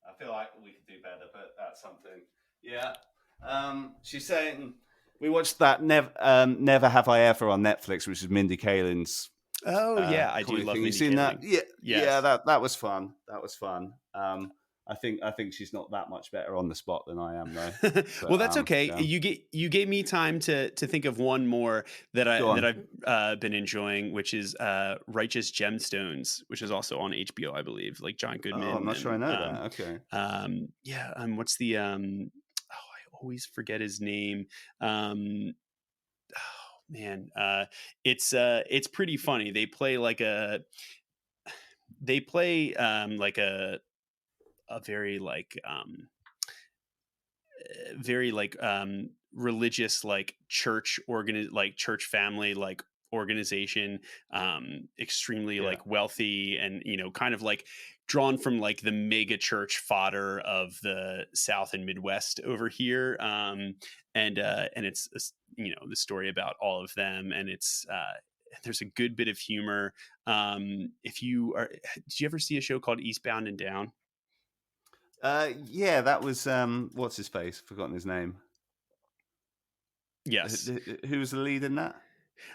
[SPEAKER 2] I feel like we could do better, but that's something. Yeah. She's saying we watched that Never Have I Ever on Netflix, which is Mindy Kaling's.
[SPEAKER 3] Oh yeah, I do love Mindy
[SPEAKER 2] You've seen
[SPEAKER 3] Kaling.
[SPEAKER 2] that? Yeah, yes. Yeah. That was fun. That was fun. I think she's not that much better on the spot than I am, though. But,
[SPEAKER 3] well, that's okay. Yeah. You gave me time to think of one more that I've been enjoying, which is Righteous Gemstones, which is also on HBO, I believe. Like John Goodman.
[SPEAKER 2] Oh, I'm not sure I know that. Okay.
[SPEAKER 3] Yeah. What's the I always forget his name. Oh man, it's pretty funny. They play like a very religious like church church family like organization, extremely like wealthy and kind of like drawn from like the mega church fodder of the South and Midwest over here, and it's the story about all of them, and it's there's a good bit of humor. Did you ever see a show called Eastbound and Down?
[SPEAKER 2] Yeah, that was what's his face? Forgotten his name.
[SPEAKER 3] Yes.
[SPEAKER 2] Who was the lead in that?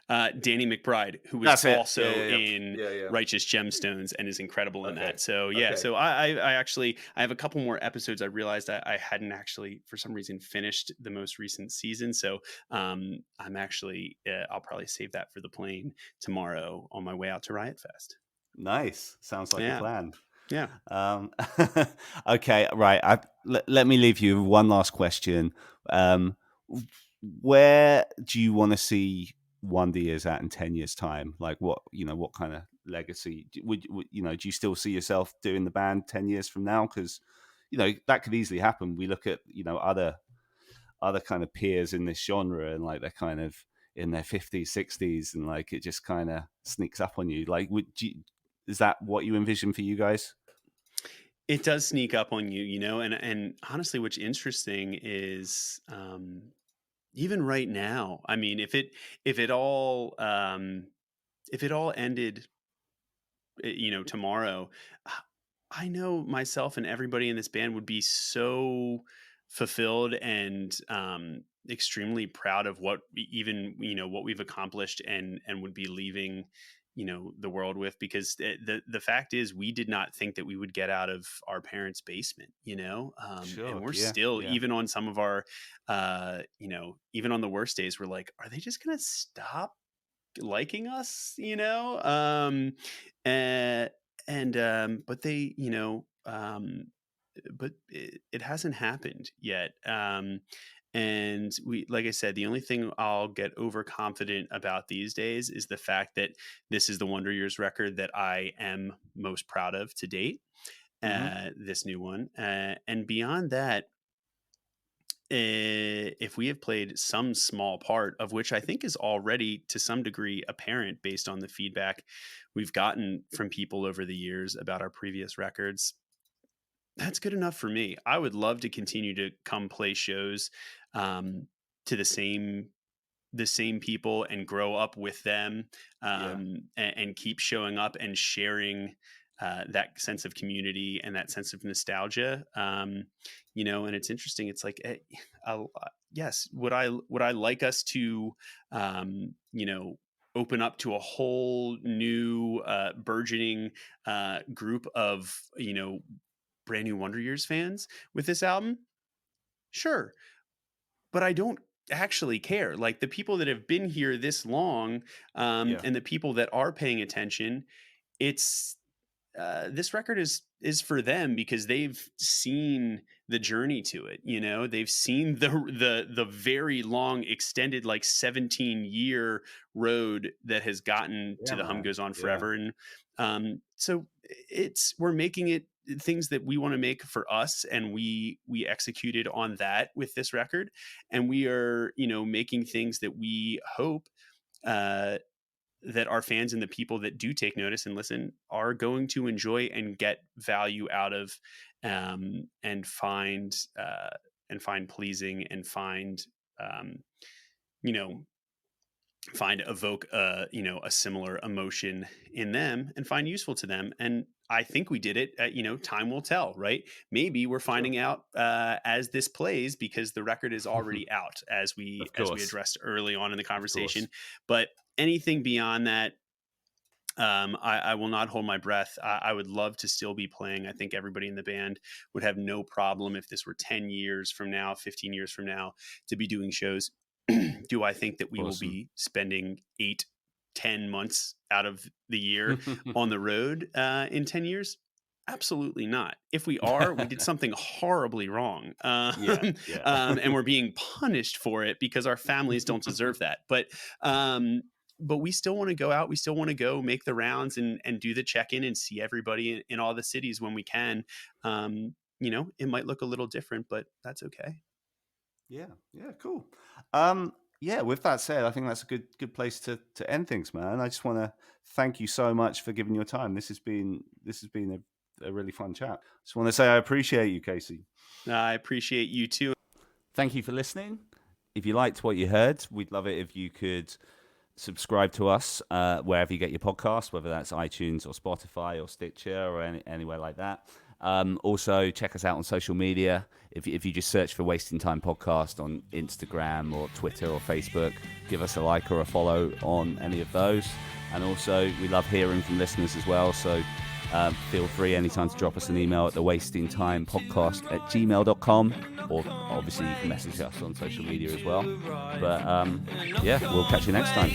[SPEAKER 3] Danny McBride, who was also in Righteous Gemstones and is incredible in that. So yeah, so I actually have a couple more episodes. I realized I hadn't actually for some reason finished the most recent season. So I'm actually I'll probably save that for the plane tomorrow on my way out to Riot Fest.
[SPEAKER 2] Nice. Sounds like a plan.
[SPEAKER 3] Yeah.
[SPEAKER 2] Okay. Right. Let me leave you with one last question. Where do you want to see Wonder Years at in 10 years time? Like what kind of legacy would do you still see yourself doing the band 10 years from now? Because that could easily happen. We look at other kind of peers in this genre, and like they're kind of in their 50s, 60s, and like it just kind of sneaks up on you. Like is that what you envision for you guys?
[SPEAKER 3] It does sneak up on you, and honestly, what's interesting is even right now. I mean, if it all ended, tomorrow, I know myself and everybody in this band would be so fulfilled and extremely proud of what what we've accomplished, and would be leaving the world with, because the fact is, we did not think that we would get out of our parents' basement,
[SPEAKER 2] Sure,
[SPEAKER 3] and we're
[SPEAKER 2] yeah,
[SPEAKER 3] still,
[SPEAKER 2] yeah.
[SPEAKER 3] even on some of our even on the worst days, we're like, are they just gonna stop liking us, but they, but it hasn't happened yet. And like I said, the only thing I'll get overconfident about these days is the fact that this is the Wonder Years record that I am most proud of to date. This new one, and beyond that, if we have played some small part of which I think is already to some degree apparent based on the feedback we've gotten from people over the years about our previous records, that's good enough for me. I would love to continue to come play shows to the same people and grow up with them, and keep showing up and sharing that sense of community and that sense of nostalgia. And it's interesting. It's like, yes, would I like us to, open up to a whole new burgeoning group of, brand new Wonder Years fans with this album? Sure. But I don't actually care. Like, the people that have been here this long, and the people that are paying attention, it's this record is for them, because they've seen the journey to it. They've seen the very long, extended, like 17-year road that has gotten to the Hum Goes On Forever. And so we're making it things that we want to make for us, and we executed on that with this record, and we are making things that we hope that our fans and the people that do take notice and listen are going to enjoy and get value out of, and find pleasing, and evoke a similar emotion in them, and find useful to them. And I think we did it. Time will tell, right? Maybe we're finding out as this plays, because the record is already out, as we addressed early on in the conversation. But anything beyond that, I will not hold my breath. I would love to still be playing. I think everybody in the band would have no problem if this were 10 years from now, 15 years from now, to be doing shows. Do I think that we will be spending 8-10 months out of the year on the road in 10 years? Absolutely not. If we are, we did something horribly wrong. And we're being punished for it, because our families don't deserve that. But we still want to go out. We still want to go make the rounds and do the check-in and see everybody in all the cities when we can. It might look a little different, but that's okay.
[SPEAKER 2] Yeah, cool. With that said, I think that's a good place to end things, man. I just want to thank you so much for giving your time. This has been a really fun chat. Just want to say I appreciate you, Casey.
[SPEAKER 3] I appreciate you too.
[SPEAKER 2] Thank you for listening. If you liked what you heard, we'd love it if you could subscribe to us wherever you get your podcast, whether that's iTunes or Spotify or Stitcher or anywhere like that. Also, check us out on social media. If you just search for Wasting Time Podcast on Instagram or Twitter or Facebook, give us a like or a follow on any of those. And also, we love hearing from listeners as well. So feel free anytime to drop us an email at thewastingtimepodcast@gmail.com, or obviously you can message us on social media as well. But we'll catch you next time.